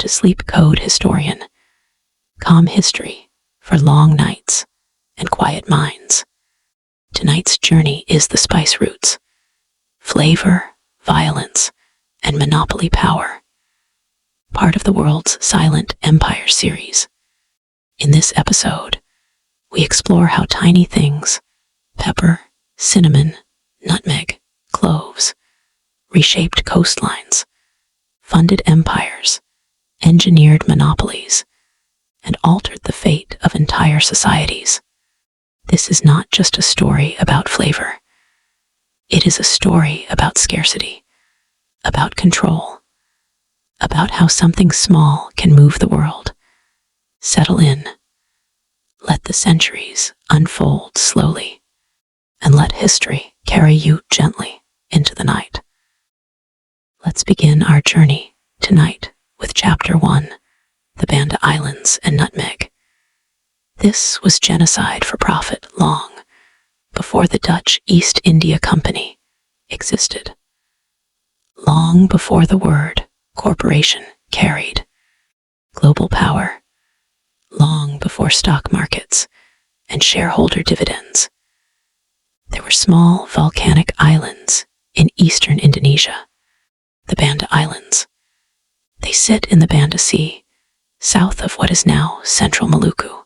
to Sleep Code Historian. Calm history for long nights and quiet minds. Tonight's journey is the spice routes, flavor, violence, and monopoly power, part of the world's Silent Empire series. In this episode, we explore how tiny things, pepper, cinnamon, nutmeg, cloves, reshaped coastlines, funded empires, engineered monopolies, and altered the fate of entire societies. This is not just a story about flavor. It is a story about scarcity, about control, about how something small can move the world. Settle in. Let the centuries unfold slowly, and let history carry you gently into the night. Let's begin our journey tonight with Chapter 1, the Banda Islands and Nutmeg. This was genocide for profit long before the Dutch East India Company existed, long before the word corporation carried global power, long before stock markets and shareholder dividends. There were small volcanic islands in eastern Indonesia, the Banda Islands. They sit in the Banda Sea, south of what is now central Maluku.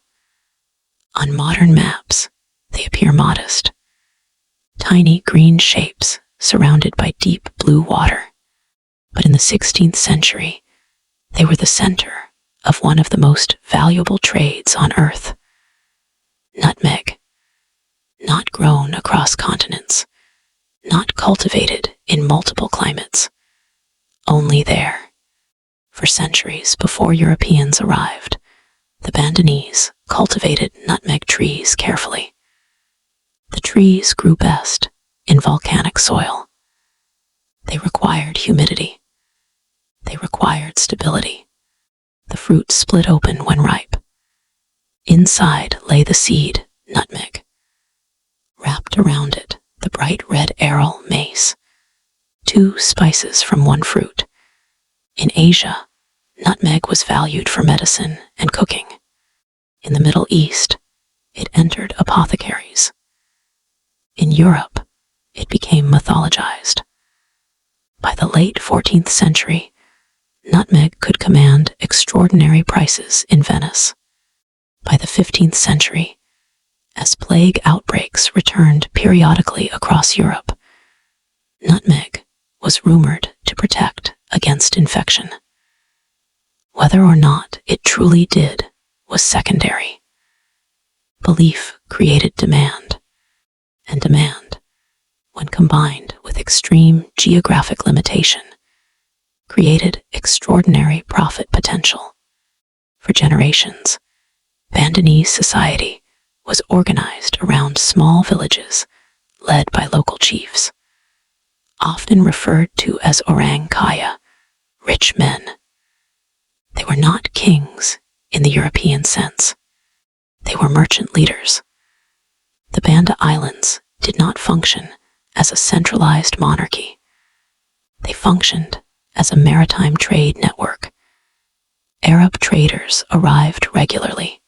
On modern maps, they appear modest, tiny green shapes surrounded by deep blue water. But in the 16th century, they were the center of one of the most valuable trades on Earth. Nutmeg, not grown across continents, not cultivated in multiple climates, only there. For centuries before Europeans arrived, the Bandanese cultivated nutmeg trees carefully. The trees grew best in volcanic soil. They required humidity. They required stability. The fruit split open when ripe. Inside lay the seed, nutmeg. Wrapped around it, the bright red aril, mace, two spices from one fruit. In Asia, nutmeg was valued for medicine and cooking. In the Middle East, it entered apothecaries. In Europe, it became mythologized. By the late 14th century, nutmeg could command extraordinary prices in Venice. By the 15th century, as plague outbreaks returned periodically across Europe, nutmeg was rumored to protect against infection. Whether or not it truly did was secondary. Belief created demand, and demand, when combined with extreme geographic limitation, created extraordinary profit potential. For generations, Bandanese society was organized around small villages led by local chiefs, often referred to as orang kaya, rich men. They were not kings in the European sense. They were merchant leaders. The Banda Islands did not function as a centralized monarchy. They functioned as a maritime trade network. Arab traders arrived regularly.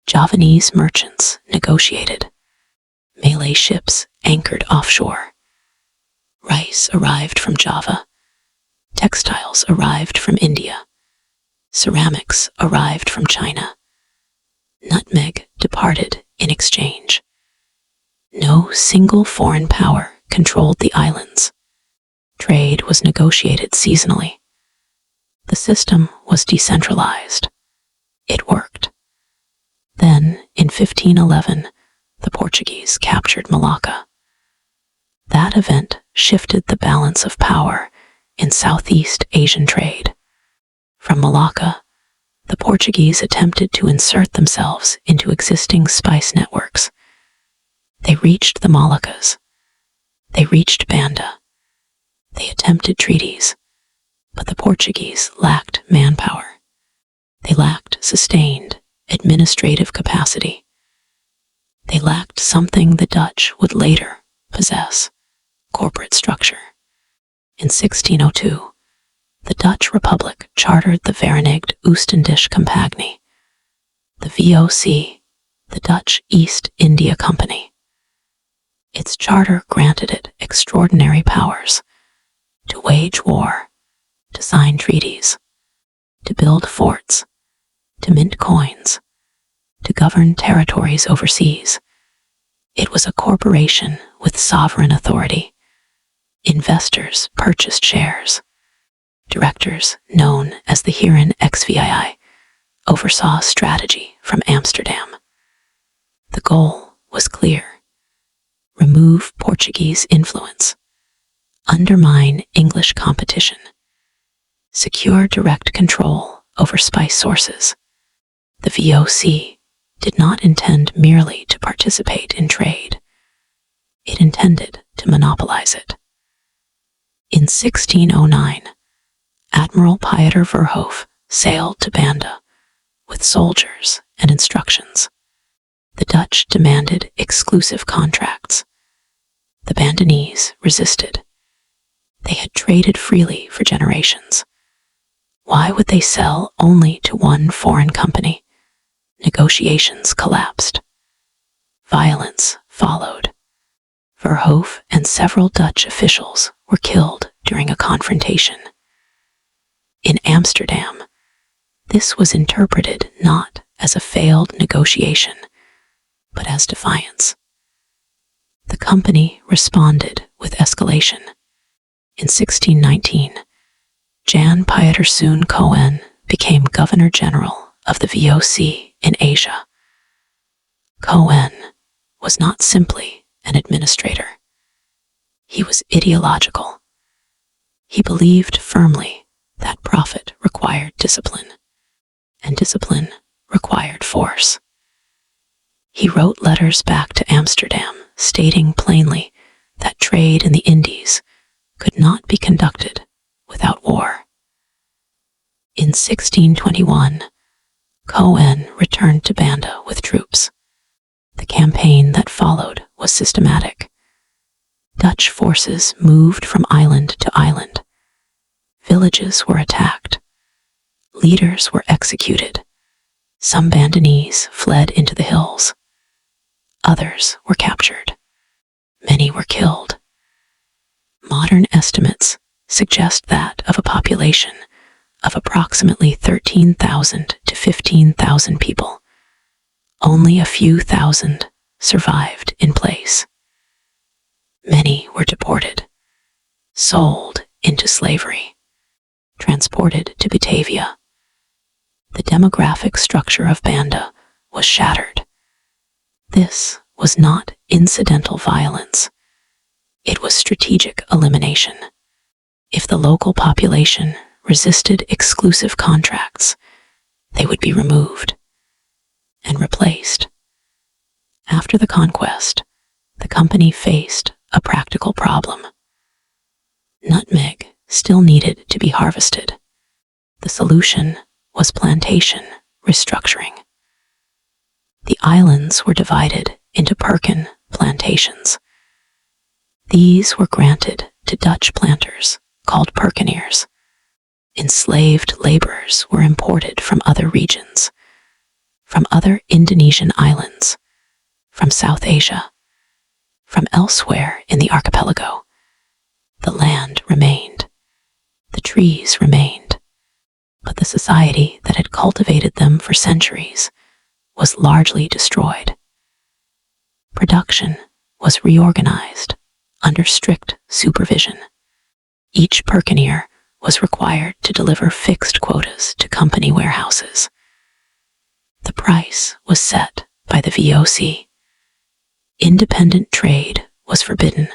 Javanese merchants negotiated. Malay ships anchored offshore. Rice arrived from Java. Textiles arrived from India. Ceramics arrived from China. Nutmeg departed in exchange. No single foreign power controlled the islands. Trade was negotiated seasonally. The system was decentralized. It worked. Then, in 1511, the Portuguese captured Malacca. That event shifted the balance of power in Southeast Asian trade. From Malacca, the Portuguese attempted to insert themselves into existing spice networks. They reached the Moluccas. They reached Banda. They attempted treaties, but the Portuguese lacked manpower. They lacked sustained administrative capacity. They lacked something the Dutch would later possess: corporate structure. In 1602, The Dutch Republic chartered the Verenigde Oostindische Compagnie, the VOC, the Dutch East India Company. Its charter granted it extraordinary powers to wage war, to sign treaties, to build forts, to mint coins, to govern territories overseas. It was a corporation with sovereign authority. Investors purchased shares. Directors, known as the Heren XVII, oversaw strategy from Amsterdam. The goal was clear: remove Portuguese influence, undermine English competition, secure direct control over spice sources. The VOC did not intend merely to participate in trade. It intended to monopolize it. In 1609, Admiral Pieter Verhoef sailed to Banda with soldiers and instructions. The Dutch demanded exclusive contracts. The Bandanese resisted. They had traded freely for generations. Why would they sell only to one foreign company? Negotiations collapsed. Violence followed. Verhoef and several Dutch officials were killed during a confrontation. In Amsterdam, this was interpreted not as a failed negotiation, but as defiance. The company responded with escalation. In 1619, Jan Pieterszoon Cohen became Governor General of the VOC in Asia. Cohen was not simply an administrator. He was ideological. He believed firmly that profit required discipline, and discipline required force. He wrote letters back to Amsterdam stating plainly that trade in the Indies could not be conducted without war. In 1621, Cohen returned to Banda with troops. The campaign that followed was systematic. Dutch forces moved from island to island. Villages were attacked. Leaders were executed. Some Bandanese fled into the hills. Others were captured. Many were killed. Modern estimates suggest that of a population of approximately 13,000 to 15,000 people, only a few thousand survived in place. Many were deported, sold into slavery, transported to Batavia. The demographic structure of Banda was shattered. This was not incidental violence. It was strategic elimination. If the local population resisted exclusive contracts, they would be removed and replaced. After the conquest, the company faced a practical problem. Nutmeg still needed to be harvested. The solution was plantation restructuring. The islands were divided into perkin plantations. These were granted to Dutch planters called perkeniers. Enslaved laborers were imported from other regions, from other Indonesian islands, from South Asia, from elsewhere in the archipelago. The land remained. The trees remained. But the society that had cultivated them for centuries was largely destroyed. Production was reorganized under strict supervision. Each perkenier was required to deliver fixed quotas to company warehouses. The price was set by the VOC. Independent trade was forbidden.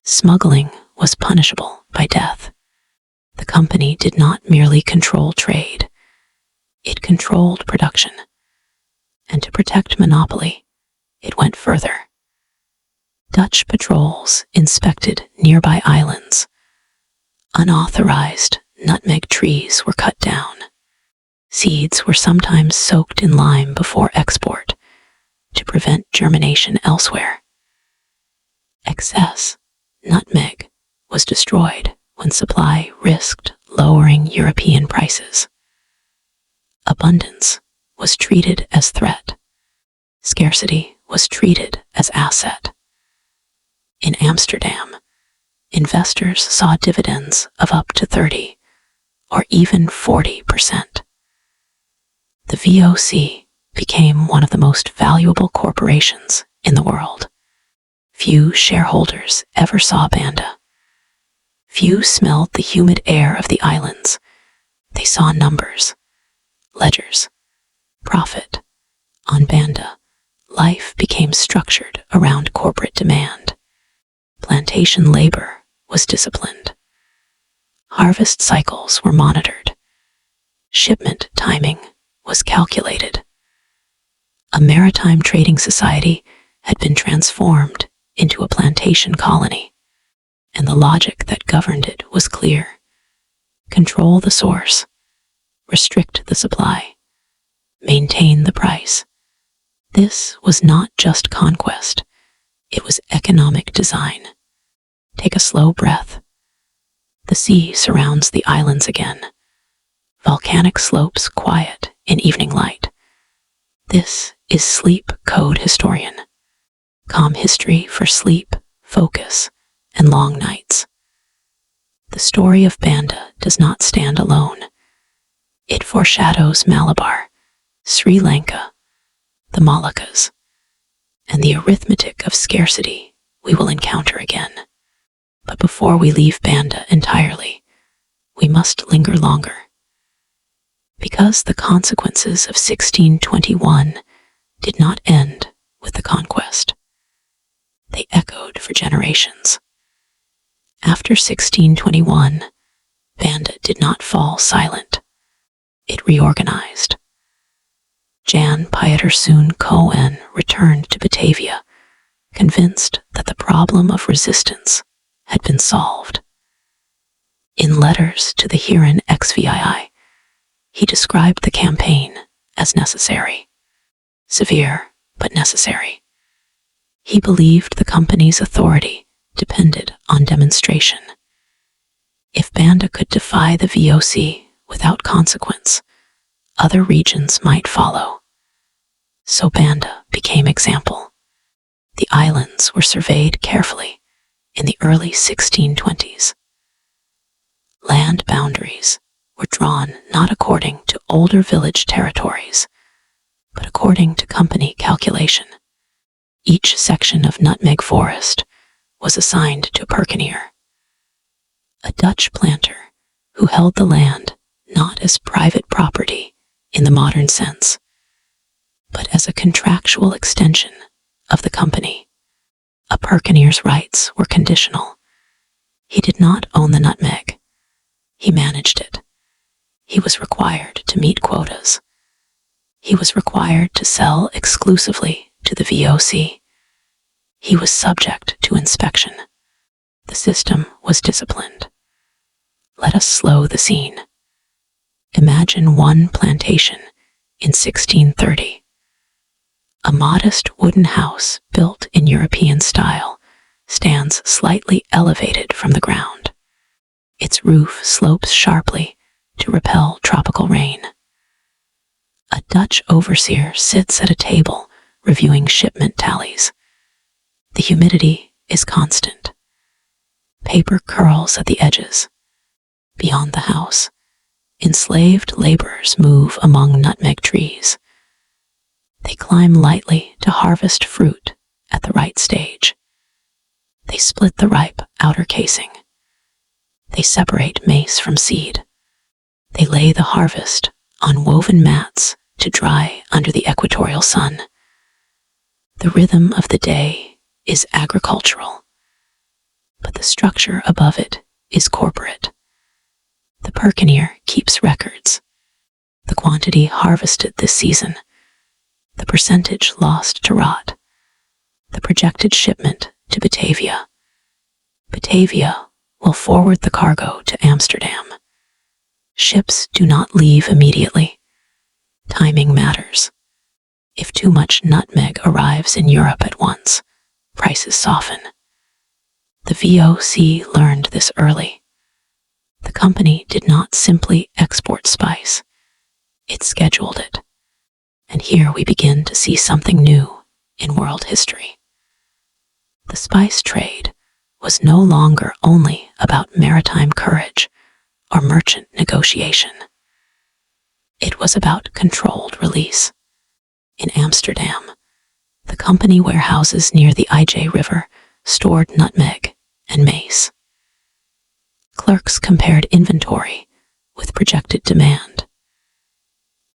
Smuggling was punishable by death. The company did not merely control trade, it controlled production. And to protect monopoly, it went further. Dutch patrols inspected nearby islands. Unauthorized nutmeg trees were cut down. Seeds were sometimes soaked in lime before export to prevent germination elsewhere. Excess nutmeg was destroyed when supply risked lowering European prices. Abundance was treated as threat. Scarcity was treated as asset. In Amsterdam, investors saw dividends of up to 30 or even 40%. The VOC became one of the most valuable corporations in the world. Few shareholders ever saw Banda. Few smelled the humid air of the islands. They saw numbers, ledgers, profit. On Banda, life became structured around corporate demand. Plantation labor was disciplined. Harvest cycles were monitored. Shipment timing was calculated. A maritime trading society had been transformed into a plantation colony, and the logic that governed it was clear. Control the source, restrict the supply, maintain the price. This was not just conquest, it was economic design. Take a slow breath. The sea surrounds the islands again. Volcanic slopes quiet in evening light. This is Sleep Code Historian. Calm history for sleep, focus, and long nights. The story of Banda does not stand alone. It foreshadows Malabar, Sri Lanka, the Moluccas, and the arithmetic of scarcity we will encounter again. But before we leave Banda entirely, we must linger longer. Because the consequences of 1621 did not end with the conquest. They echoed for generations. After 1621, Banda did not fall silent. It reorganized. Jan Pieterszoon Cohen returned to Batavia, convinced that the problem of resistance had been solved. In letters to the Heren XVII, he described the campaign as necessary. Severe, but necessary. He believed the company's authority depended on demonstration. If Banda could defy the VOC without consequence, other regions might follow. So Banda became example. The islands were surveyed carefully in the early 1620s. Land boundaries were drawn not according to older village territories, but according to company calculation. Each section of nutmeg forest was assigned to a perkenier, a Dutch planter who held the land not as private property in the modern sense, but as a contractual extension of the company. A perkenier's rights were conditional. He did not own the nutmeg. He managed it. He was required to meet quotas. He was required to sell exclusively to the VOC. He was subject to inspection. The system was disciplined. Let us slow the scene. Imagine one plantation in 1630. A modest wooden house built in European style stands slightly elevated from the ground. Its roof slopes sharply to repel tropical rain. A Dutch overseer sits at a table reviewing shipment tallies. The humidity is constant. Paper curls at the edges. Beyond the house, enslaved laborers move among nutmeg trees. They climb lightly to harvest fruit at the right stage. They split the ripe outer casing. They separate maize from seed. They lay the harvest on woven mats to dry under the equatorial sun. The rhythm of the day is agricultural, but the structure above it is corporate. The perkenier keeps records. The quantity harvested this season, the percentage lost to rot, the projected shipment to Batavia. Batavia will forward the cargo to Amsterdam. Ships do not leave immediately. Timing matters. If too much nutmeg arrives in Europe at once, prices soften. The VOC learned this early. The company did not simply export spice, it scheduled it. And here we begin to see something new in world history. The spice trade was no longer only about maritime courage or merchant negotiation. It was about controlled release. In Amsterdam, the company warehouses near the IJ River stored nutmeg and mace. Clerks compared inventory with projected demand.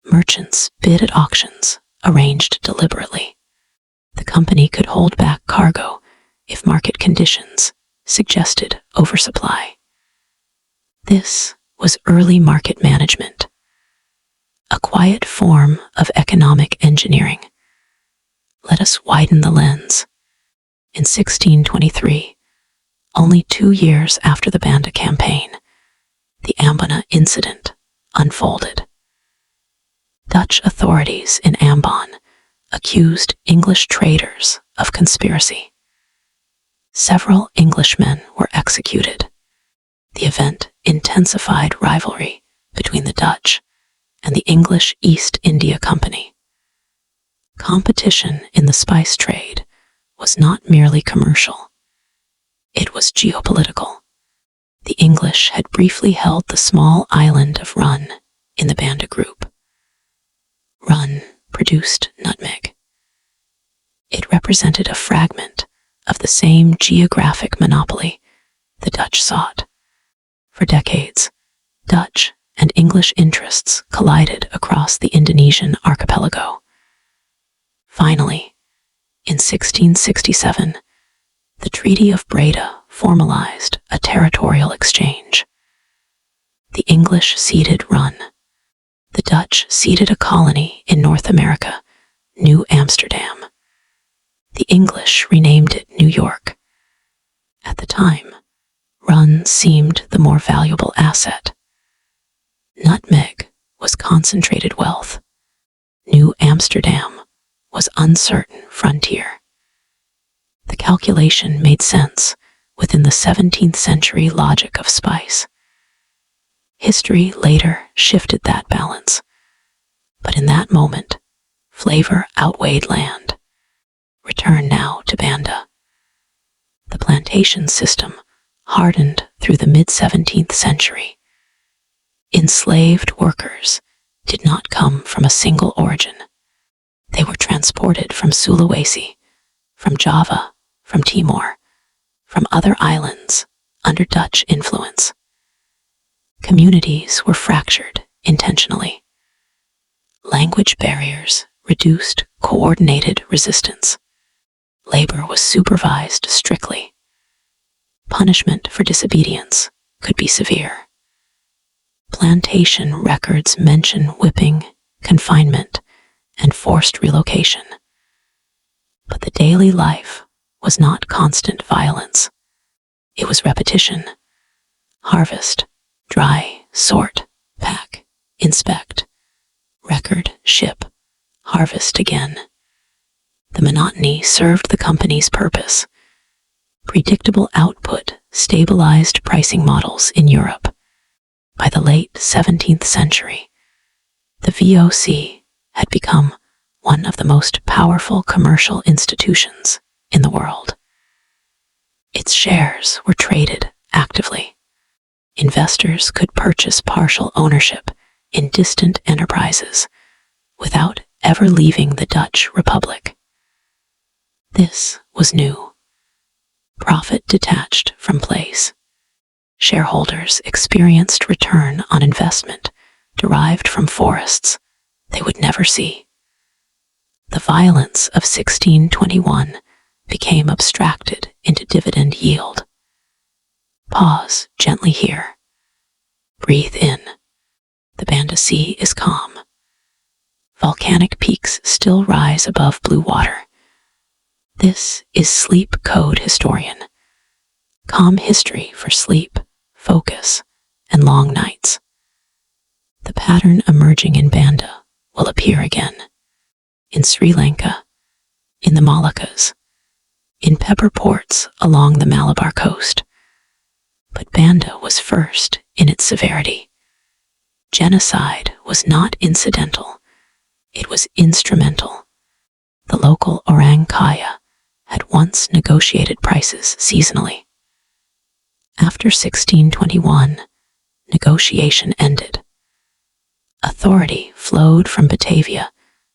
Merchants bid at auctions arranged deliberately. The company could hold back cargo if market conditions suggested oversupply. This was early market management, a quiet form of economic engineering. Let us widen the lens. In 1623, only 2 years after the Banda campaign, the Ambona incident unfolded. Dutch authorities in Ambon accused English traders of conspiracy. Several Englishmen were executed. The event intensified rivalry between the Dutch and the English East India Company. Competition in the spice trade was not merely commercial. It was geopolitical. The English had briefly held the small island of Run in the Banda Group. Run produced nutmeg. It represented a fragment of the same geographic monopoly the Dutch sought. For decades, Dutch and English interests collided across the Indonesian archipelago. Finally, in 1667, the Treaty of Breda formalized a territorial exchange. The English ceded Run. The Dutch ceded a colony in North America, New Amsterdam. The English renamed it New York. At the time, Run seemed the more valuable asset. Nutmeg was concentrated wealth. New Amsterdam was uncertain frontier. The calculation made sense within the 17th century logic of spice. History later shifted that balance, but in that moment, flavor outweighed land. Return now to Banda. The plantation system hardened through the mid-17th century. Enslaved workers did not come from a single origin. They were transported from Sulawesi, from Java, from Timor, from other islands under Dutch influence. Communities were fractured intentionally. Language barriers reduced coordinated resistance. Labor was supervised strictly. Punishment for disobedience could be severe. Plantation records mention whipping, confinement, and forced relocation. But the daily life was not constant violence. It was repetition. Harvest, dry, sort, pack, inspect, record, ship, harvest again. The monotony served the company's purpose. Predictable output stabilized pricing models in Europe. By the late 17th century, the VOC had become one of the most powerful commercial institutions in the world. Its shares were traded actively. Investors could purchase partial ownership in distant enterprises without ever leaving the Dutch Republic. This was new. Profit detached from place. Shareholders experienced return on investment derived from forests they would never see. The violence of 1621 became abstracted into dividend yield. Pause gently here. Breathe in. The Banda Sea is calm. Volcanic peaks still rise above blue water. This is Sleep Code Historian. Calm history for sleep, focus, and long nights. The pattern emerging in Banda will appear again. In Sri Lanka, in the Moluccas, in pepper ports along the Malabar coast. But Banda was first in its severity. Genocide was not incidental, it was instrumental. The local orang kaya had once negotiated prices seasonally. After 1621, negotiation ended. Authority flowed from Batavia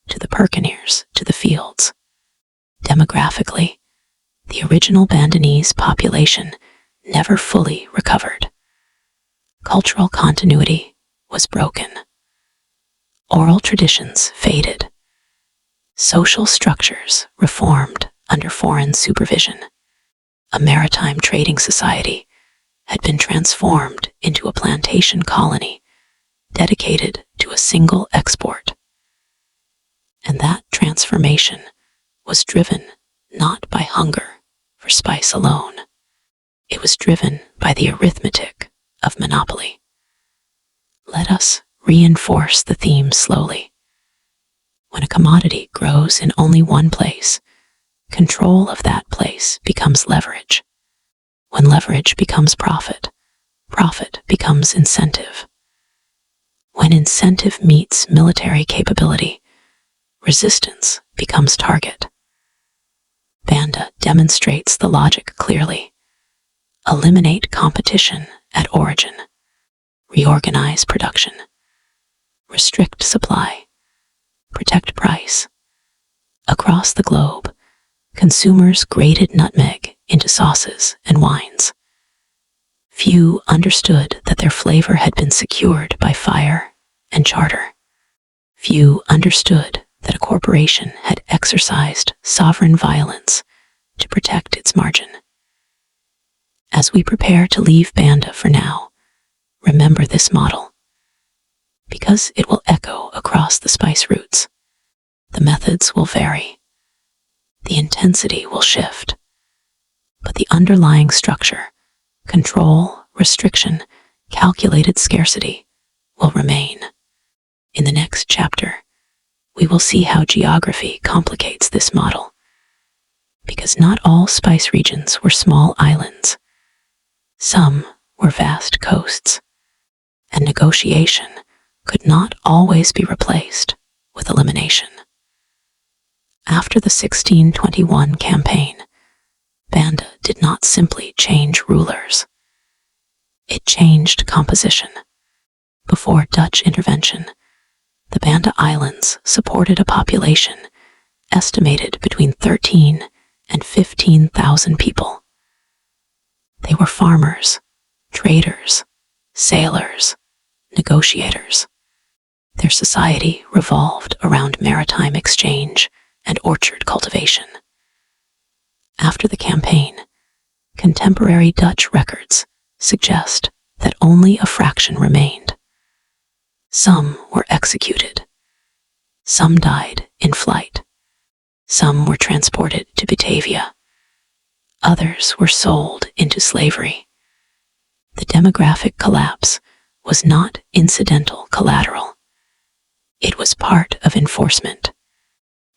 to the Purkenneers to the fields. Demographically, the original Bandanese population never fully recovered. Cultural continuity was broken. Oral traditions faded. Social structures reformed under foreign supervision. A maritime trading society had been transformed into a plantation colony dedicated to a single export. And that transformation was driven not by hunger for spice alone. It was driven by the arithmetic of monopoly. Let us reinforce the theme slowly. When a commodity grows in only one place, control of that place becomes leverage. When leverage becomes profit, profit becomes incentive. When incentive meets military capability, resistance becomes target. Banda demonstrates the logic clearly. Eliminate competition at origin. Reorganize production. Restrict supply. Protect price. Across the globe, consumers grated nutmeg into sauces and wines. Few understood that their flavor had been secured by fire and charter. Few understood that a corporation had exercised sovereign violence to protect its margin. As we prepare to leave Banda for now, remember this model, because it will echo across the spice routes. The methods will vary. The intensity will shift. But the underlying structure, control, restriction, calculated scarcity, will remain. In the next chapter, we will see how geography complicates this model. Because not all spice regions were small islands. Some were vast coasts. And negotiation could not always be replaced with elimination. After the 1621 campaign, Banda did not simply change rulers. It changed composition. Before Dutch intervention, the Banda Islands supported a population estimated between 13 and 15,000 people. They were farmers, traders, sailors, negotiators. Their society revolved around maritime exchange and orchard cultivation. After the campaign, contemporary Dutch records suggest that only a fraction remained. Some were executed. Some died in flight. Some were transported to Batavia. Others were sold into slavery. The demographic collapse was not incidental collateral. It was part of enforcement.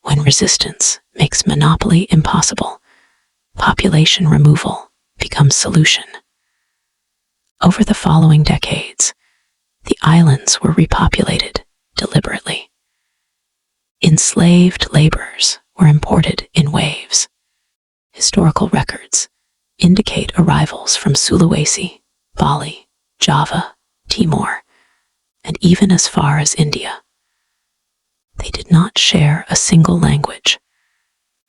When resistance makes monopoly impossible, population removal becomes solution. Over the following decades, the islands were repopulated deliberately. Enslaved laborers were imported in waves. Historical records indicate arrivals from Sulawesi, Bali, Java, Timor, and even as far as India. They did not share a single language.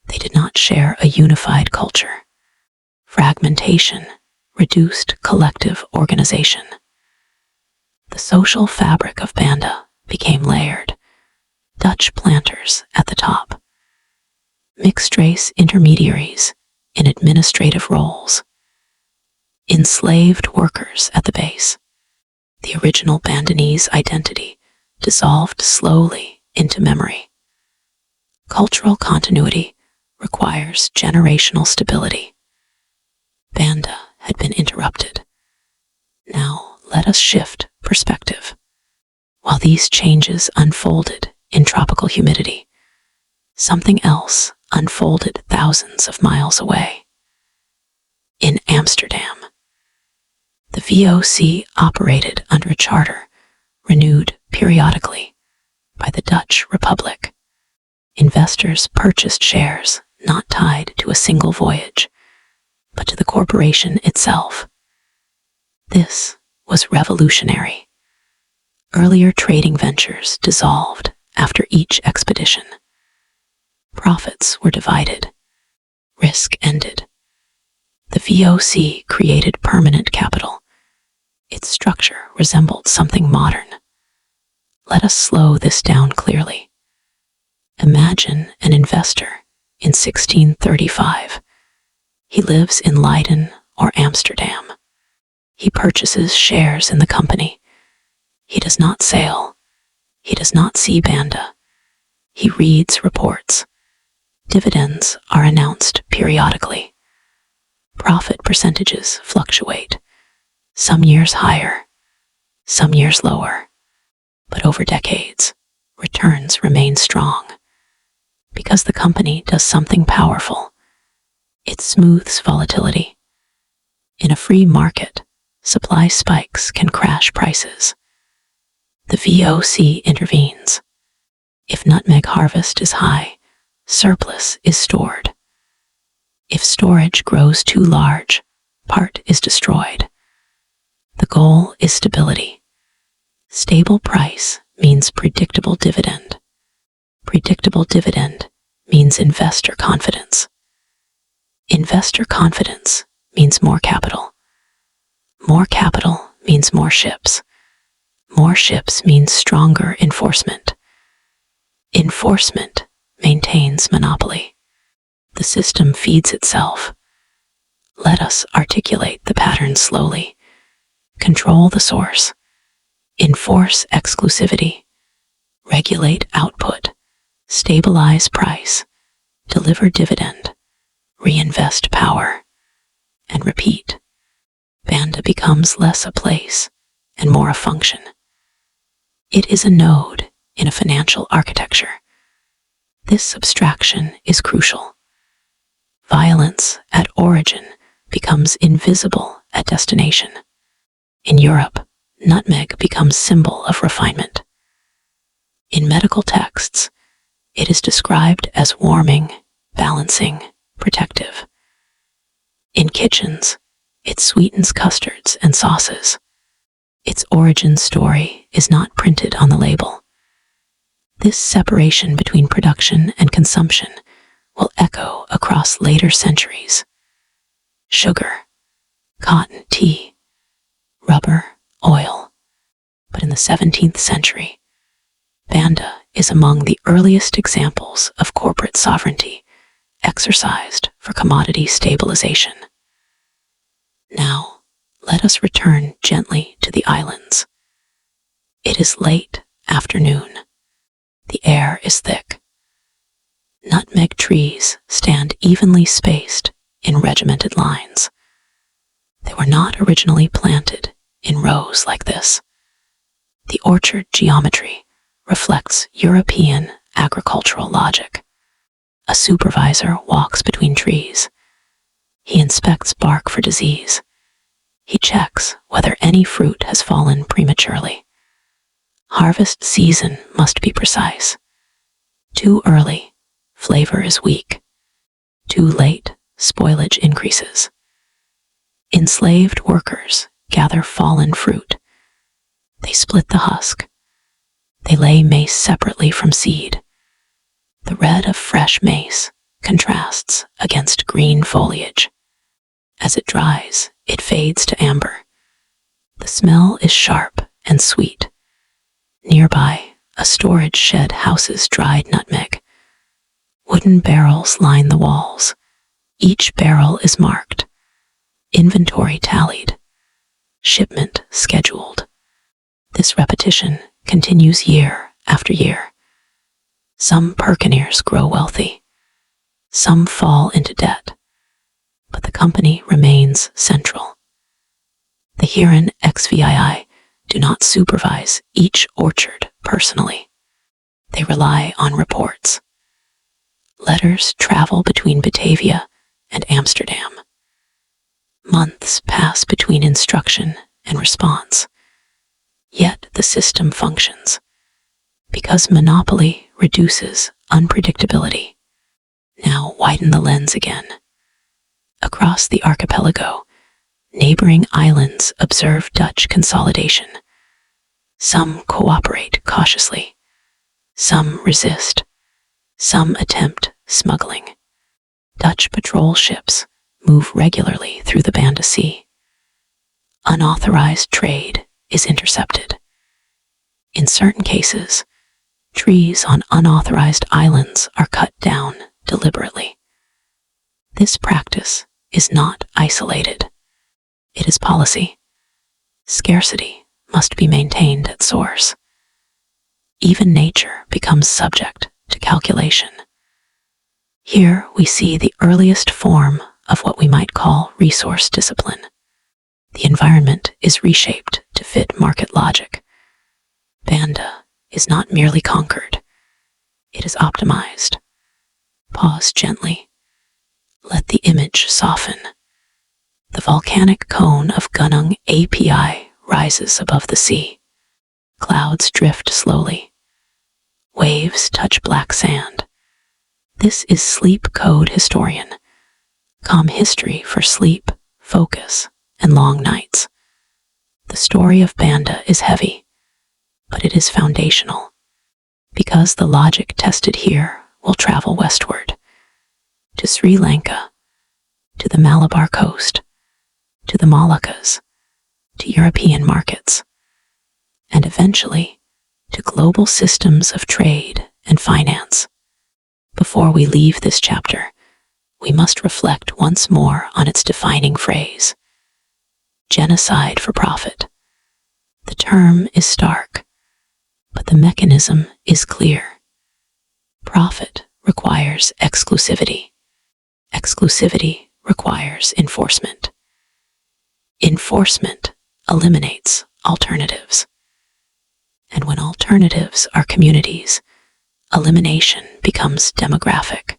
They did not share a unified culture. Fragmentation reduced collective organization. The social fabric of Banda became layered. Dutch planters at the top, mixed-race intermediaries in administrative roles, enslaved workers at the base. The original Bandanese identity dissolved slowly into memory. Cultural continuity requires generational stability. Banda had been interrupted. Now let us shift perspective. While these changes unfolded in tropical humidity, something else unfolded thousands of miles away. In Amsterdam, The VOC operated under a charter renewed periodically by the Dutch Republic. Investors purchased shares not tied to a single voyage, but to the corporation itself. This was revolutionary. Earlier trading ventures dissolved after each expedition. Profits were divided. Risk ended. The VOC created permanent capital. Its structure resembled something modern. Let us slow this down clearly. Imagine an investor in 1635. He lives in Leiden or Amsterdam. He purchases shares in the company. He does not sail. He does not see Banda. He reads reports. Dividends are announced periodically. Profit percentages fluctuate, some years higher, some years lower, but over decades, returns remain strong. Because the company does something powerful, it smooths volatility. In a free market, supply spikes can crash prices. The VOC intervenes. If nutmeg harvest is high, surplus is stored. If storage grows too large, part is destroyed. The goal is stability. Stable price means predictable dividend. Predictable dividend means investor confidence. Investor confidence means more capital. More capital means more ships. More ships means stronger enforcement. Enforcement maintains monopoly. The system feeds itself. Let us articulate the pattern slowly. Control the source. Enforce exclusivity. Regulate output. Stabilize price. Deliver dividend. Reinvest power. And repeat. Banda becomes less a place and more a function. It is a node in a financial architecture. This abstraction is crucial. Violence at origin becomes invisible at destination. In Europe, nutmeg becomes symbol of refinement. In medical texts, it is described as warming, balancing, protective. In kitchens, it sweetens custards and sauces. Its origin story is not printed on the label. This separation between production and consumption will echo across later centuries. Sugar, cotton, tea, rubber, oil. But in the 17th century, Banda is among the earliest examples of corporate sovereignty exercised for commodity stabilization. Now, let us return gently to the islands. It is late afternoon. The air is thick. Nutmeg trees stand evenly spaced in regimented lines. They were not originally planted in rows like this. The orchard geometry reflects European agricultural logic. A supervisor walks between trees. He inspects bark for disease. He checks whether any fruit has fallen prematurely. Harvest season must be precise. Too early, flavor is weak. Too late, spoilage increases. Enslaved workers gather fallen fruit. They split the husk. They lay mace separately from seed. The red of fresh mace contrasts against green foliage. As it dries, it fades to amber. The smell is sharp and sweet. Nearby, a storage shed houses dried nutmeg. Wooden barrels line the walls. Each barrel is marked. Inventory tallied. Shipment scheduled. This repetition continues year after year. Some Perkineers grow wealthy. Some fall into debt. But the company remains central. The Huron XVII do not supervise each orchard personally. They rely on reports. Letters travel between Batavia and Amsterdam. Months pass between instruction and response. Yet the system functions because monopoly reduces unpredictability. Now widen the lens again. Across the archipelago, neighboring islands observe Dutch consolidation. Some cooperate cautiously, some resist, some attempt smuggling. Dutch patrol ships move regularly through the Banda Sea. Unauthorized trade is intercepted. In certain cases, trees on unauthorized islands are cut down deliberately. This practice is not isolated. It is policy. Scarcity must be maintained at source. Even nature becomes subject to calculation. Here we see the earliest form of what we might call resource discipline. The environment is reshaped to fit market logic. Banda is not merely conquered, it is optimized. Pause gently. Let the image soften. The volcanic cone of Gunung API rises above the sea. Clouds drift slowly. Waves touch black sand. This is sleep code historian. Calm history for sleep, focus, and long nights. The story of Banda is heavy, but it is foundational. Because the logic tested here will travel westward, to Sri Lanka, to the Malabar coast, to the Moluccas, to European markets, and eventually to global systems of trade and finance. Before we leave this chapter, we must reflect once more on its defining phrase: genocide for profit. The term is stark, but the mechanism is clear. Profit requires exclusivity. Exclusivity requires enforcement. Enforcement eliminates alternatives. And when alternatives are communities, elimination becomes demographic.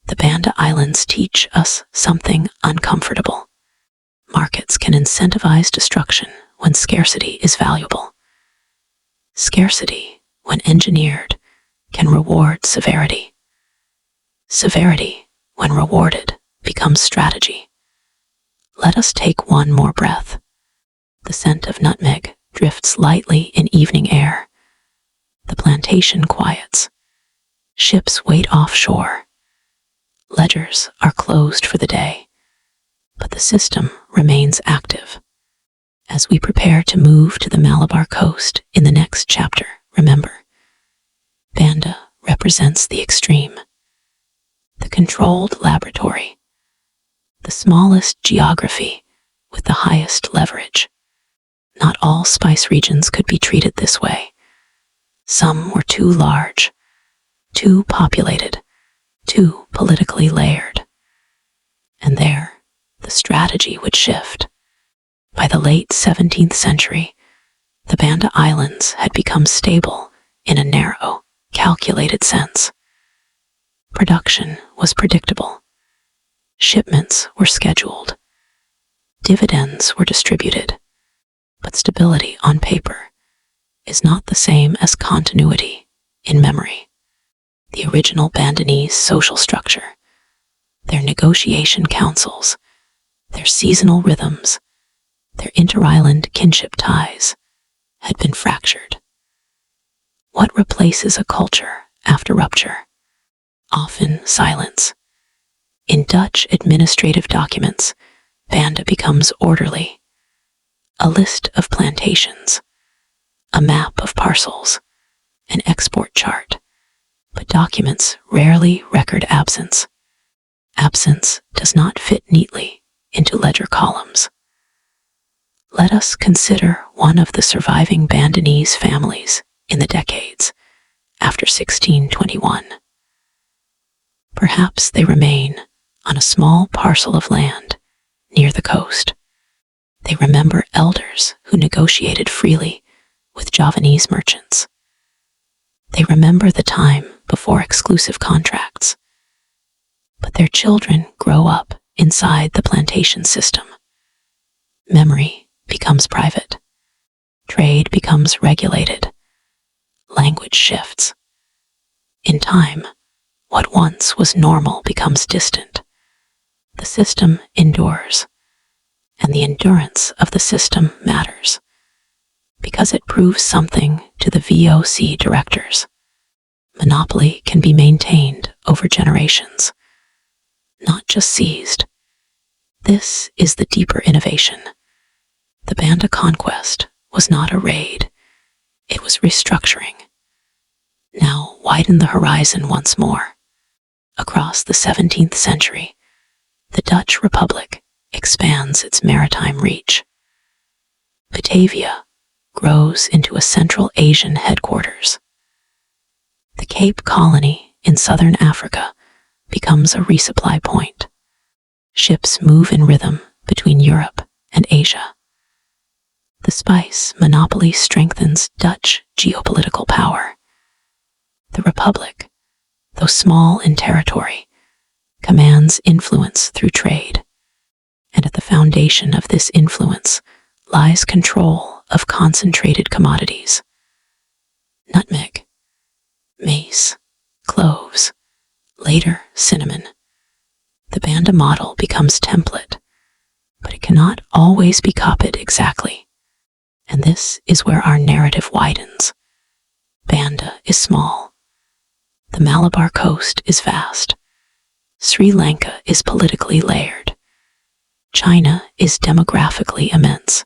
The Banda Islands teach us something uncomfortable. Markets can incentivize destruction when scarcity is valuable. Scarcity, when engineered, can reward severity. Severity, when rewarded, becomes strategy. Let us take one more breath. The scent of nutmeg drifts lightly in evening air. The plantation quiets. Ships wait offshore. Ledgers are closed for the day, but the system remains active. As we prepare to move to the Malabar coast in the next chapter, remember, Banda represents the extreme. The controlled laboratory, the smallest geography with the highest leverage. Not all spice regions could be treated this way. Some were too large, too populated, too politically layered. And there, the strategy would shift. By the late 17th century, the Banda Islands had become stable in a narrow, calculated sense. Production was predictable. Shipments were scheduled. Dividends were distributed. But stability on paper is not the same as continuity in memory. The original Bandanese social structure, their negotiation councils, their seasonal rhythms, their inter-island kinship ties, had been fractured. What replaces a culture after rupture? Often silence. In Dutch administrative documents, Banda becomes orderly. A list of plantations, a map of parcels, an export chart, but documents rarely record absence. Absence does not fit neatly into ledger columns. Let us consider one of the surviving Bandanese families in the decades after 1621. Perhaps they remain on a small parcel of land near the coast. They remember elders who negotiated freely with Javanese merchants. They remember the time before exclusive contracts. But their children grow up inside the plantation system. Memory becomes private. Trade becomes regulated. Language shifts. In time, what once was normal becomes distant. The system endures, and the endurance of the system matters, because it proves something to the VOC directors. Monopoly can be maintained over generations, not just seized. This is the deeper innovation. The Banda conquest was not a raid, it was restructuring. Now widen the horizon once more. Across the 17th century, the Dutch Republic expands its maritime reach. Batavia grows into a Central Asian headquarters. The Cape Colony in southern Africa becomes a resupply point. Ships move in rhythm between Europe and Asia. The spice monopoly strengthens Dutch geopolitical power. The Republic, though small in territory, commands influence through trade, and at the foundation of this influence lies control of concentrated commodities. Nutmeg, mace, cloves, later cinnamon. The Banda model becomes template, but it cannot always be copied exactly. And this is where our narrative widens. Banda is small. The Malabar coast is vast. Sri Lanka is politically layered. China is demographically immense.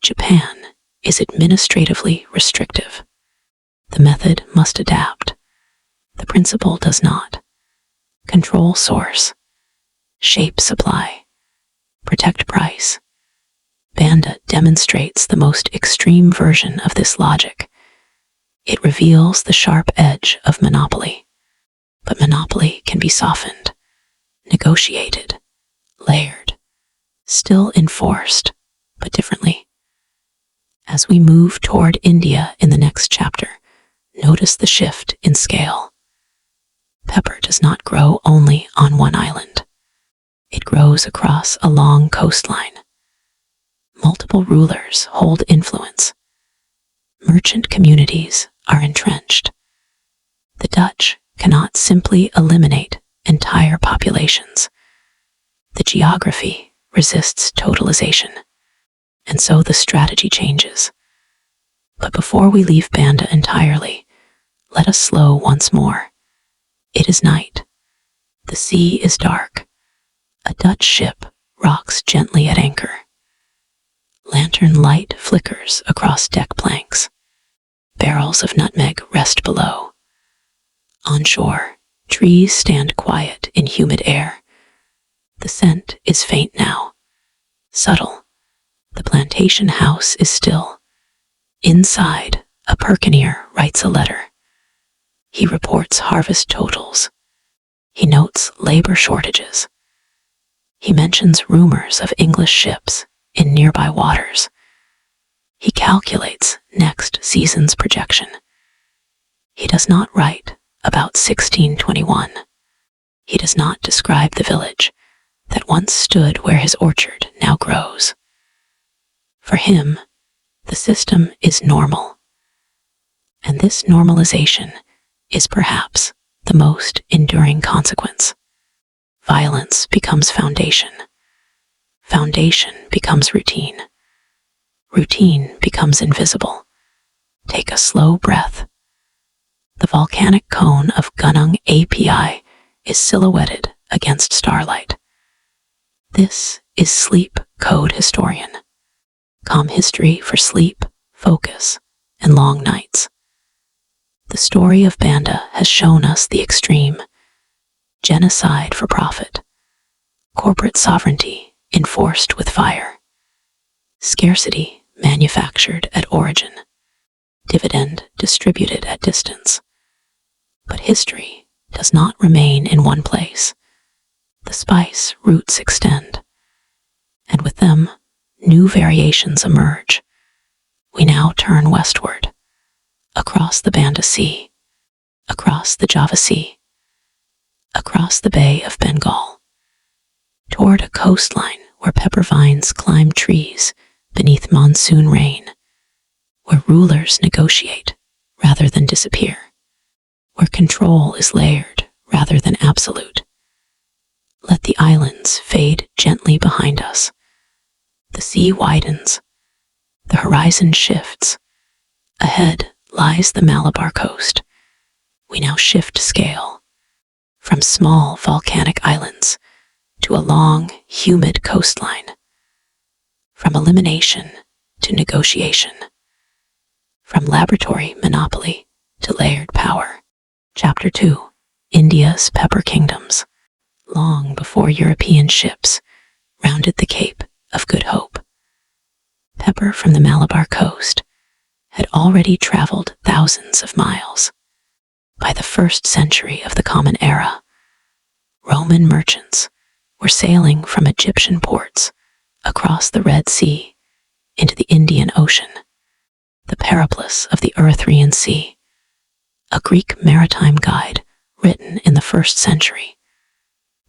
Japan is administratively restrictive. The method must adapt. The principle does not. Control source. Shape supply. Protect price. Banda demonstrates the most extreme version of this logic. It reveals the sharp edge of monopoly. But monopoly can be softened, negotiated, layered, still enforced, but differently. As we move toward India in the next chapter, notice the shift in scale. Pepper does not grow only on one island. It grows across a long coastline. Multiple rulers hold influence. Merchant communities are entrenched. The Dutch cannot simply eliminate entire populations. The geography resists totalization, and so the strategy changes. But before we leave Banda entirely, let us slow once more. It is night. The sea is dark. A Dutch ship rocks gently at anchor. Lantern light flickers across deck planks. Barrels of nutmeg rest below. On shore, trees stand quiet in humid air. The scent is faint now, subtle. The plantation house is still. Inside, a perkineer writes a letter. He reports harvest totals. He notes labor shortages. He mentions rumors of English ships in nearby waters. He calculates next season's projection. He does not write about 1621. He does not describe the village that once stood where his orchard now grows. For him, the system is normal. And this normalization is perhaps the most enduring consequence. Violence becomes foundation. Foundation becomes routine. Routine becomes invisible. Take a slow breath. The volcanic cone of Gunung API is silhouetted against starlight. This is Sleep Code Historian. Calm history for sleep, focus, and long nights. The story of Banda has shown us the extreme. Genocide for profit. Corporate sovereignty enforced with fire. Scarcity manufactured at origin. Dividend distributed at distance. But history does not remain in one place. The spice roots extend, and with them, new variations emerge. We now turn westward, across the Banda Sea, across the Java Sea, across the Bay of Bengal, toward a coastline where pepper vines climb trees beneath monsoon rain, where rulers negotiate rather than disappear, where control is layered rather than absolute. Let the islands fade gently behind us. The sea widens, the horizon shifts. Ahead lies the Malabar coast. We now shift scale from small volcanic islands to a long, humid coastline, from elimination to negotiation, from laboratory monopoly to layered power. Chapter 2: India's Pepper Kingdoms. Long before European ships rounded the Cape of Good Hope, pepper from the Malabar coast had already traveled thousands of miles. By the 1st century of the Common Era, Roman merchants were sailing from Egyptian ports across the Red Sea into the Indian Ocean. The Periplus of the Erythraean Sea, a Greek maritime guide written in the 1st century,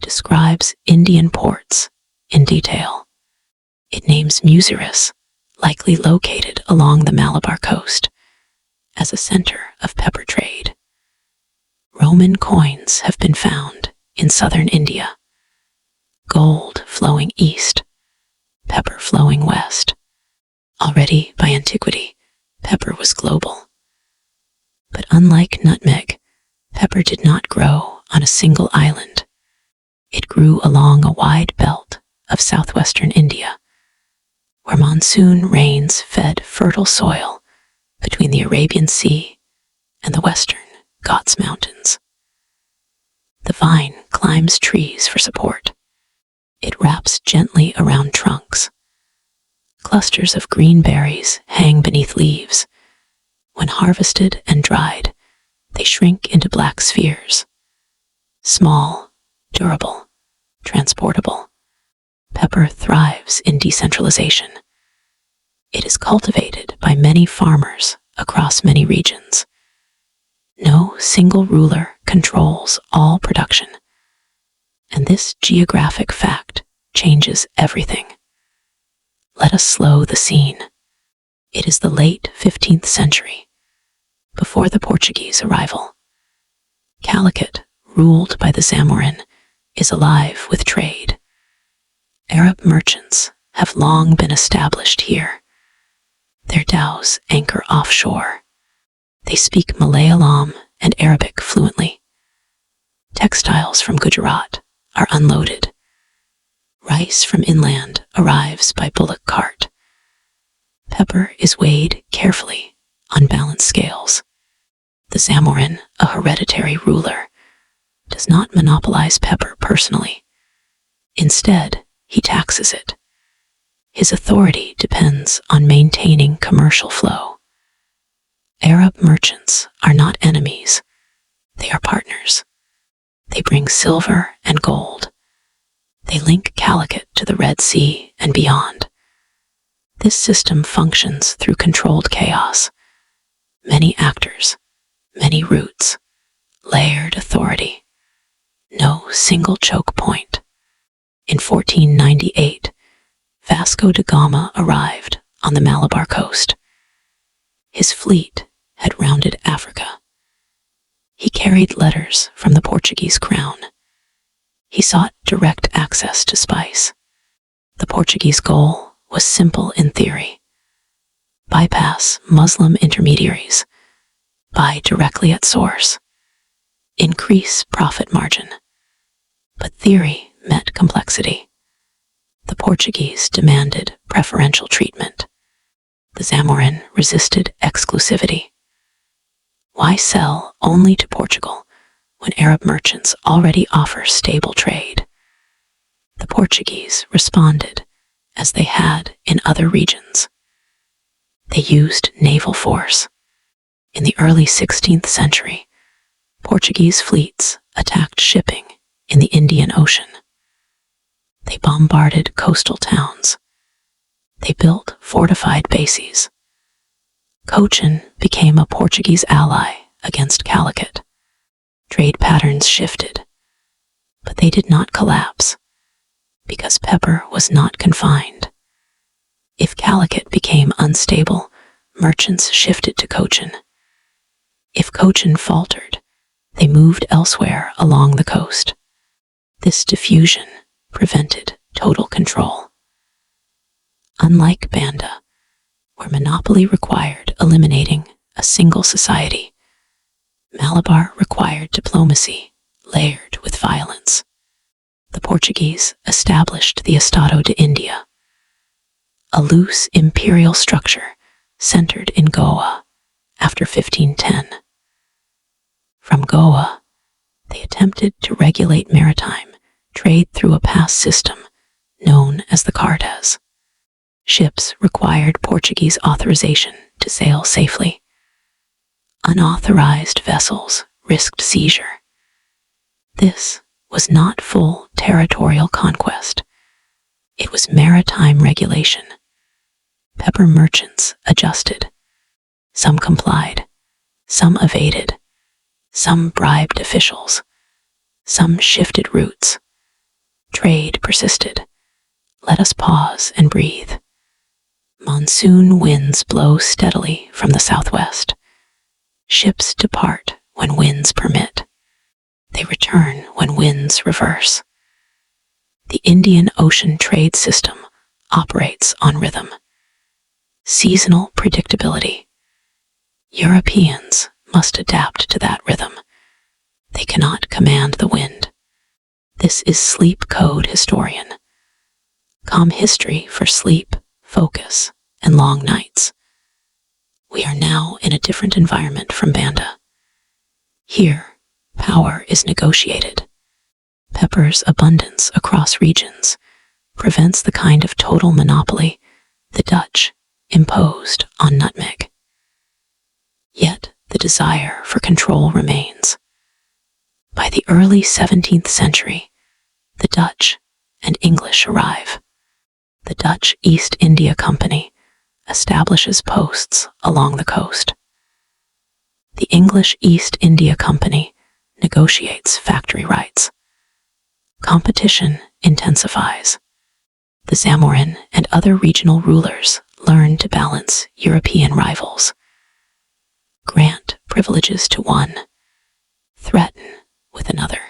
describes Indian ports in detail. It names Muziris, likely located along the Malabar coast, as a center of pepper trade. Roman coins have been found in southern India, gold flowing east, pepper flowing west. Already by antiquity, pepper was global. But unlike nutmeg, pepper did not grow on a single island. It grew along a wide belt of southwestern India, where monsoon rains fed fertile soil between the Arabian Sea and the western Ghats Mountains. The vine climbs trees for support. It wraps gently around trunks. Clusters of green berries hang beneath leaves. When harvested and dried, they shrink into black spheres. Small, durable, transportable, pepper thrives in decentralization. It is cultivated by many farmers across many regions. No single ruler controls all production, and this geographic fact changes everything. Let us slow the scene. It is the late 15th century, before the Portuguese arrival. Calicut, ruled by the Zamorin, is alive with trade. Arab merchants have long been established here. Their dhows anchor offshore. They speak Malayalam and Arabic fluently. Textiles from Gujarat are unloaded. Rice from inland arrives by bullock cart. Pepper is weighed carefully on balanced scales. The Zamorin, a hereditary ruler, does not monopolize pepper personally. Instead, he taxes it. His authority depends on maintaining commercial flow. Arab merchants are not enemies. They are partners. They bring silver and gold. They link Calicut to the Red Sea and beyond. This system functions through controlled chaos. Many actors, many routes, layered authority. No single choke point. In 1498, Vasco da Gama arrived on the Malabar coast. His fleet had rounded Africa. He carried letters from the Portuguese crown. He sought direct access to spice. The Portuguese goal was simple in theory. Bypass Muslim intermediaries. Buy directly at source. Increase profit margin. But theory met complexity. The Portuguese demanded preferential treatment. The Zamorin resisted exclusivity. Why sell only to Portugal when Arab merchants already offer stable trade? The Portuguese responded as they had in other regions. They used naval force. In the early 16th century, Portuguese fleets attacked shipping in the Indian Ocean. They bombarded coastal towns. They built fortified bases. Cochin became a Portuguese ally against Calicut. Trade patterns shifted, but they did not collapse because pepper was not confined. If Calicut became unstable, merchants shifted to Cochin. If Cochin faltered, they moved elsewhere along the coast. This diffusion prevented total control. Unlike Banda, where monopoly required eliminating a single society, Malabar required diplomacy layered with violence. The Portuguese established the Estado de India, a loose imperial structure centered in Goa after 1510. From Goa, they attempted to regulate maritime trade through a pass system known as the Cartas. Ships required Portuguese authorization to sail safely. Unauthorized vessels risked seizure. This was not full territorial conquest. It was maritime regulation. Pepper merchants adjusted. Some complied, some evaded, some bribed officials, some shifted routes. Trade persisted. Let us pause and breathe. Monsoon winds blow steadily from the southwest. Ships depart when winds permit. They return when winds reverse. The Indian Ocean trade system operates on rhythm. Seasonal predictability. Europeans must adapt to that rhythm. They cannot command the wind. This is Sleep Code Historian. Calm history for sleep, focus, and long nights. We are now in a different environment from Banda. Here, power is negotiated. Pepper's abundance across regions prevents the kind of total monopoly the Dutch imposed on nutmeg. Yet the desire for control remains. By the early 17th century, the Dutch and English arrive. The Dutch East India Company establishes posts along the coast. The English East India Company negotiates factory rights. Competition intensifies. The Zamorin and other regional rulers learn to balance European rivals. Grant privileges to one, threaten with another.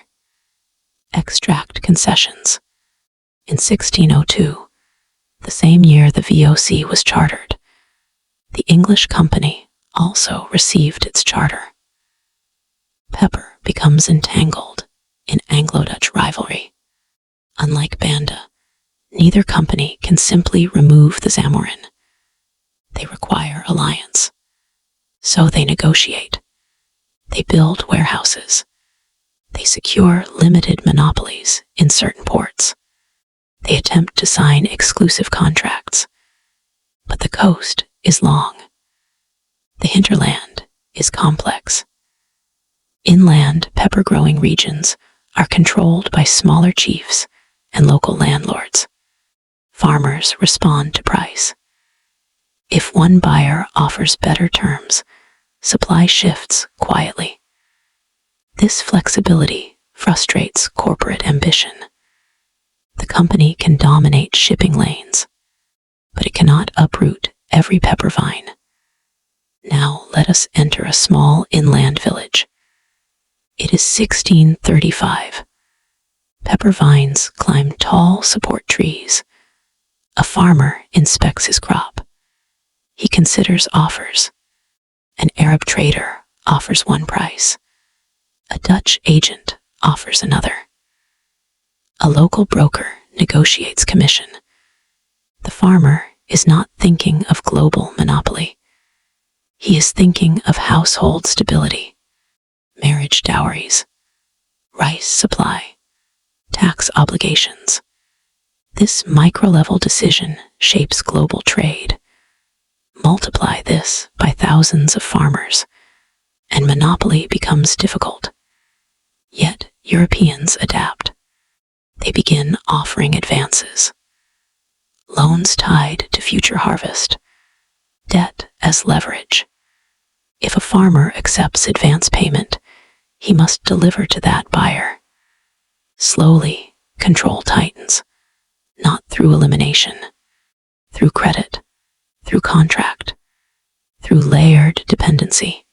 Extract concessions. In 1602, the same year the VOC was chartered, the English Company also received its charter. Pepper becomes entangled in Anglo-Dutch rivalry. Unlike Banda, neither company can simply remove the Zamorin. They require alliance. So they negotiate. They build warehouses. They secure limited monopolies in certain ports. They attempt to sign exclusive contracts. But the coast is long. The hinterland is complex. Inland pepper-growing regions are controlled by smaller chiefs and local landlords. Farmers respond to price. If one buyer offers better terms, supply shifts quietly. This flexibility frustrates corporate ambition. The company can dominate shipping lanes, but it cannot uproot every pepper vine. Now let us enter a small inland village. It is 1635. Pepper vines climb tall support trees. A farmer inspects his crop. He considers offers. An Arab trader offers one price. A Dutch agent offers another. A local broker negotiates commission. The farmer is not thinking of global monopoly. He is thinking of household stability, marriage dowries, rice supply, tax obligations. This micro-level decision shapes global trade. Multiply this by thousands of farmers, and monopoly becomes difficult. Yet Europeans adapt. They begin offering advances. Loans tied to future harvest. Debt as leverage. If a farmer accepts advance payment, he must deliver to that buyer. Slowly, control tightens, not through elimination, through credit, through contract, through layered dependency.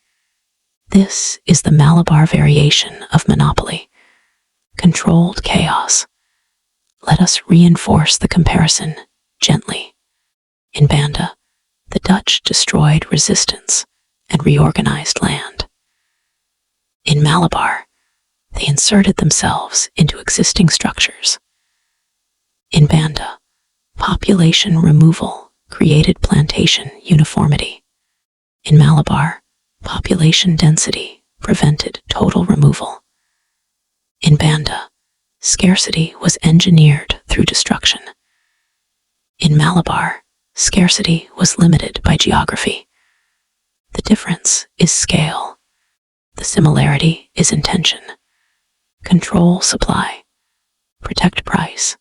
This is the Malabar variation of monopoly, controlled chaos. Let us reinforce the comparison gently. In Banda, the Dutch destroyed resistance and reorganized land. In Malabar, they inserted themselves into existing structures. In Banda, population removal created plantation uniformity. In Malabar, population density prevented total removal. In Banda, scarcity was engineered through destruction. In Malabar, scarcity was limited by geography. The difference is scale. The similarity is intention. Control supply. Protect price.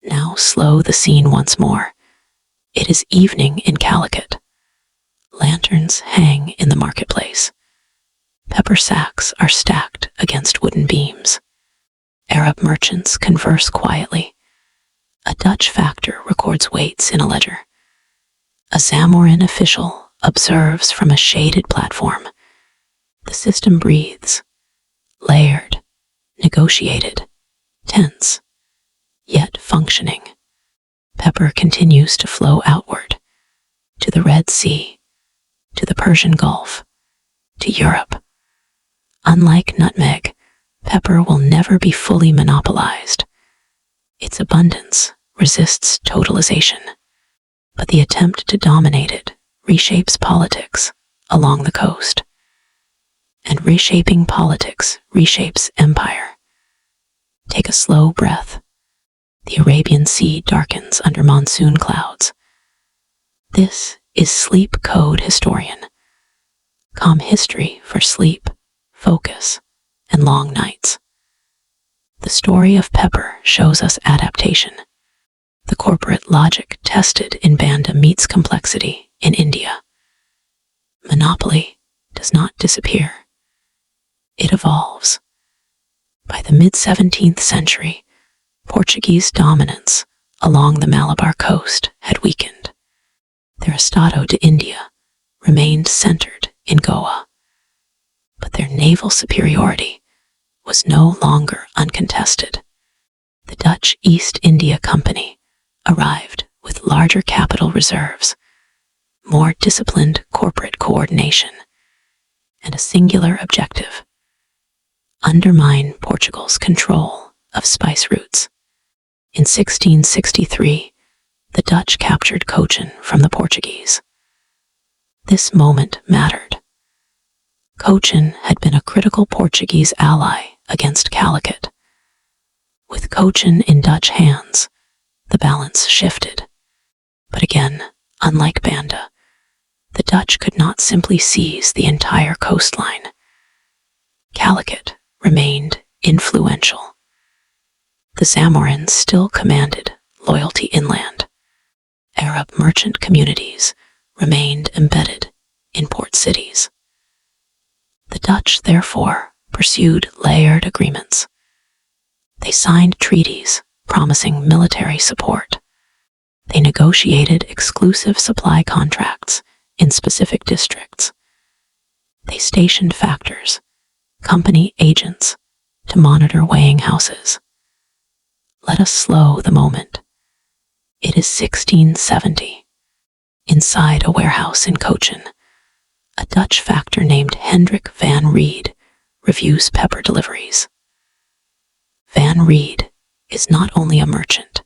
Now slow the scene once more. It is evening in Calicut. Lanterns hang in the marketplace. Pepper sacks are stacked against wooden beams. Arab merchants converse quietly. A Dutch factor records weights in a ledger. A Zamorin official observes from a shaded platform. The system breathes, layered, negotiated, tense, yet functioning. Pepper continues to flow outward, to the Red Sea, to the Persian Gulf, to Europe. Unlike nutmeg, pepper will never be fully monopolized. Its abundance resists totalization, but the attempt to dominate it reshapes politics along the coast. And reshaping politics reshapes empire. Take a slow breath. The Arabian Sea darkens under monsoon clouds. This is Sleep Code Historian. Calm history for sleep, focus, and long nights. The story of pepper shows us adaptation. The corporate logic tested in Banda meets complexity in India. Monopoly does not disappear. It evolves. By the mid-17th century, Portuguese dominance along the Malabar coast had weakened. Their estado de India remained centered in Goa, but their naval superiority was no longer uncontested. The Dutch East India Company arrived with larger capital reserves, more disciplined corporate coordination, and a singular objective: undermine Portugal's control of spice routes. In 1663, the Dutch captured Cochin from the Portuguese. This moment mattered. Cochin had been a critical Portuguese ally against Calicut. With Cochin in Dutch hands, the balance shifted. But again, unlike Banda, the Dutch could not simply seize the entire coastline. Calicut remained influential. The Zamorins still commanded loyalty inland. Arab merchant communities remained embedded in port cities. The Dutch, therefore, pursued layered agreements. They signed treaties promising military support. They negotiated exclusive supply contracts in specific districts. They stationed factors, company agents, to monitor weighing houses. Let us slow the moment. It is 1670. Inside a warehouse in Cochin, a Dutch factor named Hendrik van Reed reviews pepper deliveries. Van Reed is not only a merchant,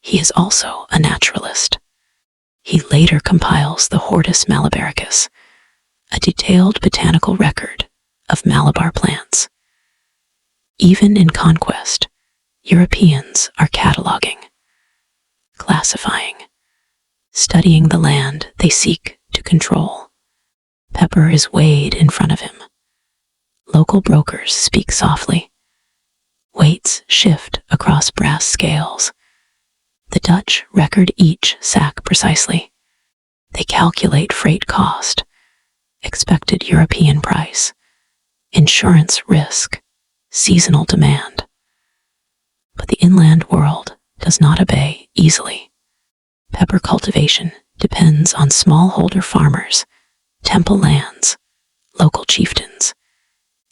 he is also a naturalist. He later compiles the Hortus Malabaricus, a detailed botanical record of Malabar plants. Even in conquest, Europeans are cataloging, classifying, studying the land they seek to control. Pepper is weighed in front of him. Local brokers speak softly. Weights shift across brass scales. The Dutch record each sack precisely. They calculate freight cost, expected European price, insurance risk, seasonal demand. But the inland world does not obey easily. Pepper cultivation depends on smallholder farmers, temple lands, local chieftains,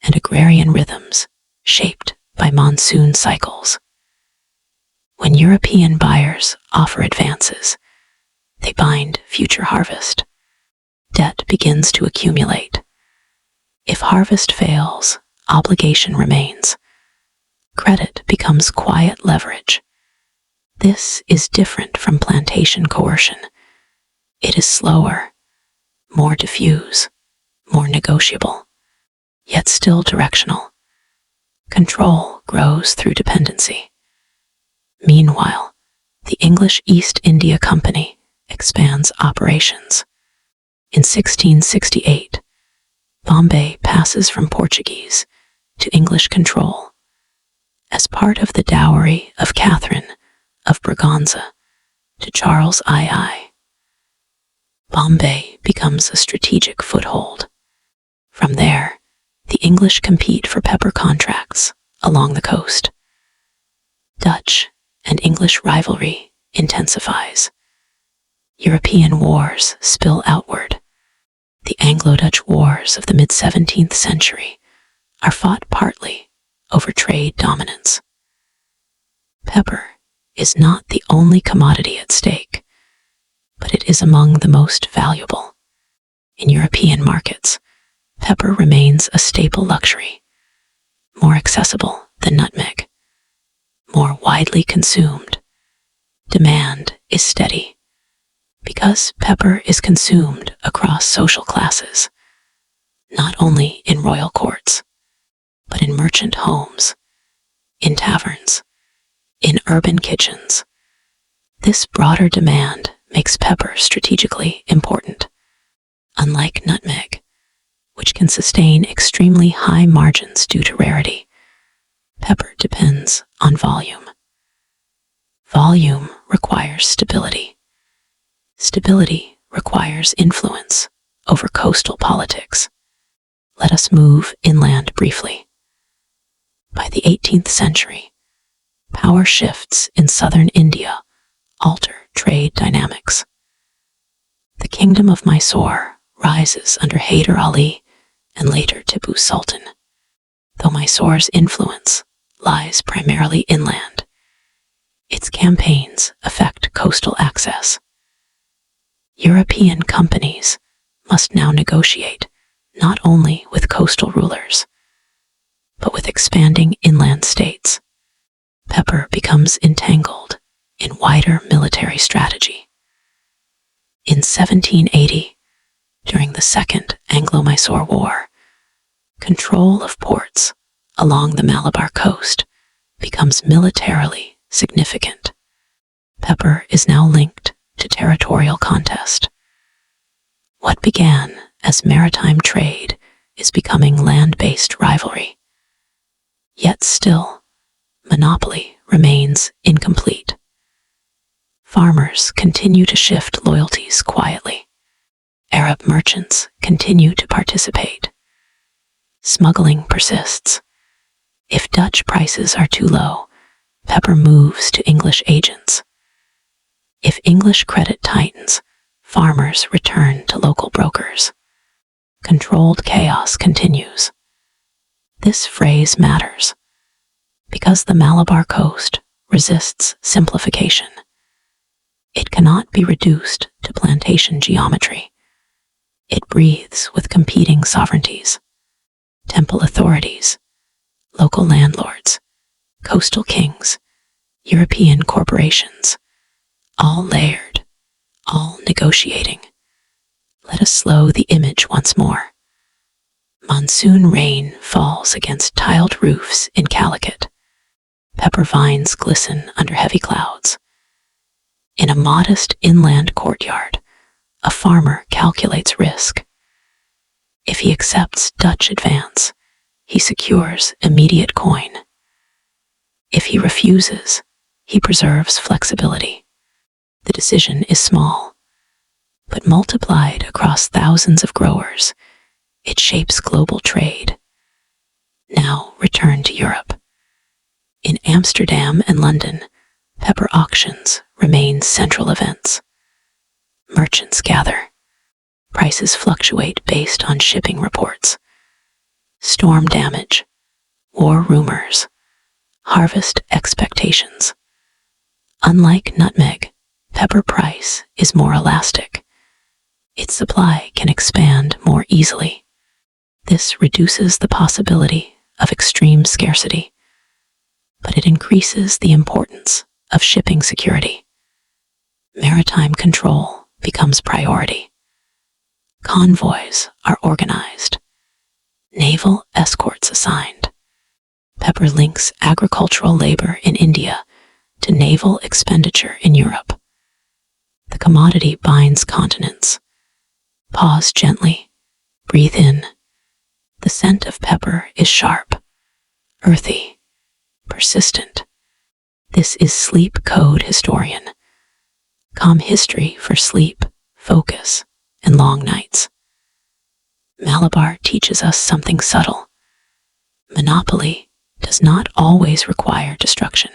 and agrarian rhythms shaped by monsoon cycles. When European buyers offer advances, they bind future harvest. Debt begins to accumulate. If harvest fails, obligation remains. Credit becomes quiet leverage. This is different from plantation coercion. It is slower, more diffuse, more negotiable, yet still directional. Control grows through dependency. Meanwhile, the English East India Company expands operations. In 1668, Bombay passes from Portuguese to English control. As part of the dowry of Catherine of Braganza to Charles II, Bombay becomes a strategic foothold. From there, the English compete for pepper contracts along the coast. Dutch and English rivalry intensifies. European wars spill outward. The Anglo-Dutch wars of the mid-17th century are fought partly over trade dominance. Pepper is not the only commodity at stake, but it is among the most valuable. In European markets, pepper remains a staple luxury, more accessible than nutmeg, more widely consumed. Demand is steady. Because pepper is consumed across social classes, not only in royal courts, but in merchant homes, in taverns, in urban kitchens. This broader demand makes pepper strategically important. Unlike nutmeg, which can sustain extremely high margins due to rarity, pepper depends on volume. Volume requires stability. Stability requires influence over coastal politics. Let us move inland briefly. By the 18th century, power shifts in southern India alter trade dynamics. The kingdom of Mysore rises under Hyder Ali and later Tipu Sultan. Though Mysore's influence lies primarily inland, its campaigns affect coastal access. European companies must now negotiate not only with coastal rulers, but with expanding inland states. Pepper becomes entangled in wider military strategy. In 1780, during the Second Anglo-Mysore War, control of ports along the Malabar coast becomes militarily significant. Pepper is now linked to territorial contest. What began as maritime trade is becoming land-based rivalry. Yet still, monopoly remains incomplete. Farmers continue to shift loyalties quietly. Arab merchants continue to participate. Smuggling persists. If Dutch prices are too low, pepper moves to English agents. If English credit tightens, farmers return to local brokers. Controlled chaos continues. This phrase matters because the Malabar coast resists simplification. It cannot be reduced to plantation geometry. It breathes with competing sovereignties. Temple authorities, local landlords, coastal kings, European corporations, all layered, all negotiating. Let us slow the image once more. Monsoon rain falls against tiled roofs in Calicut. Pepper vines glisten under heavy clouds. In a modest inland courtyard, a farmer calculates risk. If he accepts Dutch advance, he secures immediate coin. If he refuses, he preserves flexibility. The decision is small, but multiplied across thousands of growers, it shapes global trade. Now return to Europe. In Amsterdam and London, pepper auctions remain central events. merchants gather. Prices fluctuate based on shipping reports. Storm damage, war rumors, harvest expectations. Unlike nutmeg, pepper price is more elastic. Its supply can expand more easily. This reduces the possibility of extreme scarcity, but it increases the importance of shipping security. Maritime control becomes priority. Convoys are organized. Naval escorts assigned. Pepper links agricultural labor in India to naval expenditure in Europe. The commodity binds continents. Pause gently. Breathe in. The scent of pepper is sharp, earthy, persistent. This is Sleep Code Historian. Calm history for sleep, focus, and long nights. Malabar teaches us something subtle. Monopoly does not always require destruction.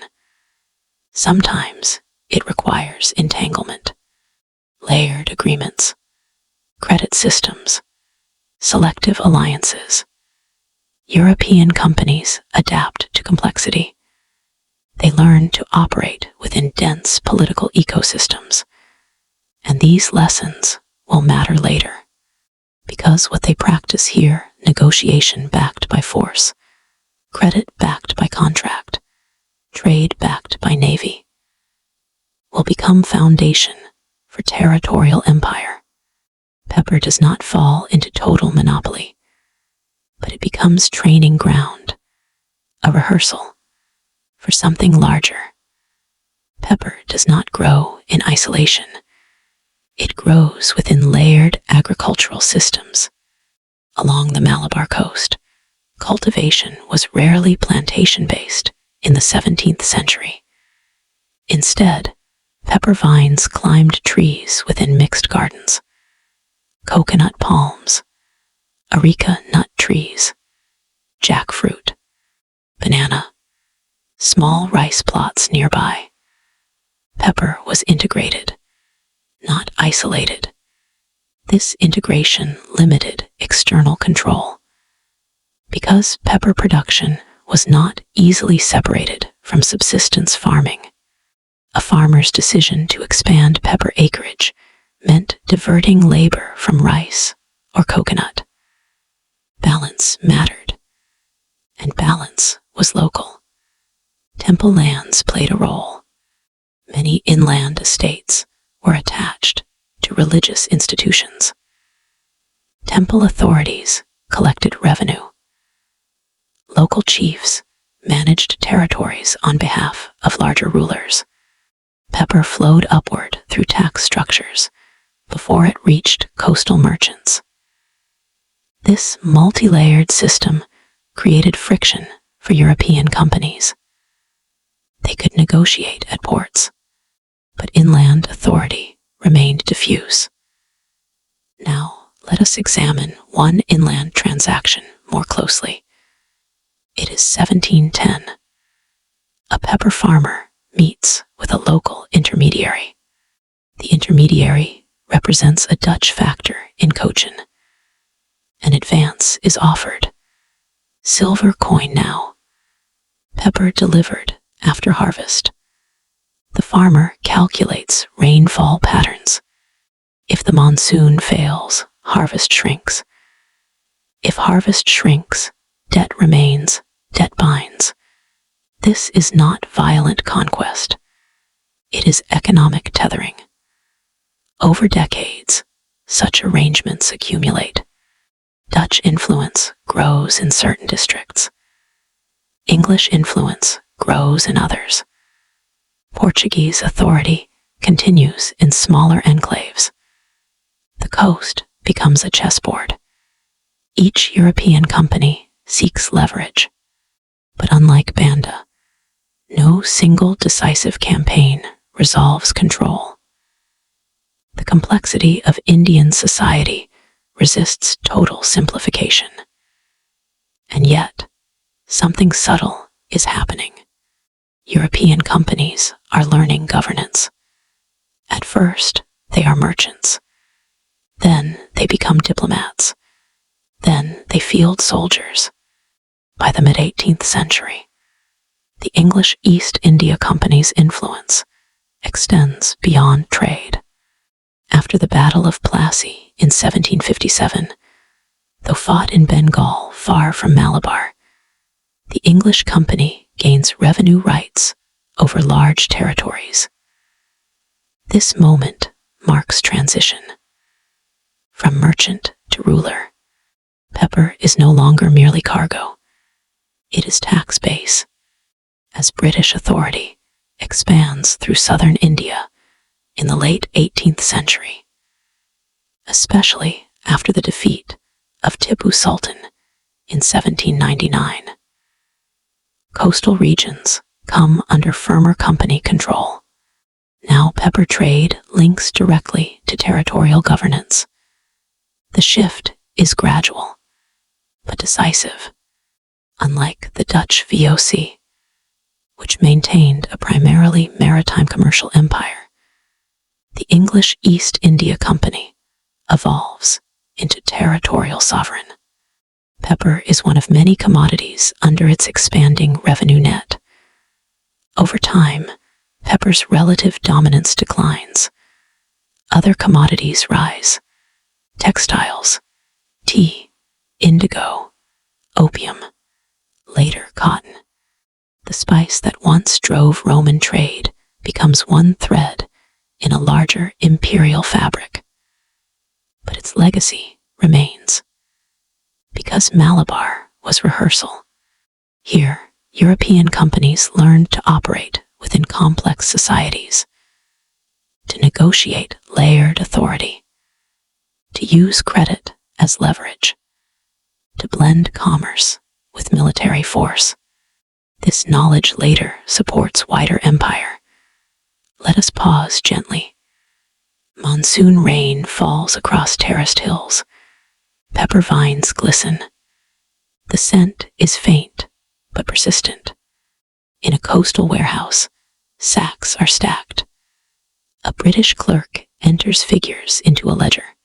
Sometimes it requires entanglement, layered agreements, credit systems, selective alliances. European companies adapt to complexity. They learn to operate within dense political ecosystems. And these lessons will matter later, because what they practice here, negotiation backed by force, credit backed by contract, trade backed by navy, will become foundation for territorial empire. Pepper does not fall into total monopoly, but it becomes training ground, a rehearsal for something larger. Pepper does not grow in isolation. It grows within layered agricultural systems. Along the Malabar coast, cultivation was rarely plantation-based in the 17th century. Instead, pepper vines climbed trees within mixed gardens. Coconut palms, areca nut trees, jackfruit, banana, small rice plots nearby. Pepper was integrated, not isolated. This integration limited external control. Because pepper production was not easily separated from subsistence farming, a farmer's decision to expand pepper acreage meant diverting labor from rice or coconut. Balance mattered, and balance was local. Temple lands played a role. Many inland estates were attached to religious institutions. Temple authorities collected revenue. Local chiefs managed territories on behalf of larger rulers. Pepper flowed upward through tax structures before it reached coastal merchants. This multi-layered system created friction for European companies. They could negotiate at ports, but inland authority remained diffuse. Now, let us examine one inland transaction more closely. It is 1710. A pepper farmer meets with a local intermediary. The intermediary represents a Dutch factor in Cochin. An advance is offered. Silver coin now. Pepper delivered after harvest. The farmer calculates rainfall patterns. If the monsoon fails, harvest shrinks. If harvest shrinks, debt remains, debt binds. This is not violent conquest. It is economic tethering. Over decades, such arrangements accumulate. Dutch influence grows in certain districts. English influence grows in others. Portuguese authority continues in smaller enclaves. The coast becomes a chessboard. Each European company seeks leverage. But unlike Banda, no single decisive campaign resolves control. The complexity of Indian society resists total simplification. And yet, something subtle is happening. European companies are learning governance. At first, they are merchants. Then they become diplomats. Then they field soldiers. By the mid-18th century, the English East India Company's influence extends beyond trade. After the Battle of Plassey in 1757, though fought in Bengal far from Malabar, the English company gains revenue rights over large territories. This moment marks transition. From merchant to ruler, pepper is no longer merely cargo. It is tax base. As British authority expands through southern India in the late 18th century, especially after the defeat of Tipu Sultan in 1799. Coastal regions come under firmer company control. Now pepper trade links directly to territorial governance. The shift is gradual, but decisive. Unlike the Dutch VOC, which maintained a primarily maritime commercial empire, the English East India Company evolves into territorial sovereign. Pepper is one of many commodities under its expanding revenue net. Over time, pepper's relative dominance declines. Other commodities rise: textiles, tea, indigo, opium, later cotton. The spice that once drove Roman trade becomes one thread in a larger imperial fabric. But its legacy remains. Because Malabar was rehearsal, here European companies learned to operate within complex societies, to negotiate layered authority, to use credit as leverage, to blend commerce with military force. This knowledge later supports wider empire. Let us pause gently. Monsoon rain falls across terraced hills. Pepper vines glisten. The scent is faint, but persistent. In a coastal warehouse, sacks are stacked. A British clerk enters figures into a ledger.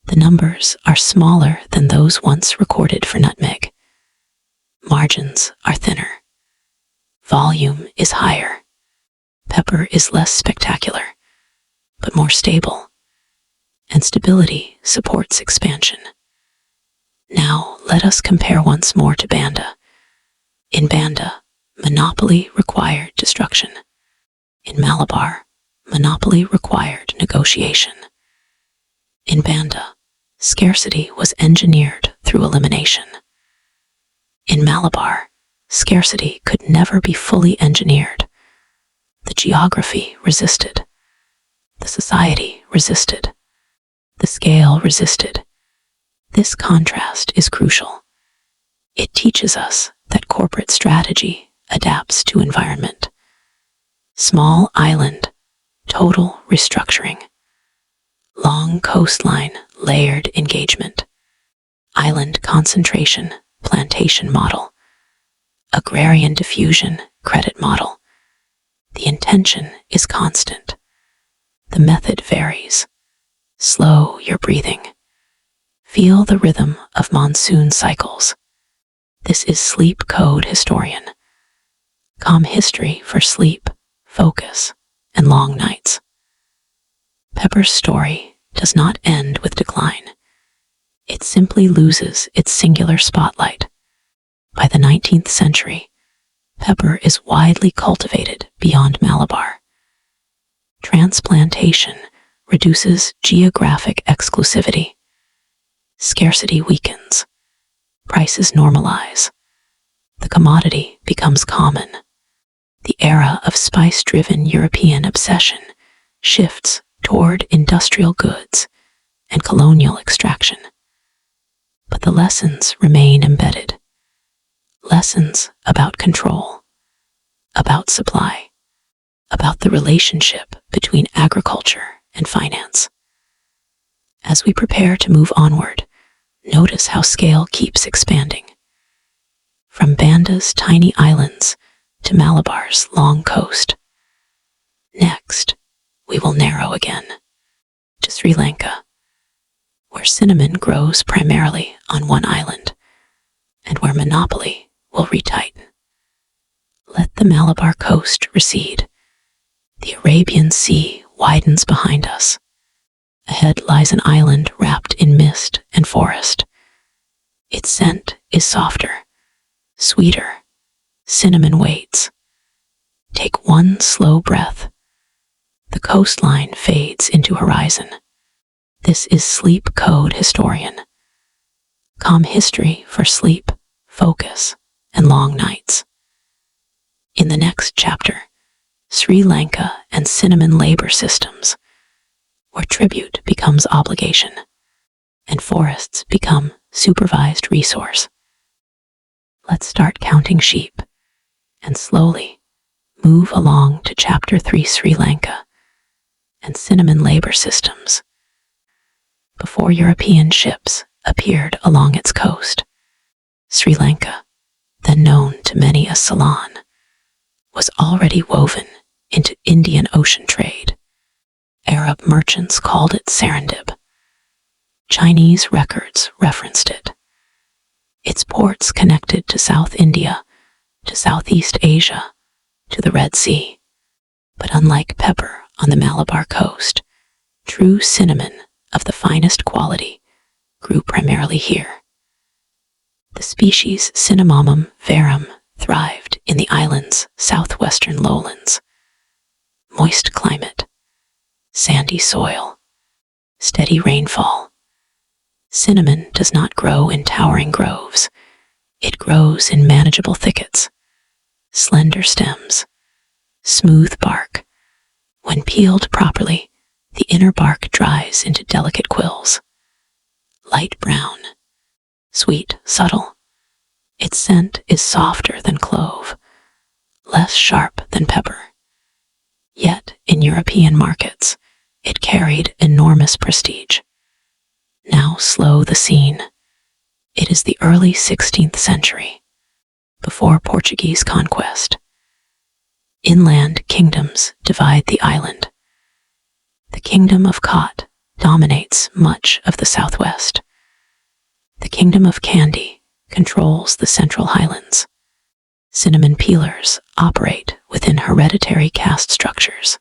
The numbers are smaller than those once recorded for nutmeg. Margins are thinner. Volume is higher. Pepper is less spectacular, but more stable. And stability supports expansion. Now let us compare once more to Banda. In Banda, monopoly required destruction. In Malabar, monopoly required negotiation. In Banda, scarcity was engineered through elimination. In Malabar, scarcity could never be fully engineered. The geography resisted. The society resisted. The scale resisted. This contrast is crucial. It teaches us that corporate strategy adapts to environment. Small island, total restructuring. Long coastline, layered engagement. Island concentration, plantation model. Agrarian diffusion, credit model. The intention is constant. The method varies. Slow your breathing. Feel the rhythm of monsoon cycles. This is Sleep Code Historian. Calm history for sleep, focus, and long nights. Pepper's story does not end with decline. It simply loses its singular spotlight. By the 19th century, pepper is widely cultivated beyond Malabar. Transplantation reduces geographic exclusivity. Scarcity weakens. Prices normalize. The commodity becomes common. The era of spice-driven European obsession shifts toward industrial goods and colonial extraction. But the lessons remain embedded. Lessons about control, about supply, about the relationship between agriculture and finance. As we prepare to move onward, notice how scale keeps expanding. From Banda's tiny islands to Malabar's long coast. Next, we will narrow again. to Sri Lanka, where cinnamon grows primarily on one island, and where monopoly will retighten. Let the Malabar coast recede. The Arabian Sea widens behind us. Ahead lies an island wrapped in mist and forest. Its scent is softer, sweeter. Cinnamon waits. Take one slow breath. The coastline fades into horizon. This is Sleep Code Historian. Calm history for sleep, focus, and long nights. In the next chapter, Sri Lanka and cinnamon labor systems, where tribute becomes obligation and forests become supervised resource. Let's start counting sheep and slowly move along to Chapter 3, Sri Lanka and cinnamon labor systems. Before European ships appeared along its coast, Sri Lanka, then known to many as Ceylon, was already woven into Indian Ocean trade. Arab merchants called it Serendib. Chinese records referenced it. Its ports connected to South India, to Southeast Asia, to the Red Sea. But unlike pepper on the Malabar coast, true cinnamon of the finest quality grew primarily here. The species Cinnamomum verum thrived in the island's southwestern lowlands. Moist climate, sandy soil, steady rainfall. Cinnamon does not grow in towering groves. It grows in manageable thickets, slender stems, smooth bark. When peeled properly, the inner bark dries into delicate quills. Light brown, sweet, subtle. Its scent is softer than clove, less sharp than pepper. Yet, in European markets, it carried enormous prestige. Now slow the scene. It is the early 16th century, before Portuguese conquest. Inland kingdoms divide the island. The Kingdom of Kot dominates much of the southwest. The Kingdom of Kandy controls the central highlands. Cinnamon peelers operate within hereditary caste structures.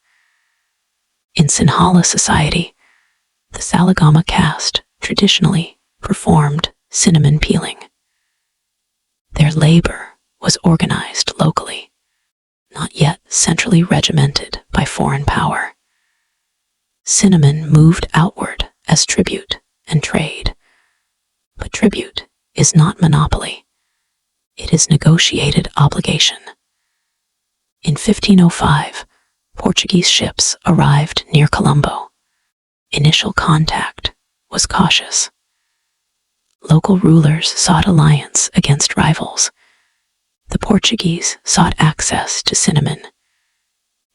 In Sinhala society, the Salagama caste traditionally performed cinnamon peeling. Their labor was organized locally, not yet centrally regimented by foreign power. Cinnamon moved outward as tribute and trade. But tribute is not monopoly. It is negotiated obligation. In 1505, Portuguese ships arrived near Colombo. Initial contact was cautious. Local rulers sought alliance against rivals. The Portuguese sought access to cinnamon.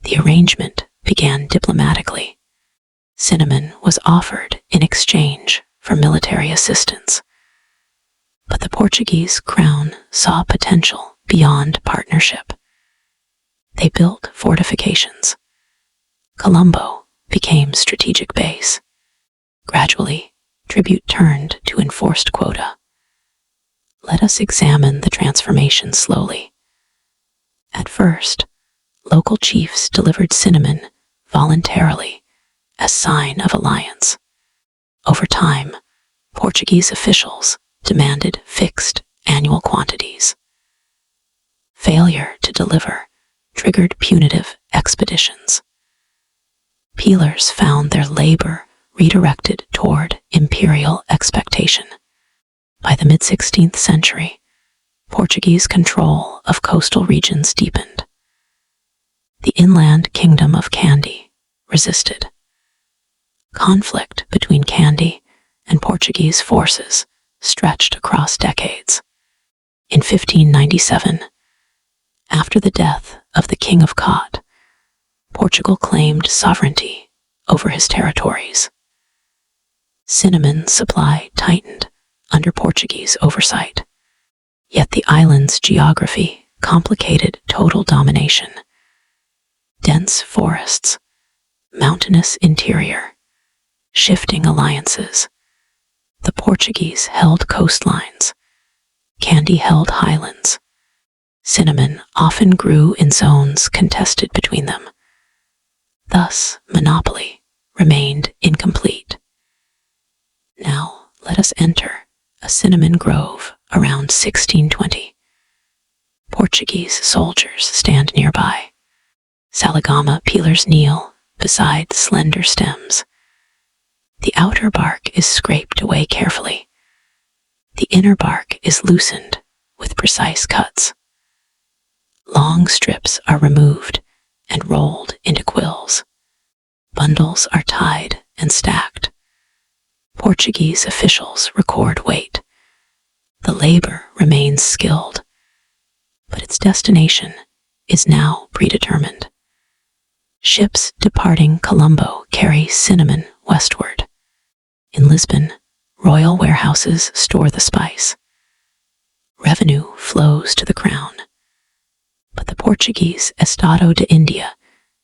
The arrangement began diplomatically. Cinnamon was offered in exchange for military assistance. But the Portuguese crown saw potential beyond partnership. They built fortifications. Colombo became strategic base. Gradually, tribute turned to enforced quota. Let us examine the transformation slowly. At first, local chiefs delivered cinnamon voluntarily as sign of alliance. Over time, Portuguese officials demanded fixed annual quantities. Failure to deliver triggered punitive expeditions. Peelers found their labor redirected toward imperial expectation. By the mid-16th century, Portuguese control of coastal regions deepened. The inland kingdom of Kandy resisted. Conflict between Kandy and Portuguese forces stretched across decades. In 1597, after the death of the King of Kot, Portugal claimed sovereignty over his territories. Cinnamon supply tightened under Portuguese oversight, yet the island's geography complicated total domination. Dense forests, mountainous interior, shifting alliances. The Portuguese held coastlines. Candy held highlands. Cinnamon often grew in zones contested between them. Thus, monopoly remained incomplete. Now, let us enter a cinnamon grove around 1620. Portuguese soldiers stand nearby. Saligama peelers kneel beside slender stems. The outer bark is scraped away carefully. The inner bark is loosened with precise cuts. Long strips are removed and rolled into quills. Bundles are tied and stacked. Portuguese officials record weight. The labor remains skilled, but its destination is now predetermined. Ships departing Colombo carry cinnamon westward. In Lisbon, royal warehouses store the spice. Revenue flows to the crown. But the Portuguese Estado de India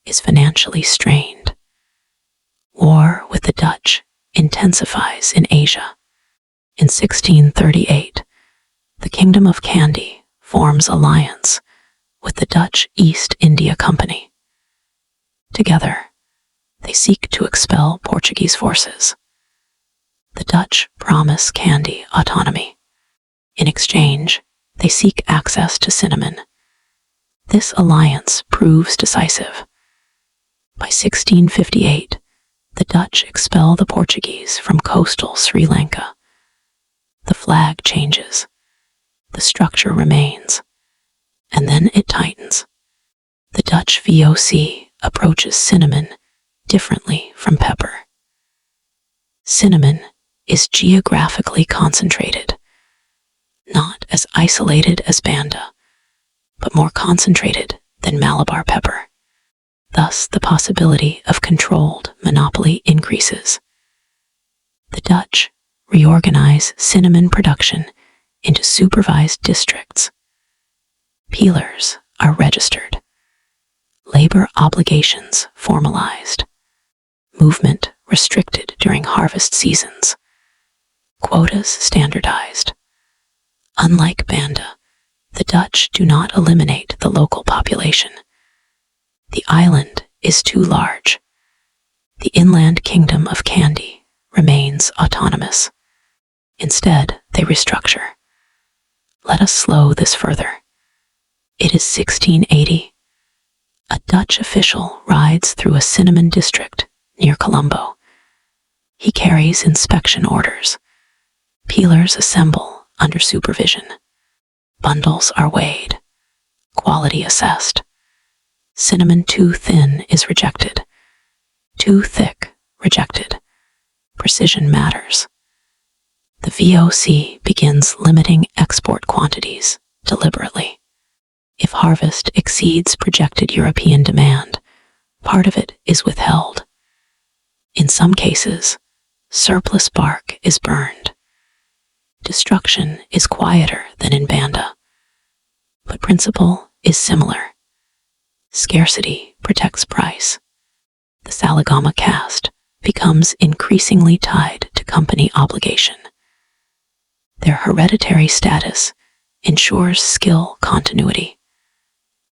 is financially strained. War with the Dutch intensifies in Asia. In 1638, the Kingdom of Kandy forms alliance with the Dutch East India Company. Together, they seek to expel Portuguese forces. The Dutch promise Kandy autonomy. In exchange, they seek access to cinnamon. This alliance proves decisive. By 1658, the Dutch expel the Portuguese from coastal Sri Lanka. The flag changes. The structure remains. And then it tightens. The Dutch VOC approaches cinnamon differently from pepper. Cinnamon is geographically concentrated, not as isolated as Banda, but more concentrated than Malabar pepper. Thus, the possibility of controlled monopoly increases. The Dutch reorganize cinnamon production into supervised districts. Peelers are registered. Labor obligations formalized. Movement restricted during harvest seasons. Quotas standardized. Unlike Banda, the Dutch do not eliminate the local population. The island is too large. The inland kingdom of Kandy remains autonomous. Instead, they restructure. Let us slow this further. It is 1680. A Dutch official rides through a cinnamon district near Colombo. He carries inspection orders. Peelers assemble under supervision. Bundles are weighed. Quality assessed. Cinnamon too thin is rejected. Too thick, rejected. Precision matters. The VOC begins limiting export quantities deliberately. If harvest exceeds projected European demand, part of it is withheld. In some cases, surplus bark is burned. Destruction is quieter than in Banda, but principle is similar. Scarcity protects price. The Saligama caste becomes increasingly tied to company obligation. Their hereditary status ensures skill continuity,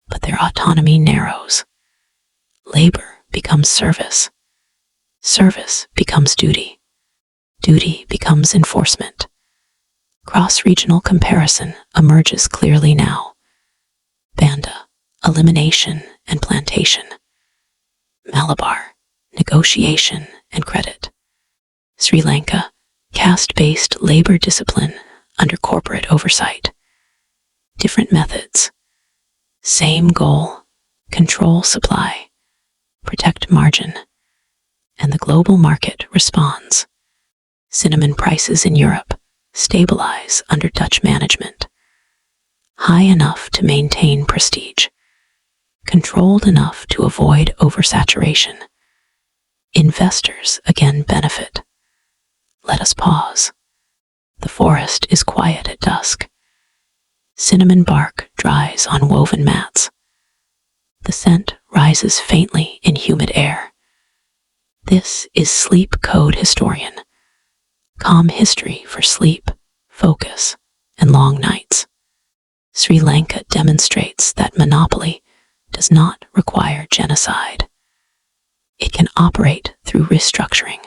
but their autonomy narrows. Labor becomes service. Service becomes duty. Duty becomes enforcement. Cross-regional comparison emerges clearly now. Banda, elimination and plantation. Malabar, negotiation and credit. Sri Lanka, caste-based labor discipline under corporate oversight. Different methods. Same goal, control supply, protect margin, and the global market responds. Cinnamon prices in Europe stabilize under Dutch management. High enough to maintain prestige. Controlled enough to avoid oversaturation. Investors again benefit. Let us pause. The forest is quiet at dusk. Cinnamon bark dries on woven mats. The scent rises faintly in humid air. This is Sleep Code Historian, calm history for sleep, focus, and long nights. Sri Lanka demonstrates that monopoly does not require genocide. It can operate through restructuring,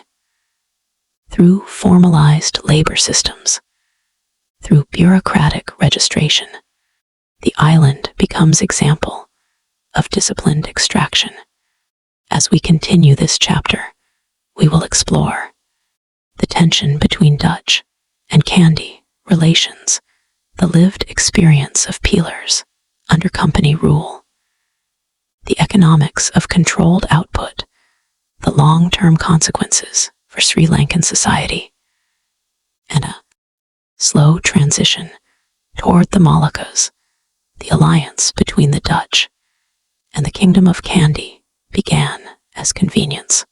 through formalized labor systems, through bureaucratic registration. The island becomes example of disciplined extraction. As we continue this chapter, we will explore the tension between Dutch and Kandy relations, the lived experience of peelers under company rule, the economics of controlled output, the long-term consequences for Sri Lankan society, and a slow transition toward the Moluccas. The alliance between the Dutch and the Kingdom of Kandy began as convenience.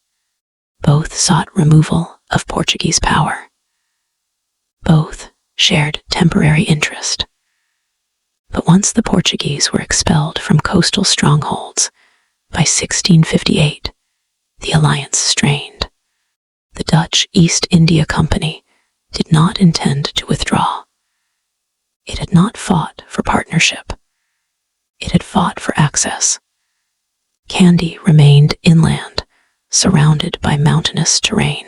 Both sought removal of Portuguese power. Both shared temporary interest. But once the Portuguese were expelled from coastal strongholds by 1658, the alliance strained. The Dutch East India Company did not intend to withdraw. It had not fought for partnership. It had fought for access. Kandy remained inland, surrounded by mountainous terrain.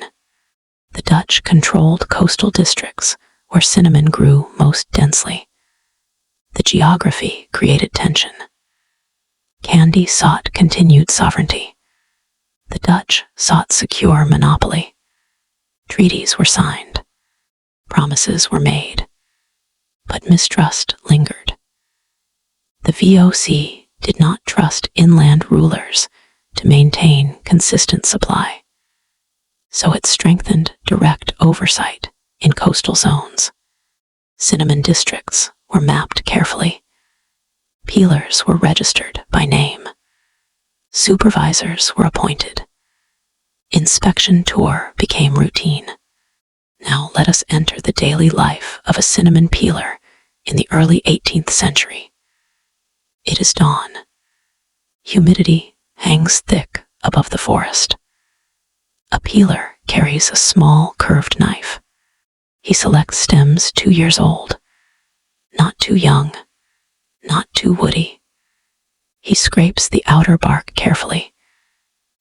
The Dutch controlled coastal districts where cinnamon grew most densely. The geography created tension. Kandy sought continued sovereignty. The Dutch sought secure monopoly. Treaties were signed. Promises were made. But mistrust lingered. The VOC did not trust inland rulers to maintain consistent supply, so it strengthened direct oversight in coastal zones. Cinnamon districts were mapped carefully. Peelers were registered by name. Supervisors were appointed. Inspection tour became routine. Now let us enter the daily life of a cinnamon peeler in the early 18th century. It is dawn. Humidity hangs thick above the forest. A peeler carries a small curved knife. He selects stems 2 years old, not too young, not too woody. He scrapes the outer bark carefully.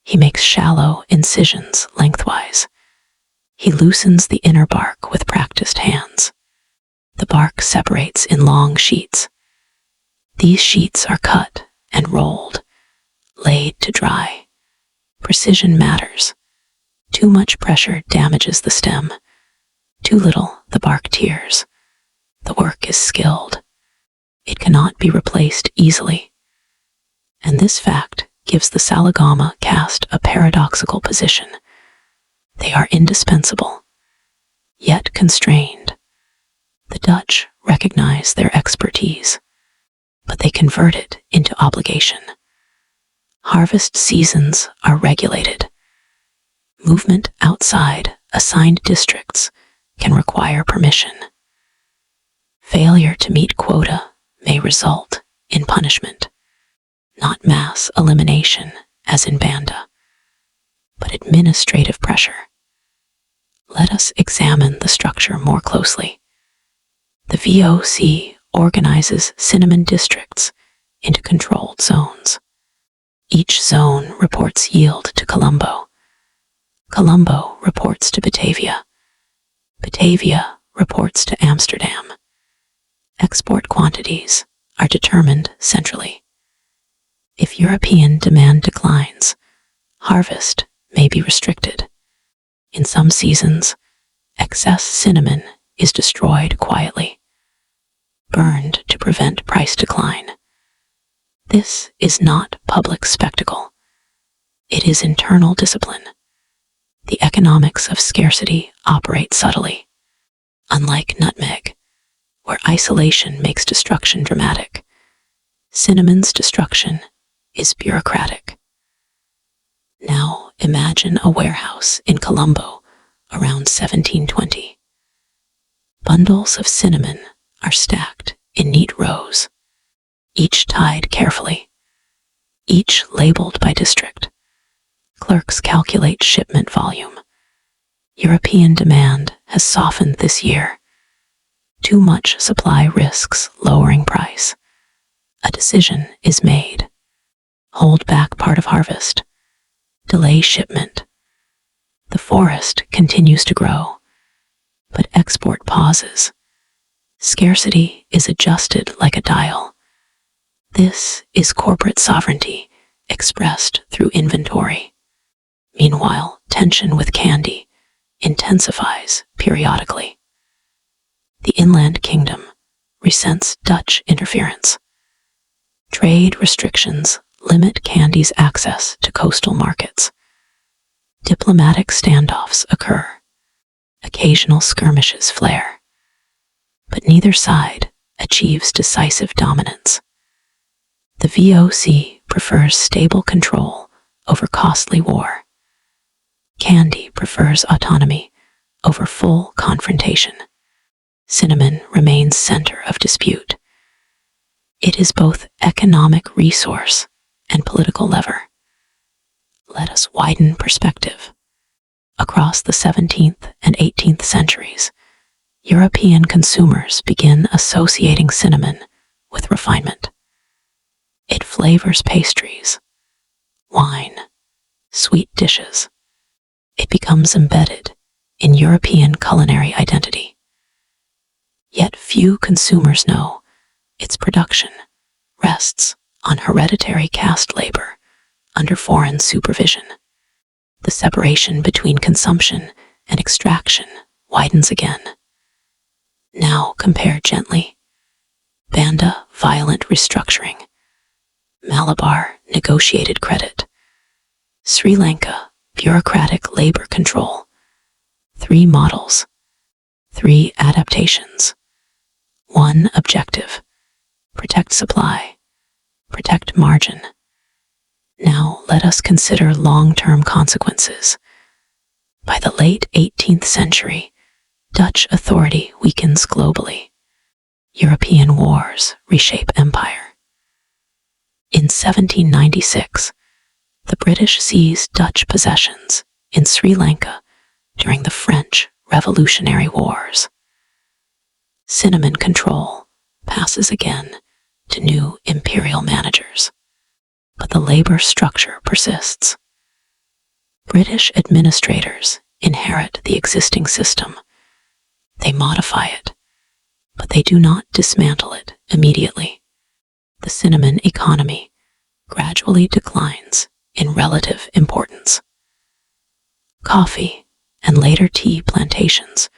He makes shallow incisions lengthwise. He loosens the inner bark with practiced hands. The bark separates in long sheets. These sheets are cut and rolled, laid to dry. Precision matters. Too much pressure damages the stem. Too little, the bark tears. The work is skilled. It cannot be replaced easily. And this fact gives the Saligama caste a paradoxical position. They are indispensable, yet constrained. The Dutch recognize their expertise, but they convert it into obligation. Harvest seasons are regulated. Movement outside assigned districts can require permission. Failure to meet quota may result in punishment, not mass elimination as in Banda, but administrative pressure. Let us examine the structure more closely. The VOC organizes cinnamon districts into controlled zones. Each zone reports yield to Colombo. Colombo reports to Batavia. Batavia reports to Amsterdam. Export quantities are determined centrally. If European demand declines, harvest may be restricted. In some seasons, excess cinnamon is destroyed quietly, burned to prevent price decline. This is not public spectacle. It is internal discipline. The economics of scarcity operate subtly. Unlike nutmeg, where isolation makes destruction dramatic, cinnamon's destruction is bureaucratic. Now imagine a warehouse in Colombo around 1720. Bundles of cinnamon are stacked in neat rows, each tied carefully, each labeled by district. Clerks calculate shipment volume. European demand has softened this year. Too much supply risks lowering price. A decision is made. Hold back part of harvest. Delay shipment. The forest continues to grow, but export pauses. Scarcity is adjusted like a dial. This is corporate sovereignty expressed through inventory. Meanwhile, tension with candy intensifies periodically. The inland kingdom resents Dutch interference. Trade restrictions limit candy's access to coastal markets. Diplomatic standoffs occur. Occasional skirmishes flare. But neither side achieves decisive dominance. The VOC prefers stable control over costly war. Candy prefers autonomy over full confrontation. Cinnamon remains center of dispute. It is both economic resource and political lever. Let us widen perspective. Across the 17th and 18th centuries, European consumers begin associating cinnamon with refinement. It flavors pastries, wine, sweet dishes. It becomes embedded in European culinary identity. Yet few consumers know its production rests on hereditary caste labor under foreign supervision. The separation between consumption and extraction widens again. Now compare gently. Banda, violent restructuring. Malabar, negotiated credit. Sri Lanka, bureaucratic labor control. 3 models. 3 adaptations. 1 objective. Protect supply. Protect margin. Now let us consider long-term consequences. By the late 18th century, Dutch authority weakens globally. European wars reshape empire. In 1796, the British seized Dutch possessions in Sri Lanka during the French Revolutionary Wars. Cinnamon control passes again to new imperial managers, but the labor structure persists. British administrators inherit the existing system. They modify it, but they do not dismantle it immediately. The cinnamon economy gradually declines in relative importance. Coffee and later tea plantations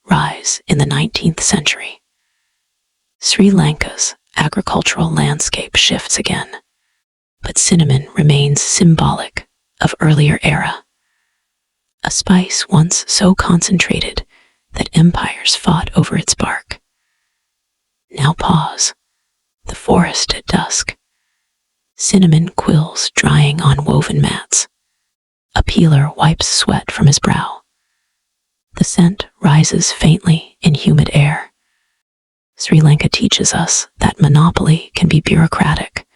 rise in the 19th century. Sri Lanka's agricultural landscape shifts again, but cinnamon remains symbolic of earlier era. A spice once so concentrated that empires fought over its bark. Now pause. The forest at dusk. Cinnamon quills drying on woven mats. A peeler wipes sweat from his brow. The scent rises faintly in humid air. Sri Lanka teaches us that monopoly can be bureaucratic,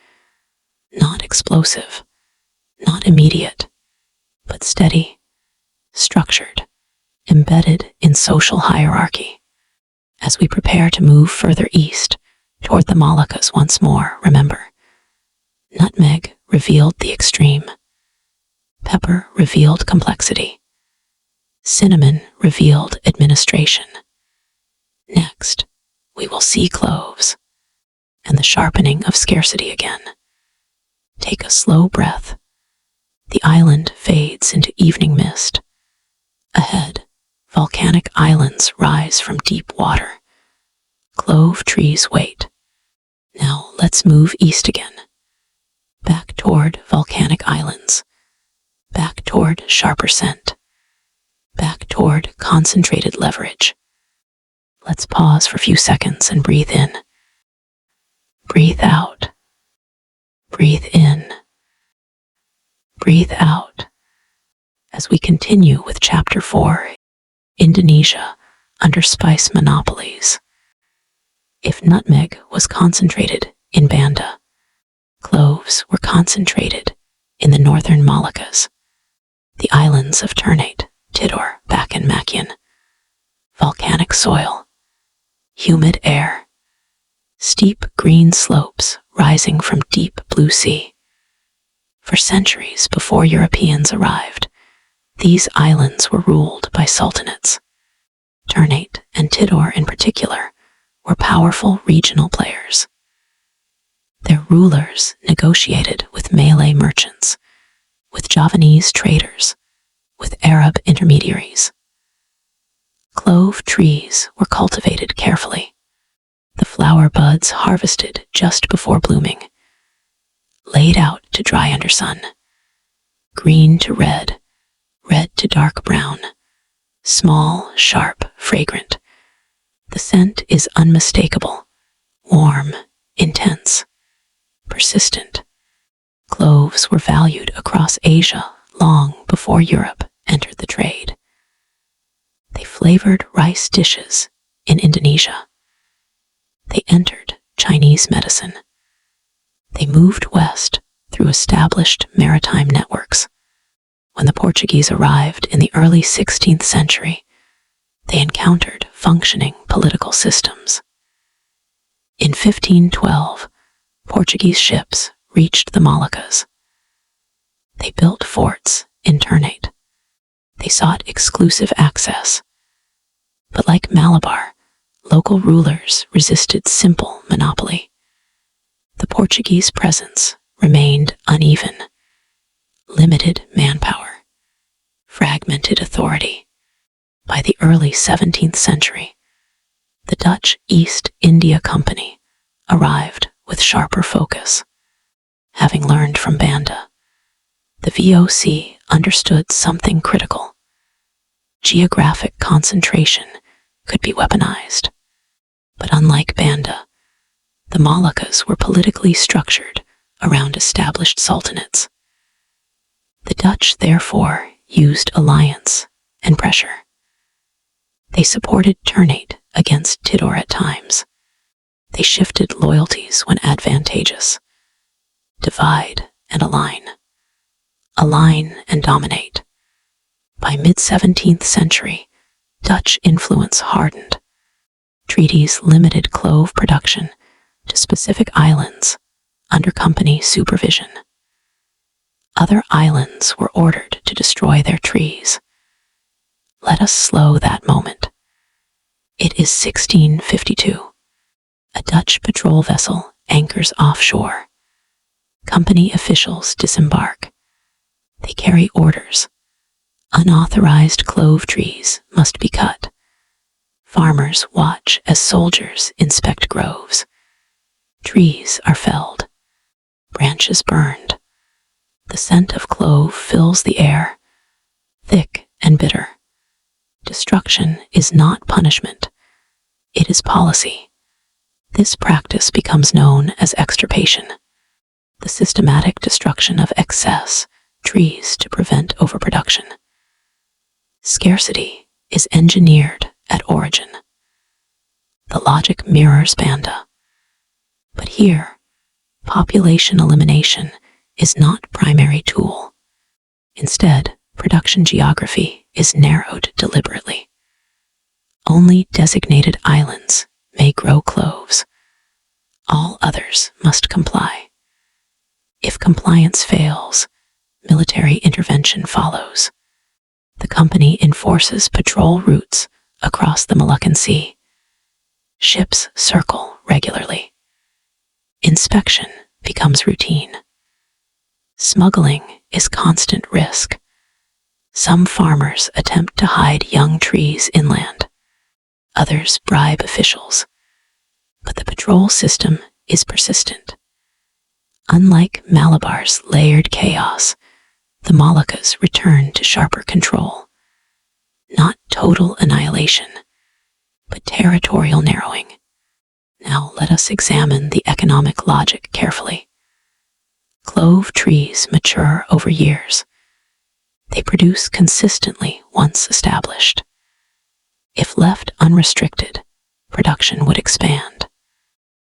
not explosive, not immediate, but steady, structured, embedded in social hierarchy. As we prepare to move further east toward the Moluccas once more, remember, nutmeg revealed the extreme. Pepper revealed complexity. Cinnamon revealed administration. Next, we will see cloves and the sharpening of scarcity again. Take a slow breath. The island fades into evening mist. Ahead, volcanic islands rise from deep water. Clove trees wait. Now let's move east again. Back toward volcanic islands. Back toward sharper scent. Back toward concentrated leverage. Let's pause for a few seconds and breathe in. Breathe out. Breathe in. Breathe out. As we continue with Chapter 4, Indonesia under spice monopolies. If nutmeg was concentrated in Banda, cloves were concentrated in the northern Moluccas. The islands of Ternate, Tidor, Bacan, Makian, volcanic soil, humid air, steep green slopes rising from deep blue sea. For centuries before Europeans arrived, these islands were ruled by sultanates. Ternate and Tidor in particular were powerful regional players. Their rulers negotiated with Malay merchants, with Javanese traders, with Arab intermediaries. Clove trees were cultivated carefully, the flower buds harvested just before blooming, laid out to dry under sun, green to red, red to dark brown, small, sharp, fragrant. The scent is unmistakable, warm, intense, persistent. Cloves were valued across Asia long before Europe entered the trade. They flavored rice dishes in Indonesia. They entered Chinese medicine. They moved west through established maritime networks. When the Portuguese arrived in the early 16th century, they encountered functioning political systems. In 1512, Portuguese ships reached the Moluccas. They built forts in Ternate. They sought exclusive access. But like Malabar, local rulers resisted simple monopoly. The Portuguese presence remained uneven, limited manpower, fragmented authority. By the early 17th century, the Dutch East India Company arrived with sharper focus. Having learned from Banda, the VOC understood something critical. Geographic concentration could be weaponized. But unlike Banda, the Moluccas were politically structured around established sultanates. The Dutch, therefore, used alliance and pressure. They supported Ternate against Tidor at times. They shifted loyalties when advantageous. Divide and align. Align and dominate. By mid-17th century, Dutch influence hardened. Treaties limited clove production to specific islands under company supervision. Other islands were ordered to destroy their trees. Let us slow that moment. It is 1652. A Dutch patrol vessel anchors offshore. Company officials disembark. They carry orders. Unauthorized clove trees must be cut. Farmers watch as soldiers inspect groves. Trees are felled. Branches burned. The scent of clove fills the air, thick and bitter. Destruction is not punishment. It is policy. This practice becomes known as extirpation, the systematic destruction of excess trees to prevent overproduction. Scarcity is engineered at origin. The logic mirrors Banda. But here, population elimination is not primary tool. Instead, production geography is narrowed deliberately. Only designated islands may grow cloves. All others must comply. If compliance fails, military intervention follows. The company enforces patrol routes across the Moluccan Sea. Ships circle regularly. Inspection becomes routine. Smuggling is constant risk. Some farmers attempt to hide young trees inland. Others bribe officials. But the patrol system is persistent. Unlike Malabar's layered chaos, the Moluccas return to sharper control. Not total annihilation, but territorial narrowing. Now let us examine the economic logic carefully. Clove trees mature over years. They produce consistently once established. If left unrestricted, production would expand.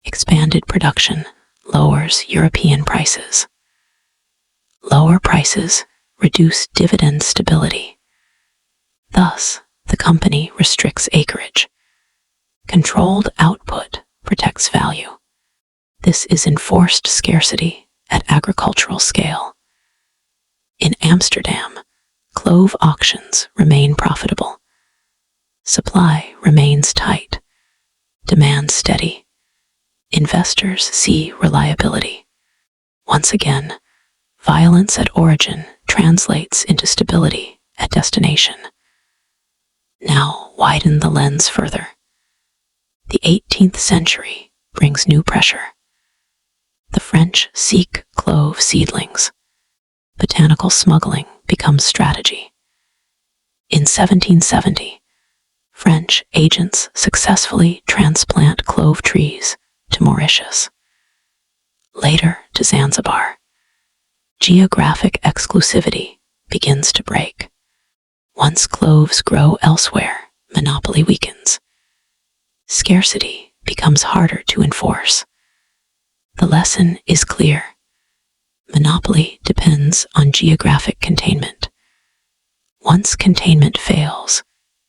Expanded production lowers European prices. Lower prices reduce dividend stability. Thus, the company restricts acreage. Controlled output protects value. This is enforced scarcity at agricultural scale. In Amsterdam, clove auctions remain profitable. Supply remains tight, demand steady. Investors see reliability. Once again, violence at origin translates into stability at destination. Now widen the lens further. The 18th century brings new pressure. The French seek clove seedlings. Botanical smuggling becomes strategy. In 1770, French agents successfully transplant clove trees to Mauritius, later to Zanzibar. Geographic exclusivity begins to break. Once cloves grow elsewhere, monopoly weakens. Scarcity becomes harder to enforce. The lesson is clear. Monopoly depends on geographic containment. Once containment fails,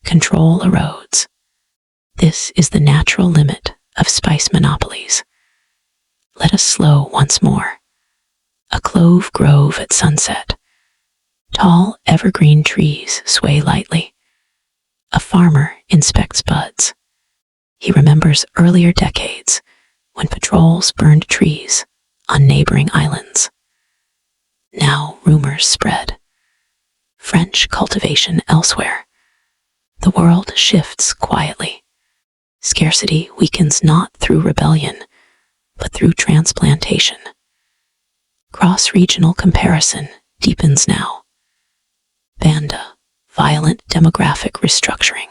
control erodes. This is the natural limit of spice monopolies. Let us slow once more. A clove grove at sunset. Tall evergreen trees sway lightly. A farmer inspects buds. He remembers earlier decades when patrols burned trees on neighboring islands. Now rumors spread. French cultivation elsewhere. The world shifts quietly. Scarcity weakens not through rebellion, but through transplantation. Cross-regional comparison deepens now. Banda, violent demographic restructuring.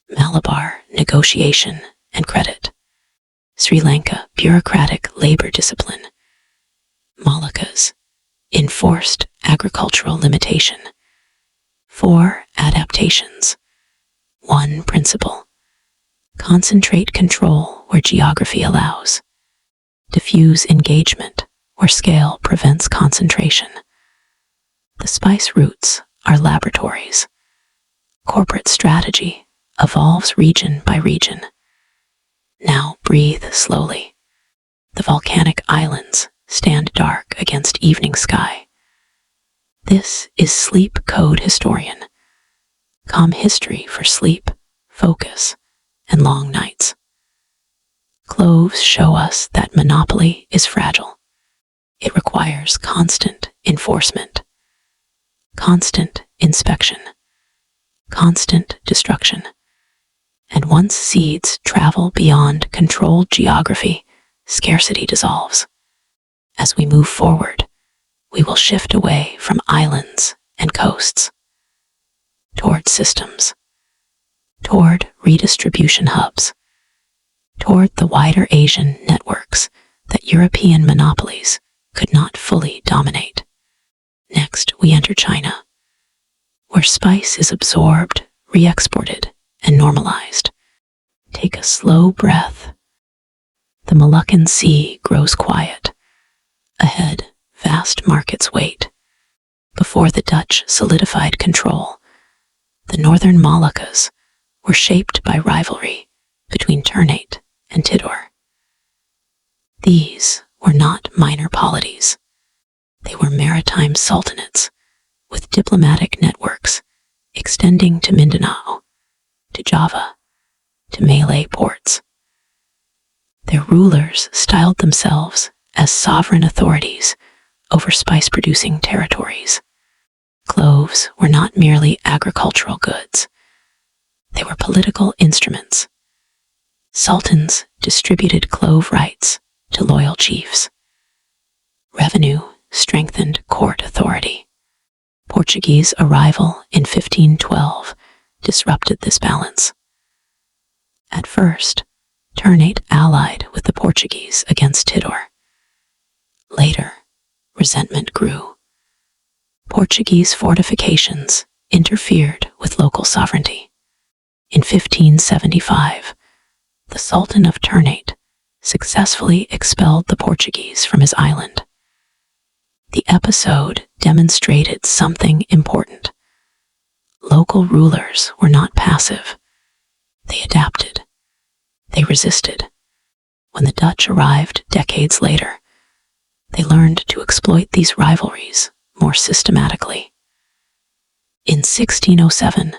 Malabar, negotiation and credit. Sri Lanka, bureaucratic labor discipline. Moluccas, enforced agricultural limitation. 4 adaptations. 1 principle. Concentrate control where geography allows. Diffuse engagement where scale prevents concentration. The spice routes are laboratories. Corporate strategy evolves region by region. Now breathe slowly. The volcanic islands stand dark against evening sky. This is Sleep Code Historian. Calm history for sleep, focus, and long nights. Cloves show us that monopoly is fragile. It requires constant enforcement, constant inspection, constant destruction. And once seeds travel beyond controlled geography, scarcity dissolves. As we move forward, we will shift away from islands and coasts, toward systems, toward redistribution hubs, toward the wider Asian networks that European monopolies could not fully dominate. Next, we enter China, where spice is absorbed, re-exported, and normalized. Take a slow breath. The Moluccan Sea grows quiet. Ahead, vast markets wait. Before the Dutch solidified control, the northern Moluccas were shaped by rivalry between Ternate and Tidor. These were not minor polities. They were maritime sultanates with diplomatic networks extending to Mindanao, to Java, to Malay ports. Their rulers styled themselves as sovereign authorities over spice-producing territories. Cloves were not merely agricultural goods. They were political instruments. Sultans distributed clove rights to loyal chiefs. Revenue strengthened court authority. Portuguese arrival in 1512 disrupted this balance. At first, Ternate allied with the Portuguese against Tidor. Later, resentment grew. Portuguese fortifications interfered with local sovereignty. In 1575, the Sultan of Ternate successfully expelled the Portuguese from his island. The episode demonstrated something important. Local rulers were not passive. They adapted. They resisted. When the Dutch arrived decades later, they learned to exploit these rivalries more systematically. In 1607,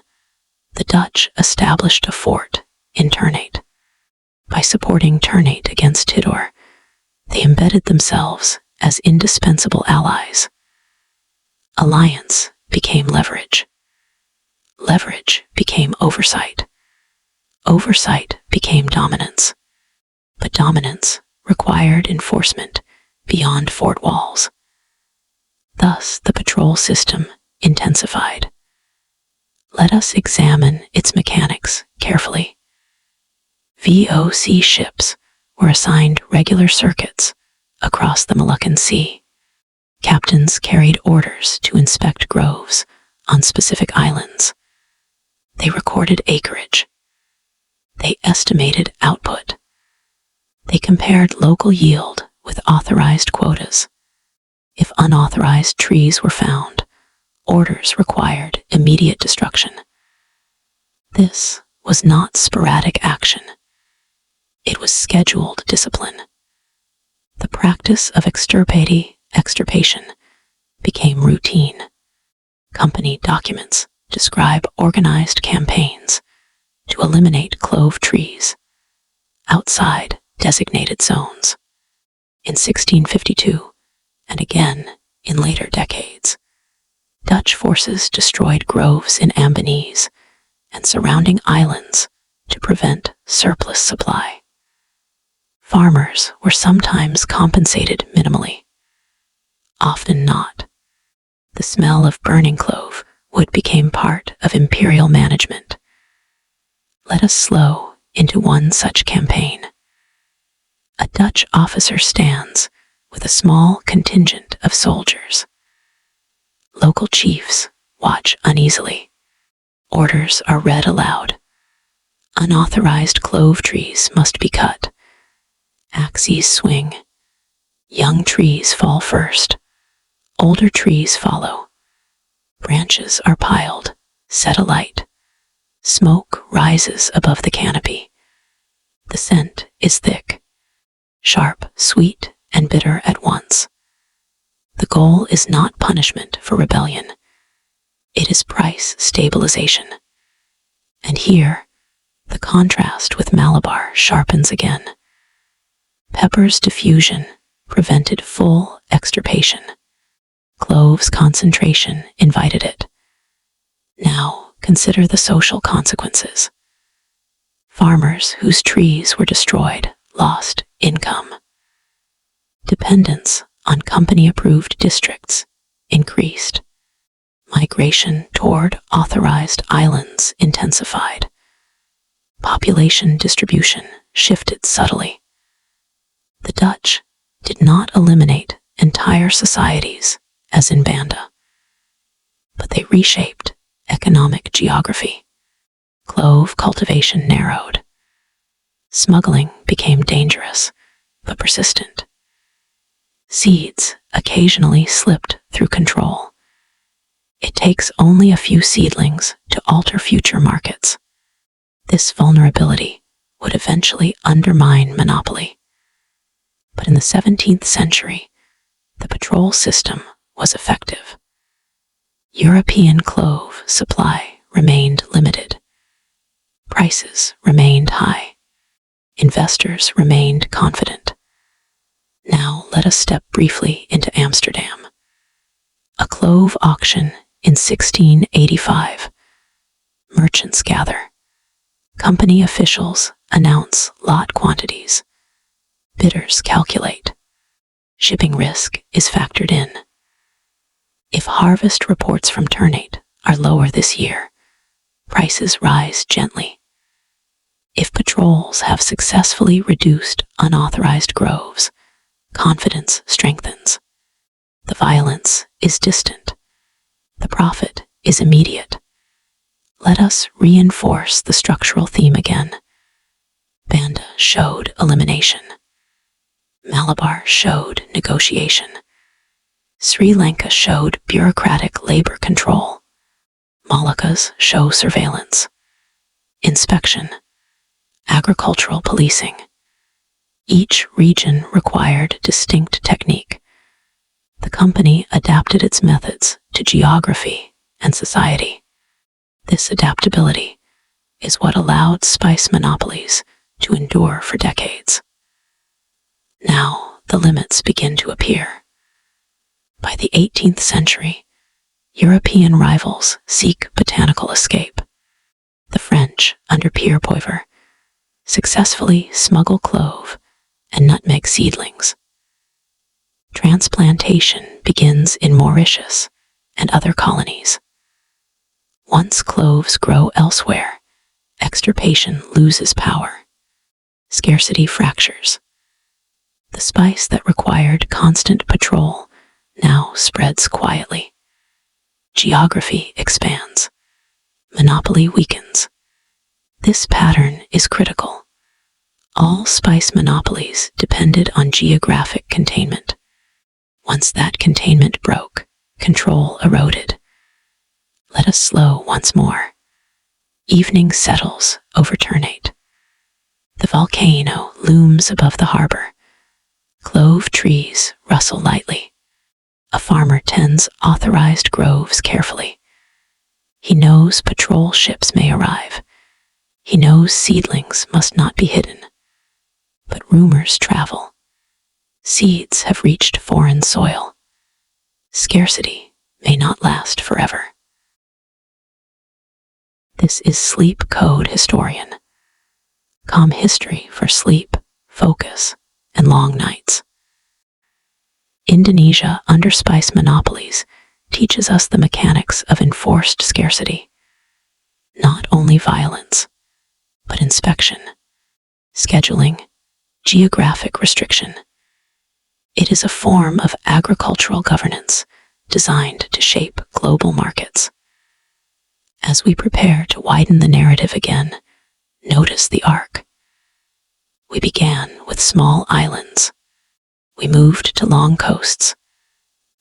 the Dutch established a fort in Ternate. By supporting Ternate against Tidor, they embedded themselves as indispensable allies. Alliance became leverage. Leverage became oversight. Oversight became dominance. But dominance required enforcement beyond fort walls. Thus, the patrol system intensified. Let us examine its mechanics carefully. VOC ships were assigned regular circuits across the Moluccan Sea. Captains carried orders to inspect groves on specific islands. They recorded acreage. They estimated output. They compared local yield with authorized quotas. If unauthorized trees were found, orders required immediate destruction. This was not sporadic action. It was scheduled discipline. The practice of extirpation became routine. Company documents describe organized campaigns to eliminate clove trees outside designated zones. In 1652, and again in later decades, Dutch forces destroyed groves in Ambonese and surrounding islands to prevent surplus supply. Farmers were sometimes compensated minimally, often not. The smell of burning clove wood became part of imperial management. Let us slow into one such campaign. A Dutch officer stands with a small contingent of soldiers. Local chiefs watch uneasily. Orders are read aloud. Unauthorized clove trees must be cut. Axes swing. Young trees fall first. Older trees follow. Branches are piled, set alight. Smoke rises above the canopy. The scent is thick, sharp, sweet, and bitter at once. The goal is not punishment for rebellion. It is price stabilization. And here, the contrast with Malabar sharpens again. Pepper's diffusion prevented full extirpation. Cloves' concentration invited it. Now consider the social consequences. Farmers whose trees were destroyed lost income. Dependence on company-approved districts increased. Migration toward authorized islands intensified. Population distribution shifted subtly. The Dutch did not eliminate entire societies as in Banda, but they reshaped economic geography. Clove cultivation narrowed. Smuggling became dangerous, but persistent. Seeds occasionally slipped through control. It takes only a few seedlings to alter future markets. This vulnerability would eventually undermine monopoly. But in the 17th century, the patrol system was effective. European clove supply remained limited. Prices remained high. Investors remained confident. Now let us step briefly into Amsterdam. A clove auction in 1685. Merchants gather. Company officials announce lot quantities. Bidders calculate. Shipping risk is factored in. If harvest reports from Ternate are lower this year, prices rise gently. If patrols have successfully reduced unauthorized groves, confidence strengthens. The violence is distant. The profit is immediate. Let us reinforce the structural theme again. Banda showed elimination. Malabar showed negotiation. Sri Lanka showed bureaucratic labor control. Moluccas show surveillance, inspection, agricultural policing. Each region required distinct technique. The company adapted its methods to geography and society. This adaptability is what allowed spice monopolies to endure for decades. Now the limits begin to appear. By the 18th century, European rivals seek botanical escape. The French, under Pierre Poivre, successfully smuggle clove and nutmeg seedlings. Transplantation begins in Mauritius and other colonies. Once cloves grow elsewhere, extirpation loses power. Scarcity fractures. The spice that required constant patrol now spreads quietly. Geography expands. Monopoly weakens. This pattern is critical. All spice monopolies depended on geographic containment. Once that containment broke, control eroded. Let us slow once more. Evening settles over Ternate. The volcano looms above the harbor. Clove trees rustle lightly. A farmer tends authorized groves carefully. He knows patrol ships may arrive. He knows seedlings must not be hidden. But rumors travel. Seeds have reached foreign soil. Scarcity may not last forever. This is Sleep Code Historian. Calm history for sleep, focus, and long nights. Indonesia under spice monopolies teaches us the mechanics of enforced scarcity. Not only violence, but inspection, scheduling, geographic restriction. It is a form of agricultural governance designed to shape global markets. As we prepare to widen the narrative again, notice the arc. We began with small islands. We moved to long coasts.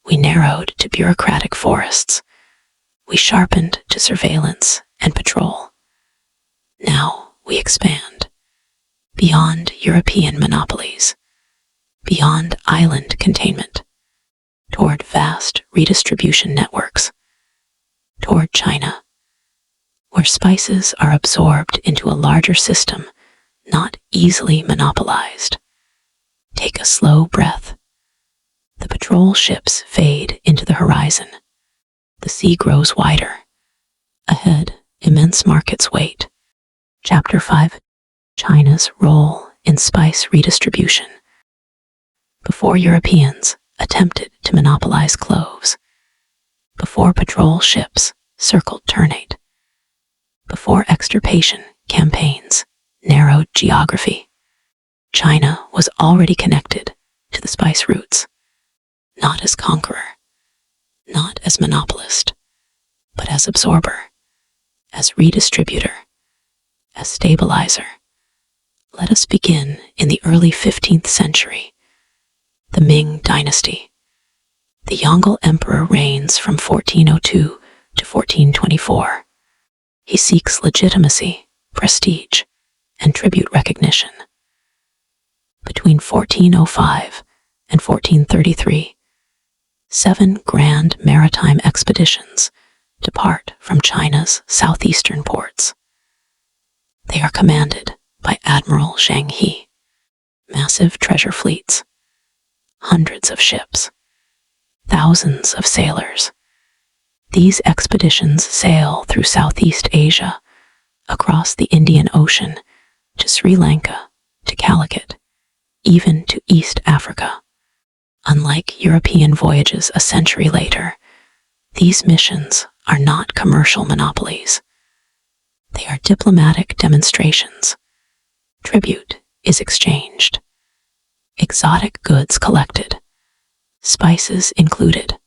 We narrowed to bureaucratic forests. We sharpened to surveillance and patrol. Now we expand. Beyond European monopolies. Beyond island containment. Toward vast redistribution networks. Toward China, where spices are absorbed into a larger system, not easily monopolized. Take a slow breath. The patrol ships fade into the horizon. The sea grows wider. Ahead, immense markets wait. Chapter 5. China's role in spice redistribution. Before Europeans attempted to monopolize cloves. Before patrol ships circled Ternate. Before extirpation campaigns narrowed geography. China was already connected to the spice routes, not as conqueror, not as monopolist, but as absorber, as redistributor, as stabilizer. Let us begin in the early 15th century, the Ming Dynasty. The Yongle Emperor reigns from 1402 to 1424. He seeks legitimacy, prestige, and tribute recognition. Between 1405 and 1433, 7 grand maritime expeditions depart from China's southeastern ports. They are commanded by Admiral Zhang He. Massive treasure fleets, hundreds of ships, thousands of sailors. These expeditions sail through Southeast Asia, across the Indian Ocean, to Sri Lanka, to Calicut, even to East Africa. Unlike European voyages a century later, these missions are not commercial monopolies. They are diplomatic demonstrations. Tribute is exchanged. Exotic goods collected. Spices included.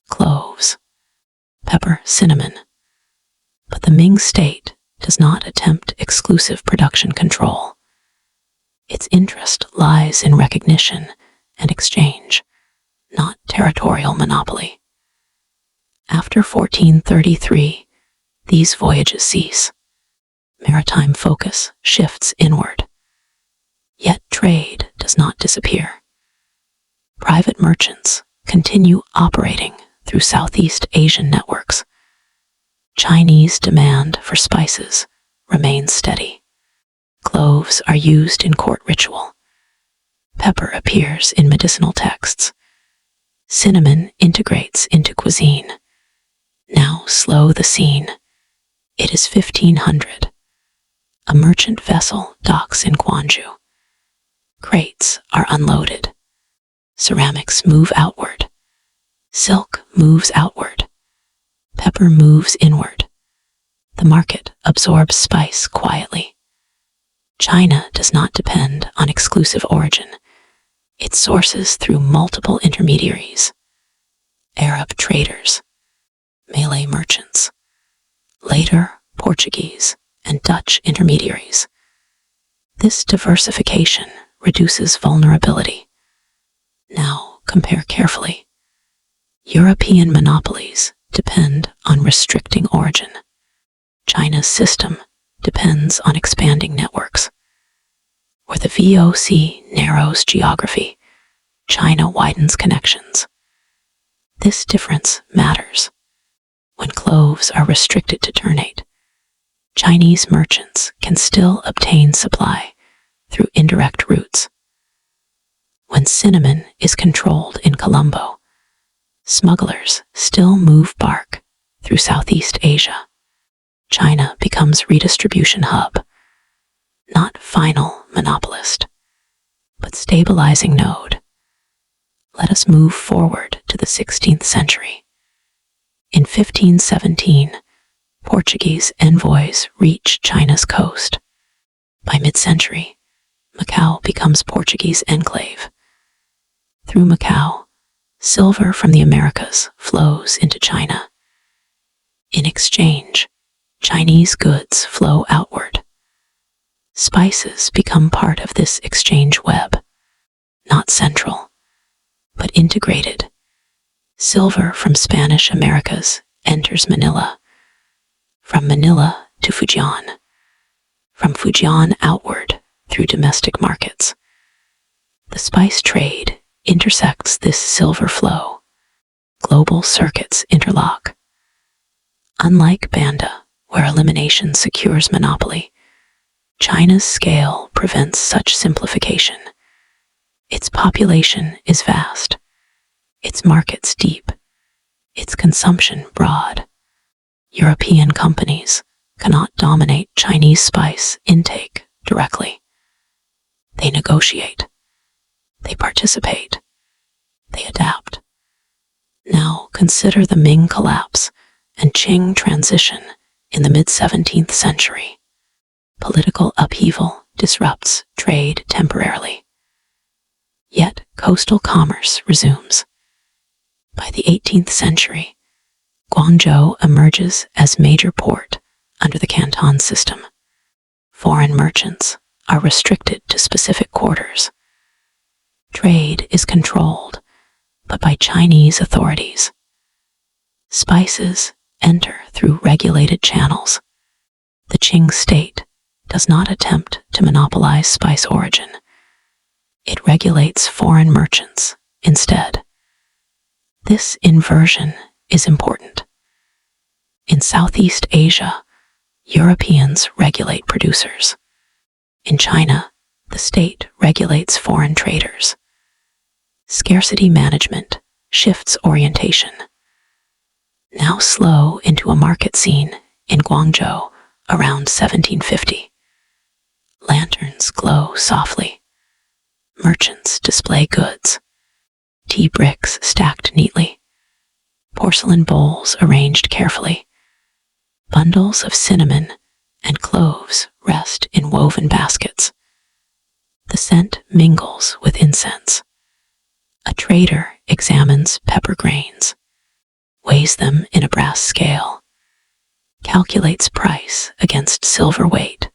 Cloves, pepper, cinnamon. But the Ming state does not attempt exclusive production control. Its interest lies in recognition and exchange, not territorial monopoly. After 1433, these voyages cease. Maritime focus shifts inward. Yet trade does not disappear. Private merchants continue operating through Southeast Asian networks. Chinese demand for spices remains steady. Cloves are used in court ritual. Pepper appears in medicinal texts. Cinnamon integrates into cuisine. Now slow the scene. It is 1500. A merchant vessel docks in Gwangju. Crates are unloaded. Ceramics move outward. Silk moves outward. Pepper moves inward. The market absorbs spice quietly. China does not depend on exclusive origin. It sources through multiple intermediaries. Arab traders, Malay merchants, later Portuguese and Dutch intermediaries. This diversification reduces vulnerability. Now compare carefully. European monopolies depend on restricting origin. China's system depends on expanding networks. Where the VOC narrows geography, China widens connections. This difference matters. When cloves are restricted to Ternate, Chinese merchants can still obtain supply through indirect routes. When cinnamon is controlled in Colombo, smugglers still move bark through Southeast Asia. China becomes redistribution hub, not final monopolist, but stabilizing node. Let us move forward to the 16th century. In 1517, Portuguese envoys reach China's coast. By mid-century, Macau becomes Portuguese enclave. Through Macau, silver from the Americas flows into China. In exchange, Chinese goods flow outward. Spices become part of this exchange web, not central, but integrated. Silver from Spanish Americas enters Manila. From Manila to Fujian. From Fujian outward through domestic markets. The spice trade intersects this silver flow. Global circuits interlock. Unlike Banda, where elimination secures monopoly, China's scale prevents such simplification. Its population is vast, its markets deep, its consumption broad. European companies cannot dominate Chinese spice intake directly. They negotiate, they participate, they adapt. Now consider the Ming collapse and Qing transition in the mid-17th century. Political upheaval disrupts trade temporarily. Yet coastal commerce resumes. By the 18th century, Guangzhou emerges as major port under the Canton system. Foreign merchants are restricted to specific quarters. Trade is controlled, but by Chinese authorities. Spices enter through regulated channels. The Qing state does not attempt to monopolize spice origin. It regulates foreign merchants instead. This inversion is important. In Southeast Asia, Europeans regulate producers. In China, the state regulates foreign traders. Scarcity management shifts orientation. Now slow into a market scene in Guangzhou around 1750. Lanterns glow softly. Merchants display goods. Tea bricks stacked neatly. Porcelain bowls arranged carefully. Bundles of cinnamon and cloves rest in woven baskets. The scent mingles with incense. A trader examines pepper grains, weighs them in a brass scale, calculates price against silver weight.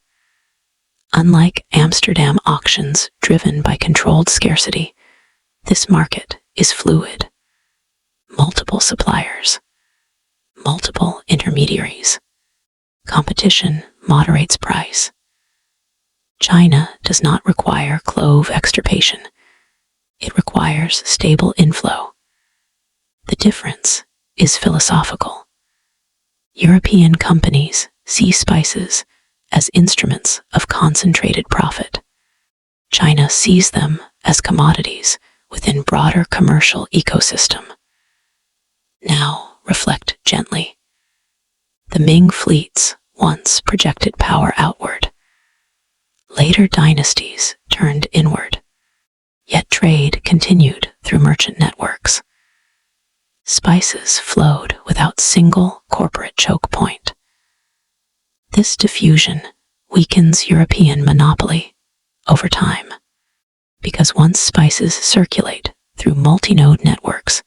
Unlike Amsterdam auctions driven by controlled scarcity, this market is fluid. multiple suppliers, multiple intermediaries. Competition moderates price. China does not require clove extirpation. It requires stable inflow. The difference is philosophical. European companies see spices as instruments of concentrated profit. China sees them as commodities within broader commercial ecosystem. Now reflect gently. The Ming fleets once projected power outward. Later dynasties turned inward. Yet trade continued through merchant networks. Spices flowed without single corporate choke point. This diffusion weakens European monopoly over time, because once spices circulate through multi-node networks,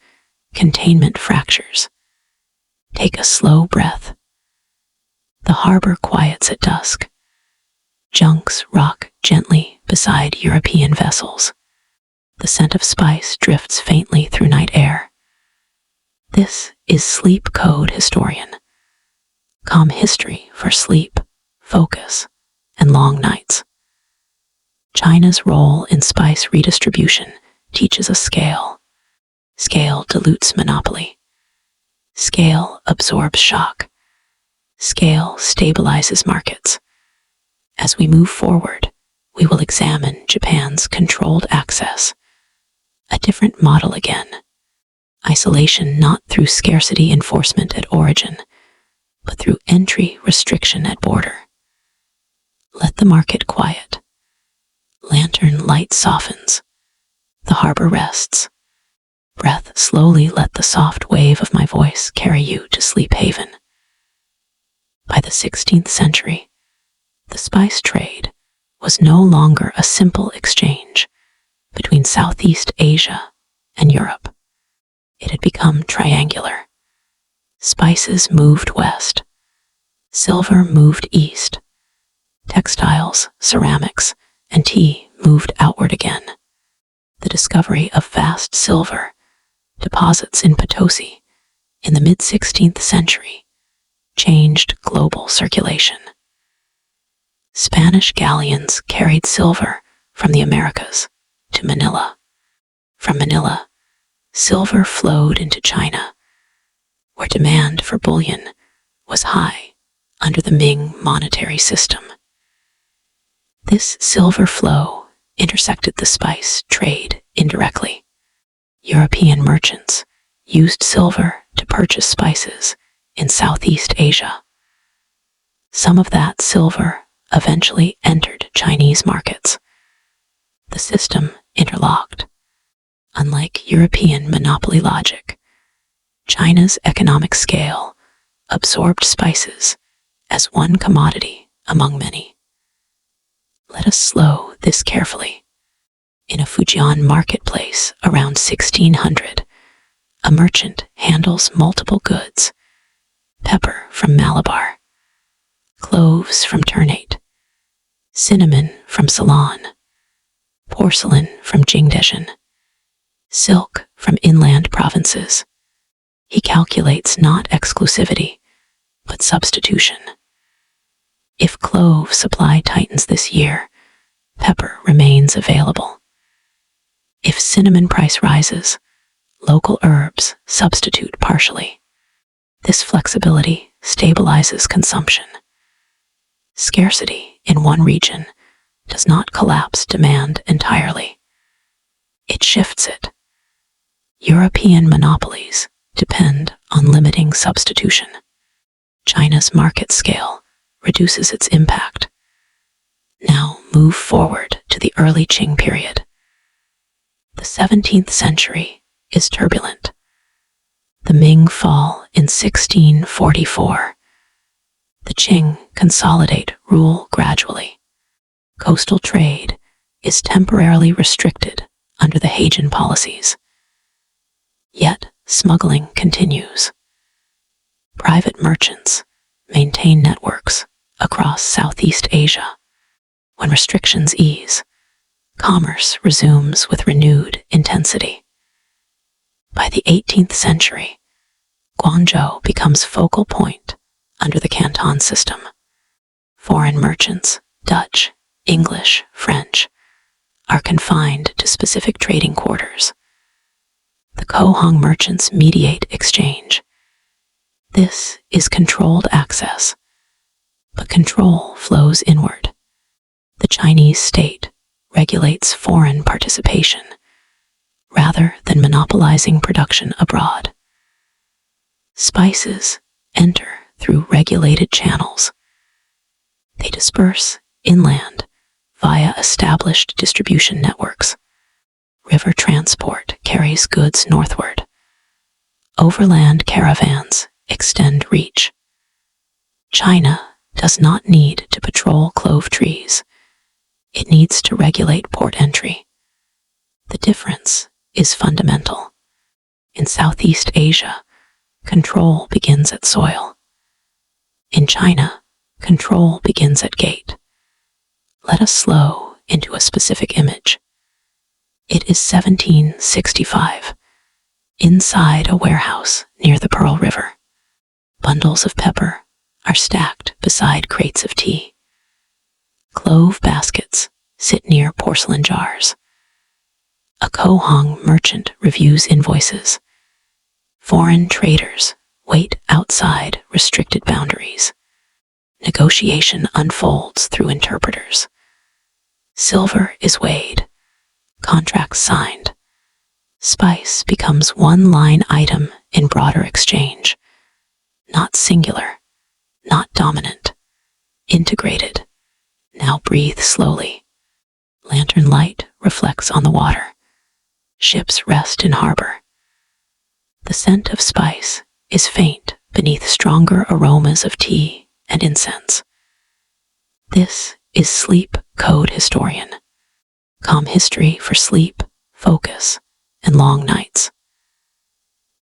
containment fractures. Take a slow breath. The harbor quiets at dusk. Junks rock gently beside European vessels. The scent of spice drifts faintly through night air. This is sleep code historian. Calm history for sleep, focus, and long nights. China's role in spice redistribution teaches us scale. Scale dilutes monopoly. Scale absorbs shock. Scale stabilizes markets. As we move forward, we will examine Japan's controlled access. A different model again. Isolation not through scarcity enforcement at origin, but through entry restriction at border. Let the market quiet. Lantern light softens. The harbor rests. Breath slowly, let the soft wave of my voice carry you to sleep haven. By the 16th century, the spice trade was no longer a simple exchange between Southeast Asia and Europe. It had become triangular. Spices moved west. Silver moved east. Textiles, ceramics, and tea moved outward again. The discovery of vast silver deposits in Potosi in the mid-16th century changed global circulation. Spanish galleons carried silver from the Americas to Manila. From Manila, silver flowed into China, where demand for bullion was high under the Ming monetary system. This silver flow intersected the spice trade indirectly. European merchants used silver to purchase spices in Southeast Asia. Some of that silver eventually entered Chinese markets. The system interlocked. Unlike European monopoly logic, China's economic scale absorbed spices as one commodity among many. Let us slow this carefully. In a Fujian marketplace around 1600, a merchant handles multiple goods: pepper from Malabar, cloves from Ternate, cinnamon from Ceylon, porcelain from Jingdezhen, silk from inland provinces. He calculates not exclusivity, but substitution. If clove supply tightens this year, pepper remains available. If cinnamon price rises, local herbs substitute partially. This flexibility stabilizes consumption. Scarcity in one region does not collapse demand entirely. It shifts it. European monopolies depend on limiting substitution. China's market scale reduces its impact. Now move forward to the early Qing period. The 17th century is turbulent. The Ming fall in 1644. The Qing consolidate rule gradually. Coastal trade is temporarily restricted under the Heijin policies. Yet smuggling continues. Private merchants maintain networks across Southeast Asia. When restrictions ease, commerce resumes with renewed intensity. By the 18th century, Guangzhou becomes focal point under the Canton system. Foreign merchants, Dutch, English, French, are confined to specific trading quarters. The Kohong merchants mediate exchange. This is controlled access, but control flows inward. The Chinese state regulates foreign participation rather than monopolizing production abroad. Spices enter through regulated channels. They disperse inland via established distribution networks. River transport carries goods northward. Overland caravans extend reach. China does not need to patrol clove trees. It needs to regulate port entry. The difference is fundamental. In Southeast Asia, control begins at soil. In China, control begins at gate. Let us slow into a specific image. It is 1765. Inside a warehouse near the Pearl River, bundles of pepper are stacked beside crates of tea. Clove baskets sit near porcelain jars. A Kohong merchant reviews invoices. Foreign traders wait outside restricted boundaries. Negotiation unfolds through interpreters. Silver is weighed, contracts signed. Spice becomes one-line item in broader exchange. Not singular, not dominant, integrated. Now breathe slowly. Lantern light reflects on the water. Ships rest in harbor. The scent of spice is faint beneath stronger aromas of tea and incense. This is Sleep Code Historian. Calm history for sleep, focus, and long nights.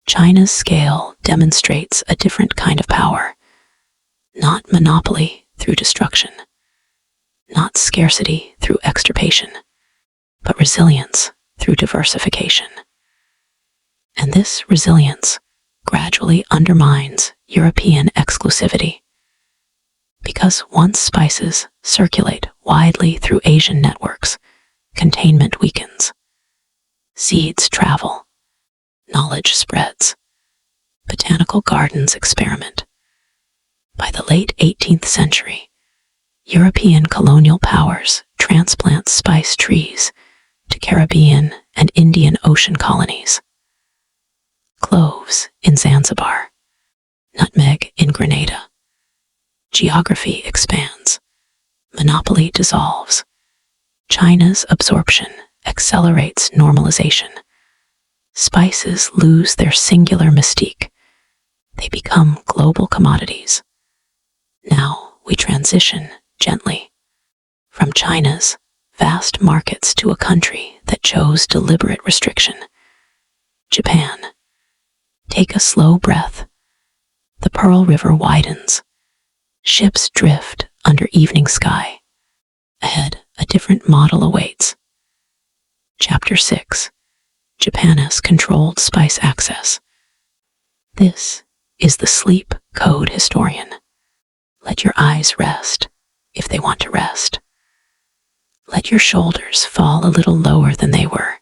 China's scale demonstrates a different kind of power. Not monopoly through destruction. Not scarcity through extirpation, but resilience through diversification. And this resilience gradually undermines European exclusivity. Because once spices circulate widely through Asian networks, containment weakens. Seeds travel. Knowledge spreads. Botanical gardens experiment. By the late 18th century, European colonial powers transplant spice trees to Caribbean and Indian Ocean colonies. Cloves in Zanzibar, nutmeg in Grenada. Geography expands. Monopoly dissolves. China's absorption accelerates normalization. Spices lose their singular mystique. They become global commodities. Now we transition gently from China's vast markets to a country that chose deliberate restriction. Japan. Take a slow breath. The Pearl River widens. Ships drift under evening sky. Ahead, a different model awaits. Chapter 6. Japan's controlled spice access. This is the Sleep Code Historian. Let your eyes rest, if they want to rest. Let your shoulders fall a little lower than they were.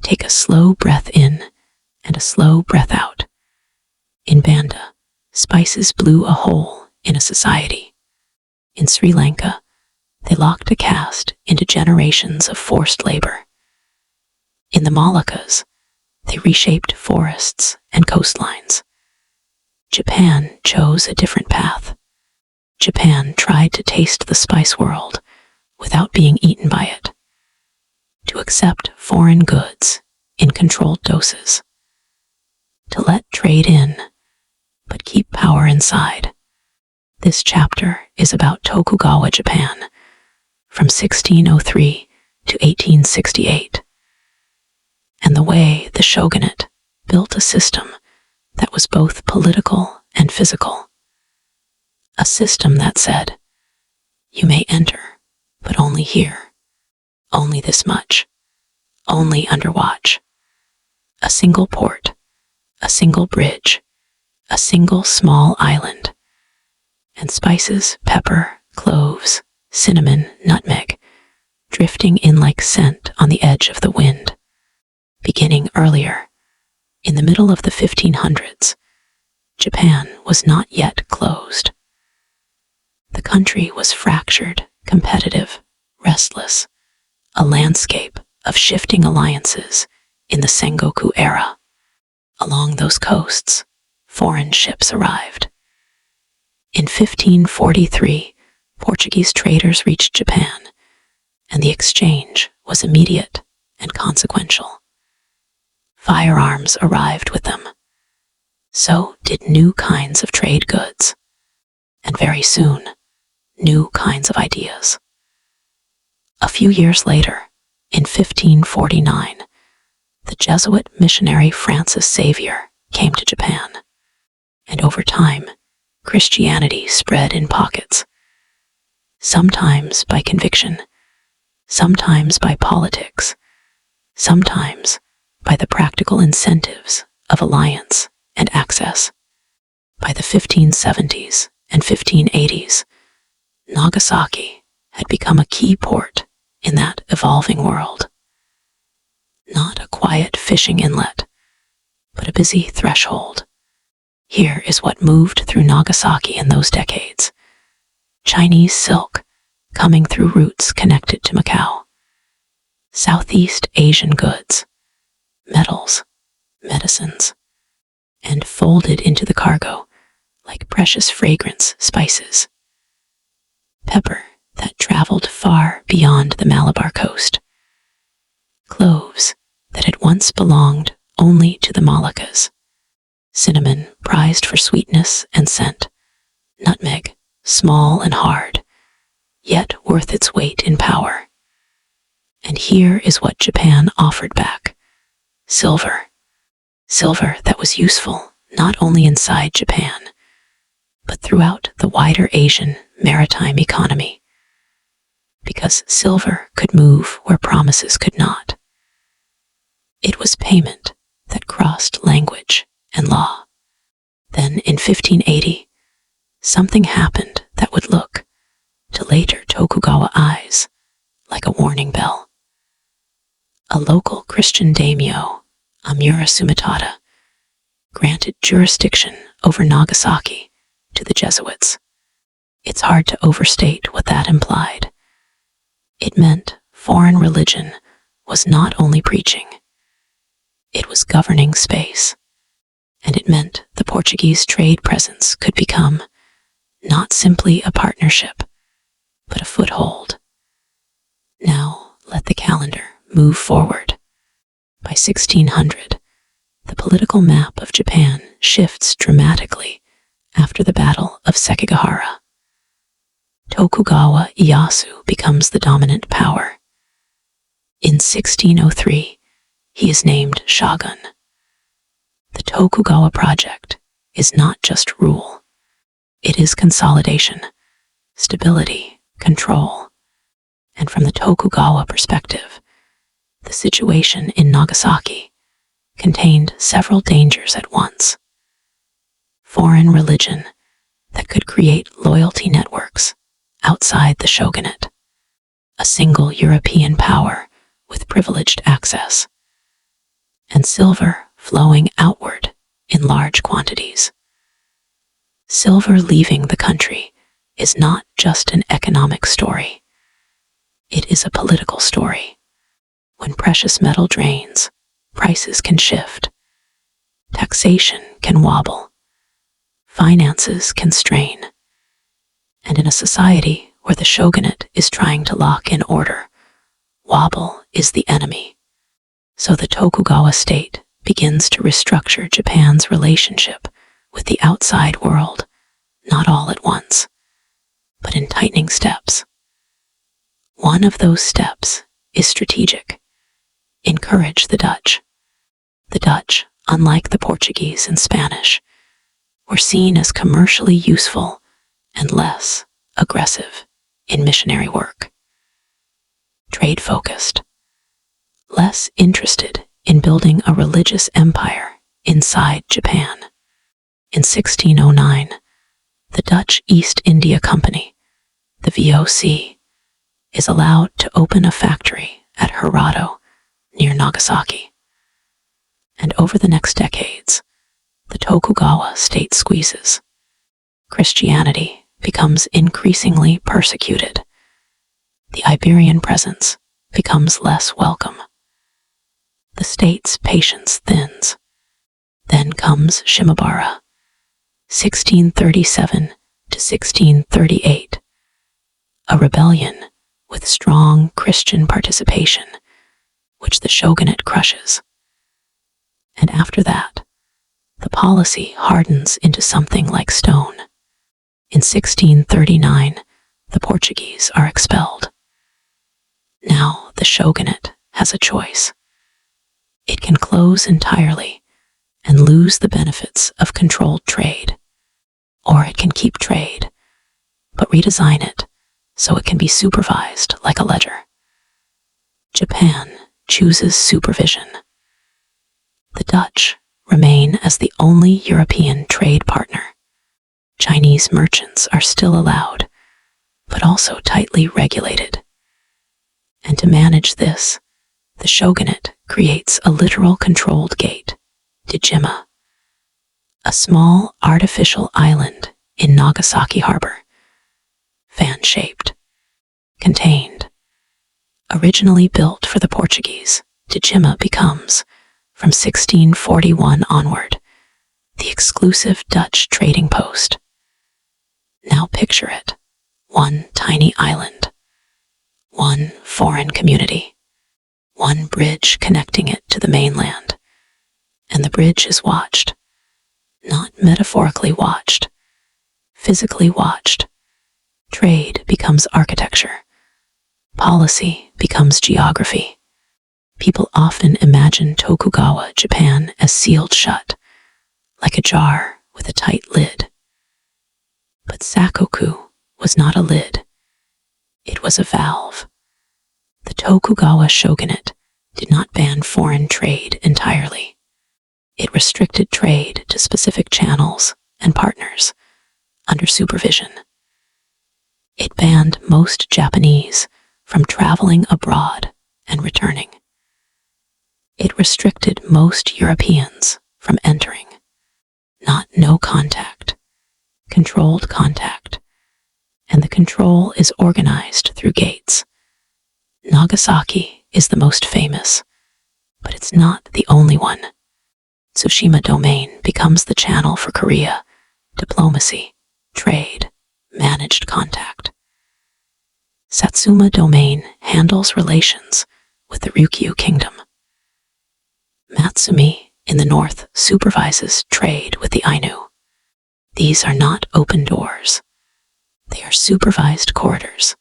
Take a slow breath in and a slow breath out. In Banda, spices blew a hole in a society. In Sri Lanka, they locked a caste into generations of forced labor. In the Moluccas, they reshaped forests and coastlines. Japan chose a different path. Japan tried to taste the spice world without being eaten by it, to accept foreign goods in controlled doses, to let trade in, but keep power inside. This chapter is about Tokugawa Japan, from 1603 to 1868, and the way the shogunate built a system that was both political and physical. A system that said, you may enter, but only here, only this much, only under watch. A single port, a single bridge, a single small island, and spices, pepper, cloves, cinnamon, nutmeg, drifting in like scent on the edge of the wind. Beginning earlier, in the middle of the 1500s, Japan was not yet closed. The country was fractured, competitive, restless, a landscape of shifting alliances in the Sengoku era. Along those coasts, foreign ships arrived. In 1543, Portuguese traders reached Japan, and the exchange was immediate and consequential. Firearms arrived with them. So did new kinds of trade goods, and very soon, new kinds of ideas. A few years later, in 1549, the Jesuit missionary Francis Xavier came to Japan, and over time, Christianity spread in pockets, sometimes by conviction, sometimes by politics, sometimes by the practical incentives of alliance and access. By the 1570s and 1580s, Nagasaki had become a key port in that evolving world. Not a quiet fishing inlet, but a busy threshold. Here is what moved through Nagasaki in those decades. Chinese silk, coming through routes connected to Macau. Southeast Asian goods, metals, medicines, and folded into the cargo like precious fragrance spices. Pepper that traveled far beyond the Malabar coast. Cloves that had once belonged only to the Moluccas. Cinnamon prized for sweetness and scent. Nutmeg, small and hard, yet worth its weight in power. And here is what Japan offered back. Silver. Silver that was useful not only inside Japan, but throughout the wider Asian maritime economy. Because silver could move where promises could not. It was payment that crossed language and law. Then in 1580, something happened that would look, to later Tokugawa eyes, like a warning bell. A local Christian daimyo, Amura Sumitada, granted jurisdiction over Nagasaki to the Jesuits. It's hard to overstate what that implied. It meant foreign religion was not only preaching, it was governing space. And it meant the Portuguese trade presence could become not simply a partnership, but a foothold. Now let the calendar move forward. By 1600, the political map of Japan shifts dramatically after the Battle of Sekigahara. Tokugawa Ieyasu becomes the dominant power. In 1603, he is named shogun. The Tokugawa project is not just rule. It is consolidation, stability, control. And from the Tokugawa perspective, the situation in Nagasaki contained several dangers at once. Foreign religion that could create loyalty networks outside the shogunate. A single European power with privileged access. And silver flowing outward in large quantities. Silver leaving the country is not just an economic story. It is a political story. When precious metal drains, prices can shift. Taxation can wobble. Finances can strain. And in a society where the shogunate is trying to lock in order, wobble is the enemy. So the Tokugawa state begins to restructure Japan's relationship with the outside world, not all at once, but in tightening steps. One of those steps is strategic. Encourage the Dutch. The Dutch, unlike the Portuguese and Spanish, were seen as commercially useful and less aggressive in missionary work. Trade-focused, less interested in building a religious empire inside Japan. In 1609, the Dutch East India Company, the VOC, is allowed to open a factory at Hirado near Nagasaki. And over the next decades, the Tokugawa state squeezes. Christianity becomes increasingly persecuted. The Iberian presence becomes less welcome. The state's patience thins. Then comes Shimabara, 1637 to 1638, a rebellion with strong Christian participation, which the shogunate crushes. And after that, the policy hardens into something like stone. In 1639, the Portuguese are expelled. Now the shogunate has a choice. It can close entirely and lose the benefits of controlled trade, or it can keep trade, but redesign it so it can be supervised like a ledger. Japan chooses supervision. The Dutch remain as the only European trade partner. Chinese merchants are still allowed, but also tightly regulated. And to manage this, the shogunate creates a literal controlled gate, Dejima, a small artificial island in Nagasaki Harbor, fan-shaped, contained. Originally built for the Portuguese, Dejima becomes, from 1641 onward, the exclusive Dutch trading post. Now picture it, one tiny island, one foreign community, one bridge connecting it to the mainland, and the bridge is watched, not metaphorically watched, physically watched. Trade becomes architecture. Policy becomes geography. People often imagine Tokugawa Japan as sealed shut, like a jar with a tight lid. But Sakoku was not a lid. It was a valve. The Tokugawa shogunate did not ban foreign trade entirely. It restricted trade to specific channels and partners under supervision. It banned most Japanese from traveling abroad and returning. It restricted most Europeans from entering. Not no contact, controlled contact, and the control is organized through gates. Nagasaki is the most famous, but it's not the only one. Tsushima Domain becomes the channel for Korea, diplomacy, trade, managed contact. Satsuma Domain handles relations with the Ryukyu Kingdom. Matsumi in the north supervises trade with the Ainu. These are not open doors. They are supervised corridors.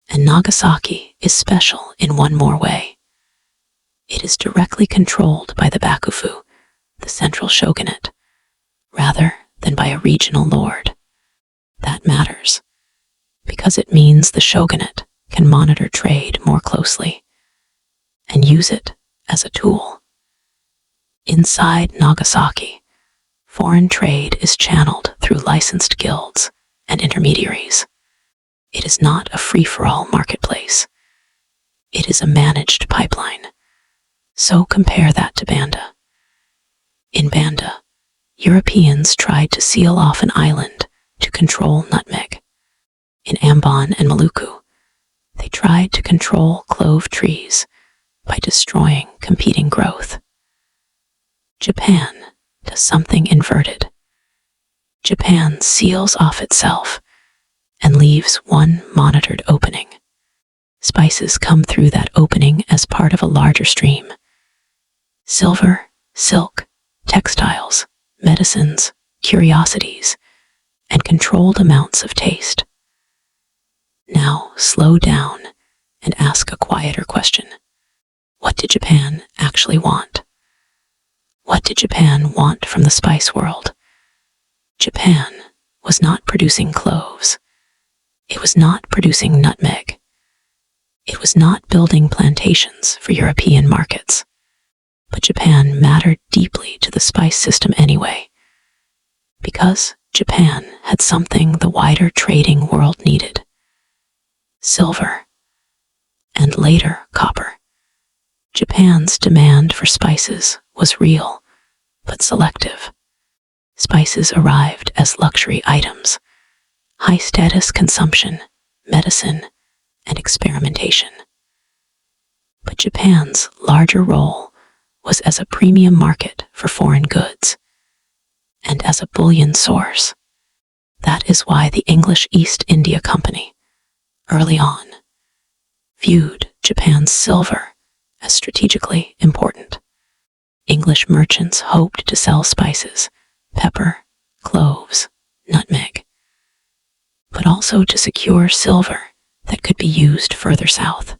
And Nagasaki is special in one more way. It is directly controlled by the Bakufu, the central shogunate, rather than by a regional lord. That matters, because it means the shogunate can monitor trade more closely and use it as a tool. Inside Nagasaki, foreign trade is channeled through licensed guilds and intermediaries. It is not a free-for-all marketplace. It is a managed pipeline. So compare that to Banda. In Banda, Europeans tried to seal off an island to control nutmeg. In Ambon and Maluku, they tried to control clove trees by destroying competing growth. Japan does something inverted. Japan seals off itself and leaves one monitored opening. Spices come through that opening as part of a larger stream. Silver, silk, textiles, medicines, curiosities, and controlled amounts of taste. Now slow down and ask a quieter question. What did Japan actually want? What did Japan want from the spice world? Japan was not producing cloves. It was not producing nutmeg. It was not building plantations for European markets. But Japan mattered deeply to the spice system anyway. Because Japan had something the wider trading world needed: silver, and later copper. Japan's demand for spices was real, but selective. Spices arrived as luxury items, high-status consumption, medicine, and experimentation. But Japan's larger role was as a premium market for foreign goods and as a bullion source. That is why the English East India Company, early on, viewed Japan's silver as strategically important. English merchants hoped to sell spices, pepper, cloves, nutmeg, but also to secure silver that could be used further south.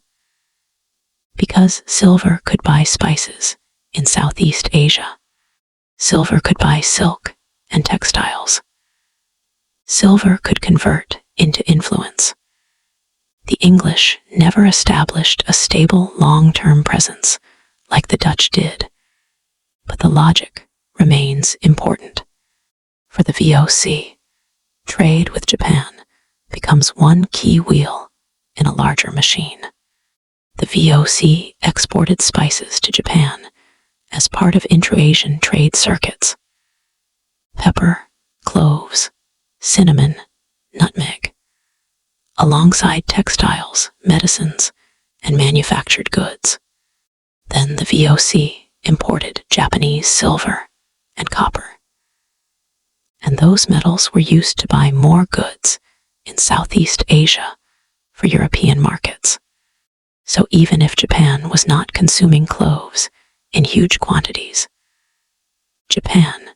Because silver could buy spices in Southeast Asia, silver could buy silk and textiles. Silver could convert into influence. The English never established a stable long-term presence like the Dutch did, but the logic remains important. For the VOC, trade with Japan becomes one key wheel in a larger machine. The VOC exported spices to Japan as part of intra-Asian trade circuits: pepper, cloves, cinnamon, nutmeg, alongside textiles, medicines, and manufactured goods. Then the VOC imported Japanese silver and copper, and those metals were used to buy more goods in Southeast Asia for European markets. So even if Japan was not consuming cloves in huge quantities, Japan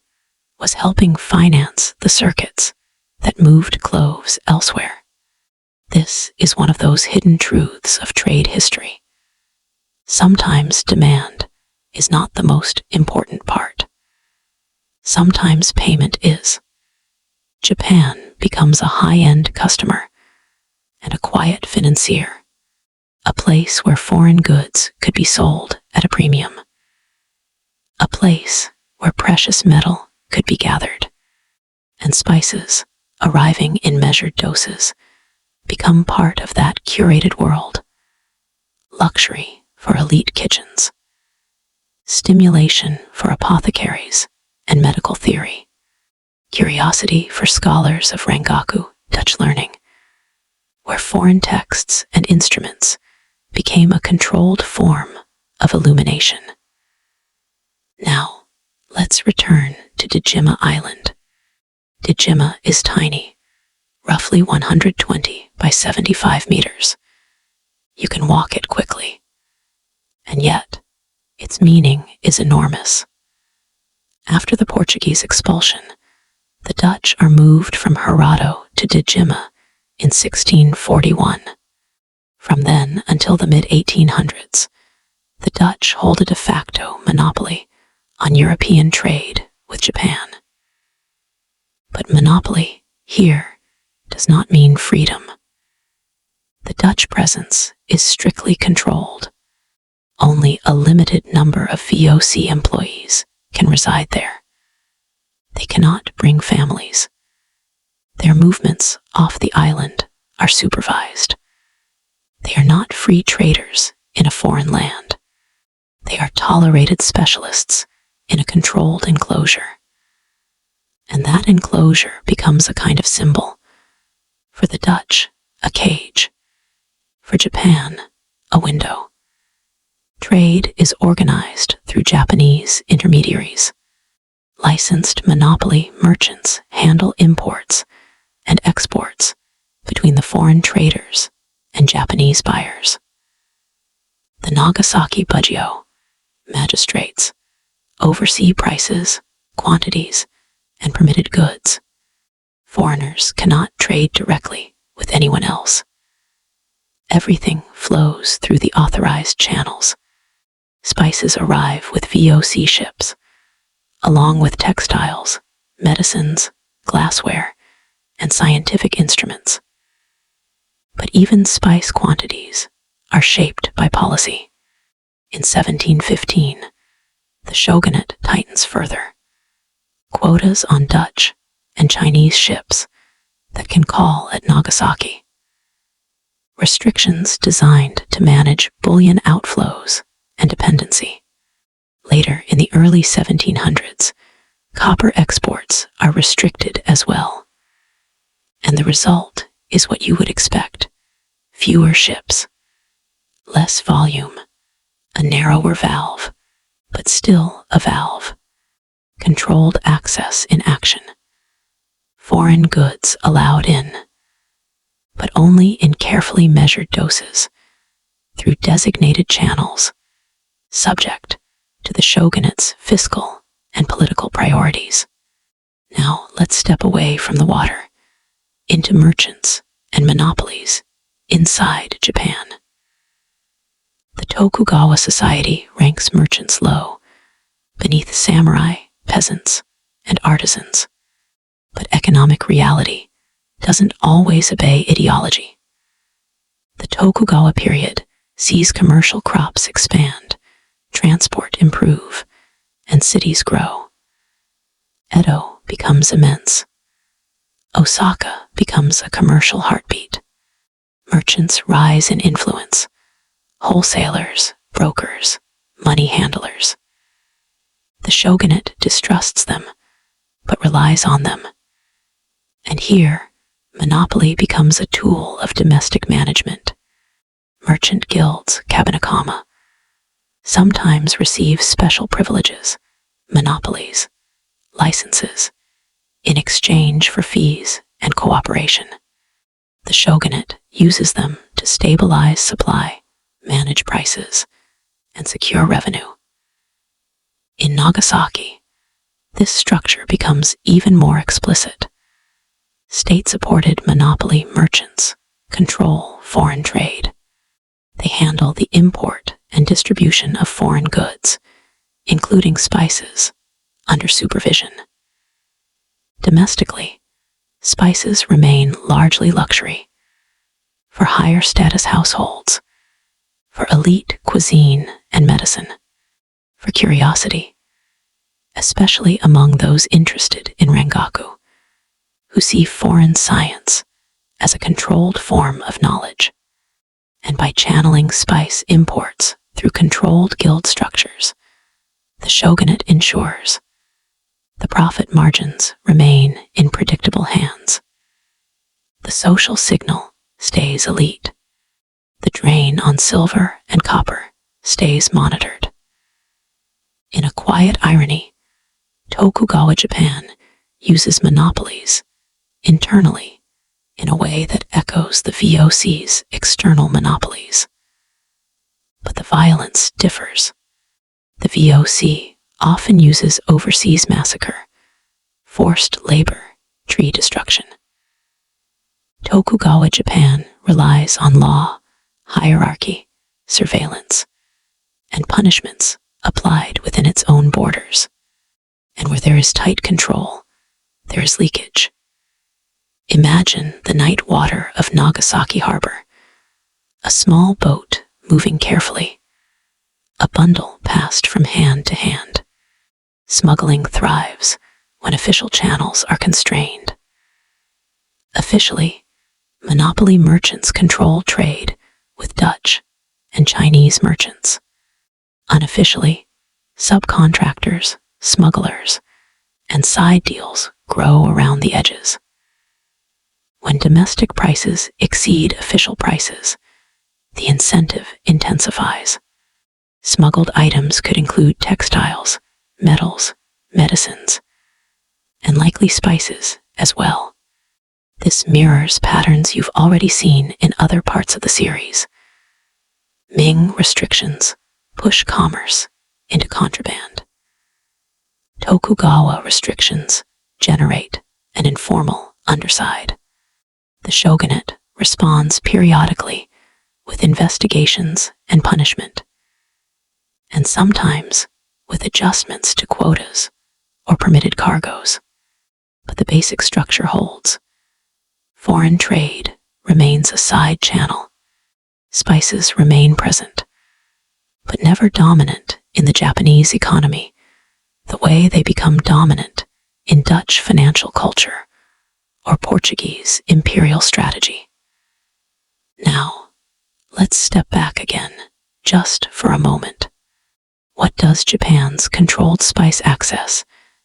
was helping finance the circuits that moved cloves elsewhere. This is one of those hidden truths of trade history. Sometimes demand is not the most important part. Sometimes payment is. Japan becomes a high-end customer and a quiet financier, a place where foreign goods could be sold at a premium, a place where precious metal could be gathered, and spices, arriving in measured doses, become part of that curated world. Luxury for elite kitchens, stimulation for apothecaries and medical theory, curiosity for scholars of Rangaku, Dutch learning, where foreign texts and instruments became a controlled form of illumination. Now, let's return to Dejima Island. Dejima is tiny, roughly 120 by 75 meters. You can walk it quickly, and yet its meaning is enormous. After the Portuguese expulsion, the Dutch are moved from Hirado to Dejima in 1641. From then until the mid-1800s, the Dutch hold a de facto monopoly on European trade with Japan. But monopoly here does not mean freedom. The Dutch presence is strictly controlled. Only a limited number of VOC employees can reside there. They cannot bring families. Their movements off the island are supervised. They are not free traders in a foreign land. They are tolerated specialists in a controlled enclosure. And that enclosure becomes a kind of symbol. For the Dutch, a cage. For Japan, a window. Trade is organized through Japanese intermediaries. Licensed monopoly merchants handle imports and exports between the foreign traders and Japanese buyers. The Nagasaki Bugio, magistrates, oversee prices, quantities, and permitted goods. Foreigners cannot trade directly with anyone else. Everything flows through the authorized channels. Spices arrive with VOC ships, along with textiles, medicines, glassware, and scientific instruments. But even spice quantities are shaped by policy. In 1715, the shogunate tightens further. Quotas on Dutch and Chinese ships that can call at Nagasaki. Restrictions designed to manage bullion outflows and dependency. Later, in the early 1700s, copper exports are restricted as well. And the result is what you would expect: fewer ships, less volume, a narrower valve, but still a valve, controlled access in action, foreign goods allowed in, but only in carefully measured doses, through designated channels, subject to the shogunate's fiscal and political priorities. Now let's step away from the water, into merchants and monopolies inside Japan. The Tokugawa society ranks merchants low, beneath samurai, peasants, and artisans. But economic reality doesn't always obey ideology. The Tokugawa period sees commercial crops expand, transport improve, and cities grow. Edo becomes immense. Osaka becomes a commercial heartbeat. Merchants rise in influence. Wholesalers, brokers, money handlers. The shogunate distrusts them, but relies on them. And here, monopoly becomes a tool of domestic management. Merchant guilds, kabanakama, sometimes receive special privileges, monopolies, licenses, in exchange for fees and cooperation. The shogunate uses them to stabilize supply, manage prices, and secure revenue. In Nagasaki, this structure becomes even more explicit. State-supported monopoly merchants control foreign trade. They handle the import and distribution of foreign goods, including spices, under supervision. Domestically, spices remain largely luxury for higher status households, for elite cuisine and medicine, for curiosity, especially among those interested in Rangaku, who see foreign science as a controlled form of knowledge. And by channeling spice imports through controlled guild structures, the shogunate ensures the profit margins remain in predictable hands. The social signal stays elite. The drain on silver and copper stays monitored. In a quiet irony, Tokugawa Japan uses monopolies internally in a way that echoes the VOC's external monopolies. But the violence differs. The VOC often uses overseas massacre, forced labor, tree destruction. Tokugawa Japan relies on law, hierarchy, surveillance, and punishments applied within its own borders. And where there is tight control, there is leakage. Imagine the night water of Nagasaki Harbor, a small boat moving carefully, a bundle passed from hand to hand. Smuggling thrives when official channels are constrained. Officially, monopoly merchants control trade with Dutch and Chinese merchants. Unofficially, subcontractors, smugglers, and side deals grow around the edges. When domestic prices exceed official prices, the incentive intensifies. Smuggled items could include textiles, metals, medicines, and likely spices as well. This mirrors patterns you've already seen in other parts of the series. Ming restrictions push commerce into contraband. Tokugawa restrictions generate an informal underside. The shogunate responds periodically with investigations and punishment, and sometimes with adjustments to quotas or permitted cargoes. But the basic structure holds. Foreign trade remains a side channel. Spices remain present, but never dominant in the Japanese economy, the way they become dominant in Dutch financial culture or Portuguese imperial strategy. Now, let's step back again, just for a moment. What does Japan's controlled spice access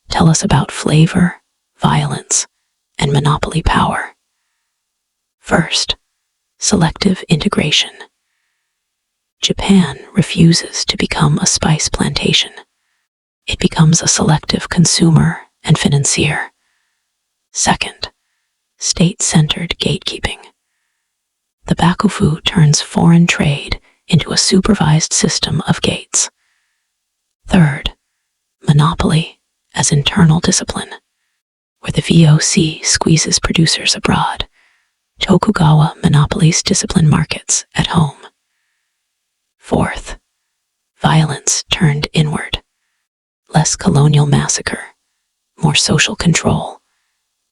tell us about flavor, violence, and monopoly power? First, selective integration. Japan refuses to become a spice plantation. It becomes a selective consumer and financier. Second, state-centered gatekeeping. The Bakufu turns foreign trade into a supervised system of gates. Third, monopoly as internal discipline, where the VOC squeezes producers abroad. Tokugawa monopolies discipline markets at home. Fourth, violence turned inward. Less colonial massacre, more social control,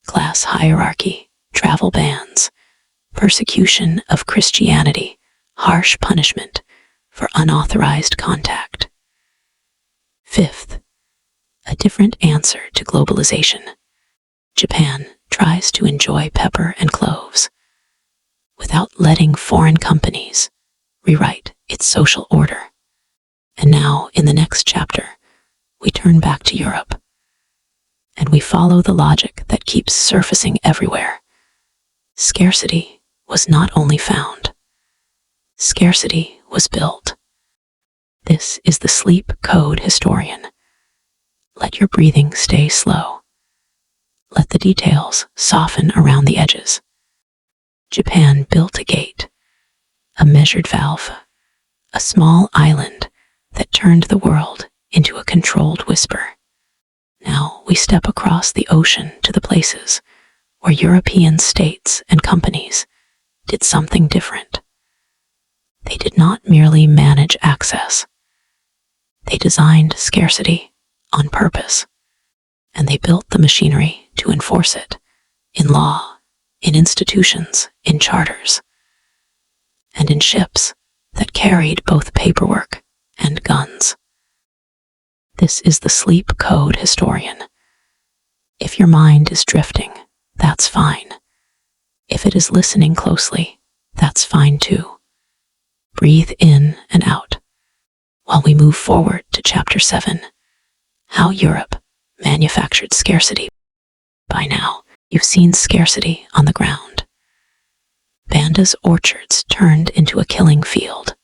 class hierarchy, travel bans, persecution of Christianity, harsh punishment for unauthorized contact. Fifth, a different answer to globalization. Japan tries to enjoy pepper and cloves without letting foreign companies rewrite its social order. And now, in the next chapter, we turn back to Europe, and we follow the logic that keeps surfacing everywhere. Scarcity was not only found, scarcity was built. This is the Sleep Code Historian. Let your breathing stay slow. Let the details soften around the edges. Japan built a gate, a measured valve, a small island that turned the world into a controlled whisper. Now we step across the ocean to the places where European states and companies did something different. They did not merely manage access. They designed scarcity on purpose, and they built the machinery to enforce it in law, in institutions, in charters, and in ships that carried both paperwork and guns. This is the Sleep Code Historian. If your mind is drifting, that's fine. If it is listening closely, that's fine too. Breathe in and out while we move forward to Chapter 7, How Europe Manufactured Scarcity. By now, you've seen scarcity on the ground. Banda's orchards turned into a killing field.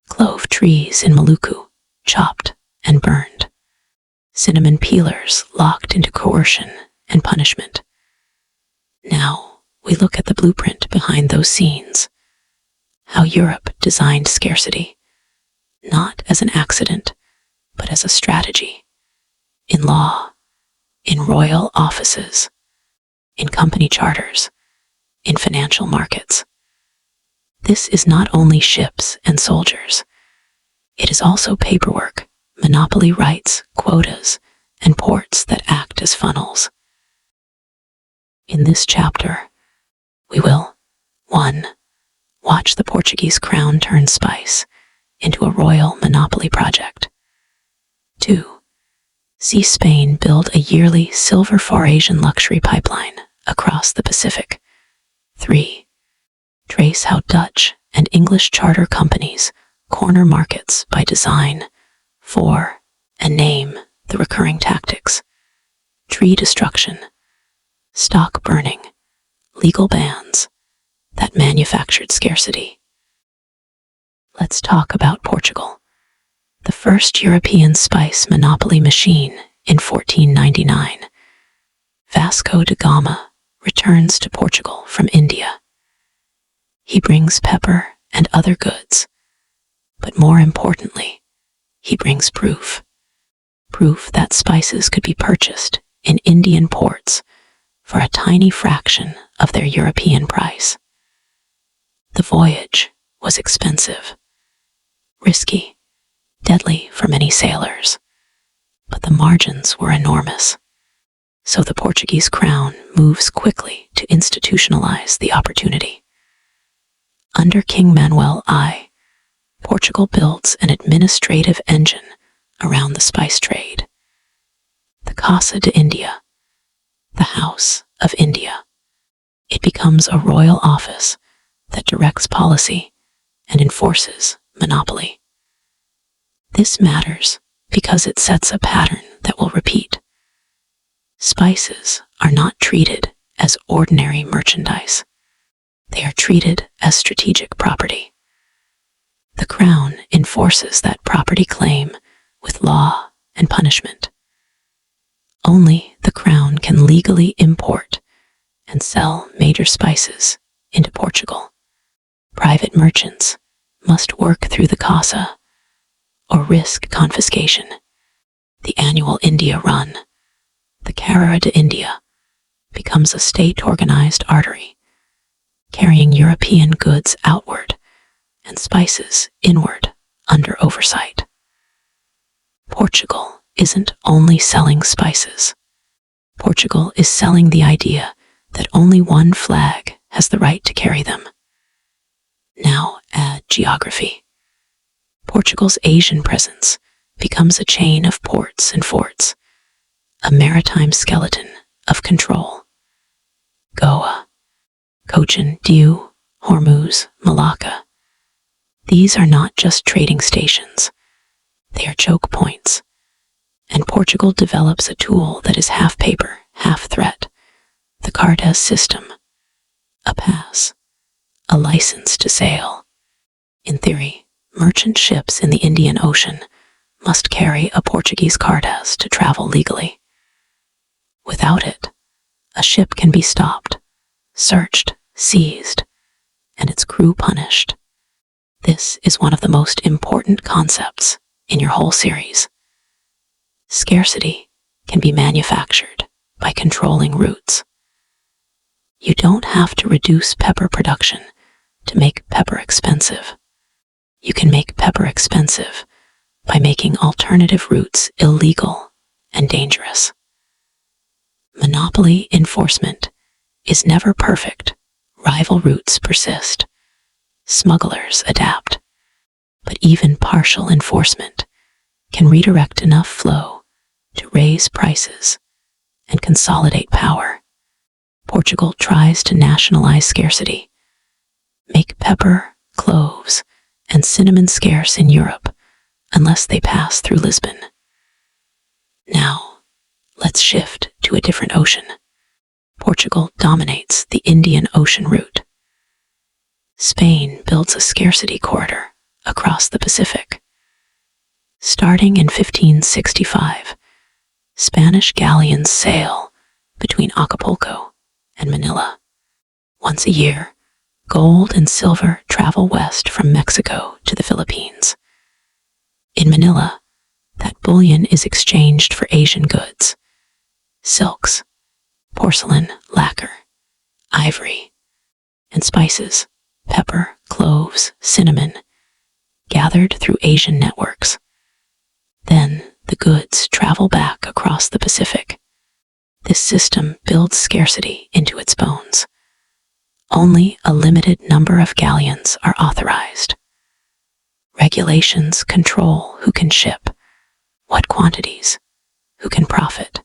Clove trees in Maluku chopped and burned. Cinnamon peelers locked into coercion and punishment. Now we look at the blueprint behind those scenes. How Europe designed scarcity, not as an accident, but as a strategy. In law, in royal offices, in company charters, in financial markets. This is not only ships and soldiers. It is also paperwork, monopoly rights, quotas, and ports that act as funnels. In this chapter, we will 1. Watch the Portuguese crown turn spice into a royal monopoly project. 2. See Spain build a yearly silver for Asian luxury pipeline across the Pacific. 3. Trace how Dutch and English charter companies corner markets by design. 4. And name the recurring tactics: tree destruction, stock burning, legal bans that manufactured scarcity. Let's talk about Portugal, the first European spice monopoly machine in 1499. Vasco da Gama returns to Portugal from India. He brings pepper and other goods, but more importantly, he brings proof that spices could be purchased in Indian ports for a tiny fraction of their European price. The voyage was expensive, risky, deadly for many sailors, but the margins were enormous. So the Portuguese crown moves quickly to institutionalize the opportunity. Under King Manuel I, Portugal builds an administrative engine around the spice trade. The Casa de India, the House of India. It becomes a royal office that directs policy and enforces monopoly. This matters because it sets a pattern that will repeat. Spices are not treated as ordinary merchandise. They are treated as strategic property. The crown enforces that property claim with law and punishment. Only the crown can legally import and sell major spices into Portugal. Private merchants must work through the Casa or risk confiscation. The annual India Run, the Carrera de India, becomes a state-organized artery, carrying European goods outward and spices inward under oversight. Portugal isn't only selling spices. Portugal is selling the idea that only one flag has the right to carry them. Now add geography. Portugal's Asian presence becomes a chain of ports and forts, a maritime skeleton of control. Goa, Cochin, Diu, Hormuz, Malacca. These are not just trading stations. They are choke points. And Portugal develops a tool that is half paper, half threat. The Cartes system. A pass. A license to sail. In theory, merchant ships in the Indian Ocean must carry a Portuguese Cartes to travel legally. Without it, a ship can be stopped, searched, seized, and its crew punished. This is one of the most important concepts in your whole series. Scarcity can be manufactured by controlling routes. You don't have to reduce pepper production to make pepper expensive. You can make pepper expensive by making alternative routes illegal and dangerous. Monopoly enforcement is never perfect. Rival routes persist. Smugglers adapt. But even partial enforcement can redirect enough flow to raise prices and consolidate power. Portugal tries to nationalize scarcity, make pepper, cloves, and cinnamon scarce in Europe unless they pass through Lisbon. Now, let's shift to a different ocean. Portugal dominates the Indian Ocean route. Spain builds a scarcity corridor across the Pacific. Starting in 1565, Spanish galleons sail between Acapulco and Manila. Once a year, gold and silver travel west from Mexico to the Philippines. In Manila, that bullion is exchanged for Asian goods, silks, porcelain, lacquer, ivory, and spices, pepper, cloves, cinnamon, gathered through Asian networks. Then the goods travel back across the Pacific. This system builds scarcity into its bones. Only a limited number of galleons are authorized. Regulations control who can ship, what quantities, who can profit.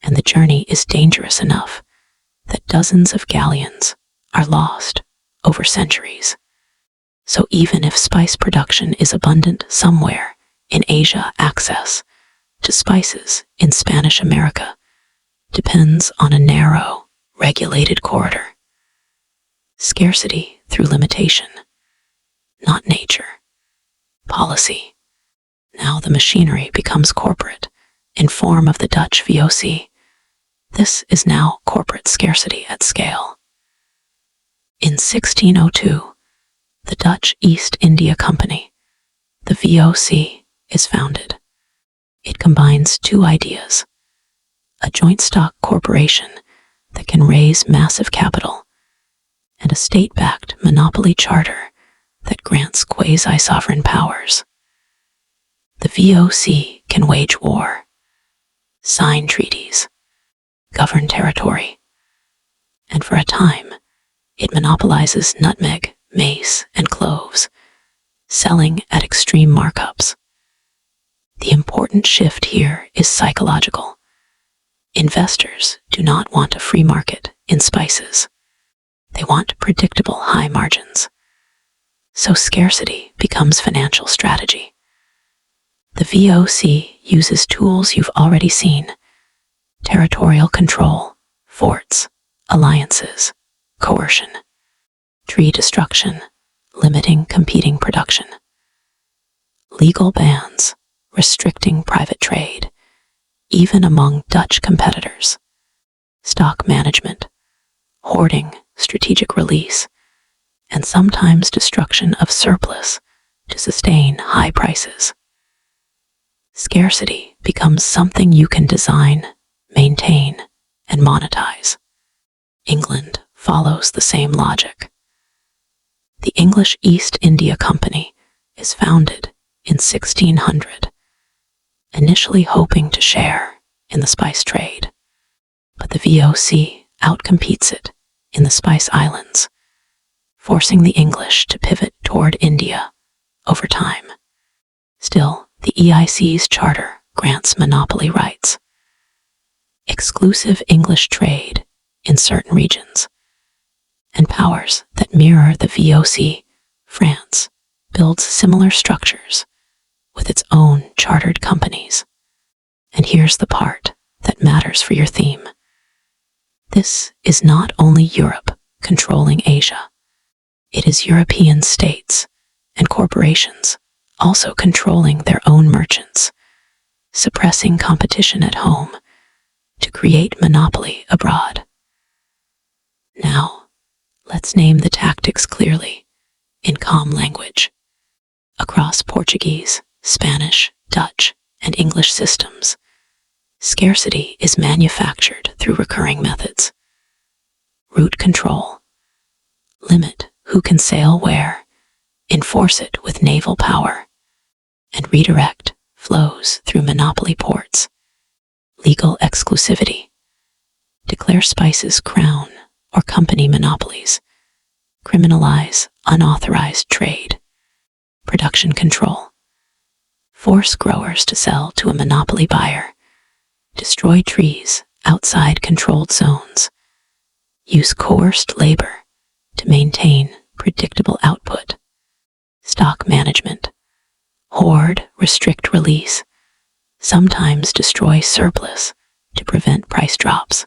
And the journey is dangerous enough that dozens of galleons are lost over centuries. So even if spice production is abundant somewhere in Asia, access to spices in Spanish America depends on a narrow, regulated corridor. Scarcity through limitation, not nature. Policy. Now the machinery becomes corporate in form of the Dutch VOC. This is now corporate scarcity at scale. In 1602, the Dutch East India Company, the VOC, is founded. It combines two ideas: a joint stock corporation that can raise massive capital, and a state-backed monopoly charter that grants quasi-sovereign powers. The VOC can wage war, sign treaties, govern territory, and for a time, it monopolizes nutmeg, mace, and cloves, selling at extreme markups. The important shift here is psychological. In Investors do not want a free market in spices. They want predictable high margins. So scarcity becomes financial strategy. The VOC uses tools you've already seen: territorial control, forts, alliances, coercion, tree destruction, limiting competing production, legal bans, restricting private trade, even among Dutch competitors, stock management, hoarding, strategic release, and sometimes destruction of surplus to sustain high prices. Scarcity becomes something you can design, maintain, and monetize. England follows the same logic. The English East India Company is founded in 1600, initially hoping to share in the spice trade, but the VOC outcompetes it in the Spice Islands, forcing the English to pivot toward India over time. Still, the EIC's charter grants monopoly rights, exclusive English trade in certain regions, and powers that mirror the VOC. France builds similar structures with its own chartered companies. And here's the part that matters for your theme. This is not only Europe controlling Asia. It is European states and corporations also controlling their own merchants, suppressing competition at home to create monopoly abroad. Now, let's name the tactics clearly, in calm language. Across Portuguese, Spanish, Dutch, and English systems, scarcity is manufactured through recurring methods. Route control. Limit who can sail where, enforce it with naval power, and redirect flows through monopoly ports. Legal exclusivity. Declare spices crown or company monopolies. Criminalize unauthorized trade. Production control. Force growers to sell to a monopoly buyer. Destroy trees outside controlled zones. Use coerced labor to maintain predictable output. Stock management. Hoard, restrict release. Sometimes destroy surplus to prevent price drops.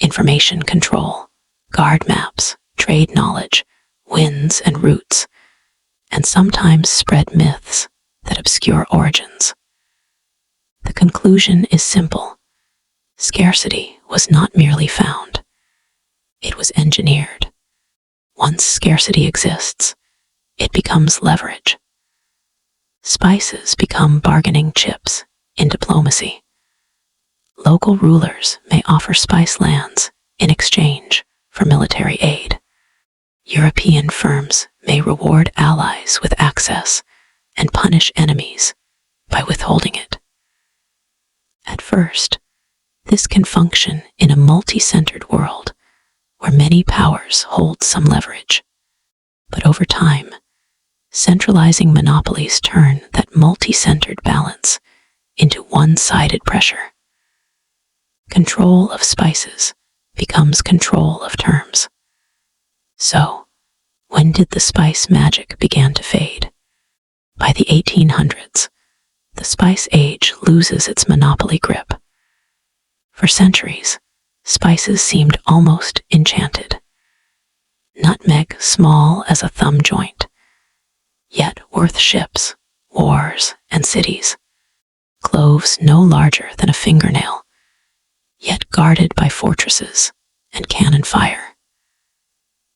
Information control. Guard maps, trade knowledge, winds and routes, and sometimes spread myths that obscure origins. The conclusion is simple. Scarcity was not merely found. It was engineered. Once scarcity exists, it becomes leverage. Spices become bargaining chips in diplomacy. Local rulers may offer spice lands in exchange for military aid. European firms may reward allies with access and punish enemies by withholding it. At first, this can function in a multi-centered world where many powers hold some leverage. But over time, centralizing monopolies turn that multi-centered balance into one-sided pressure. Control of spices becomes control of terms. So, when did the spice magic begin to fade? By the 1800s, the spice age loses its monopoly grip. For centuries, spices seemed almost enchanted. Nutmeg small as a thumb joint, yet worth ships, wars, and cities. Cloves no larger than a fingernail, yet guarded by fortresses and cannon fire.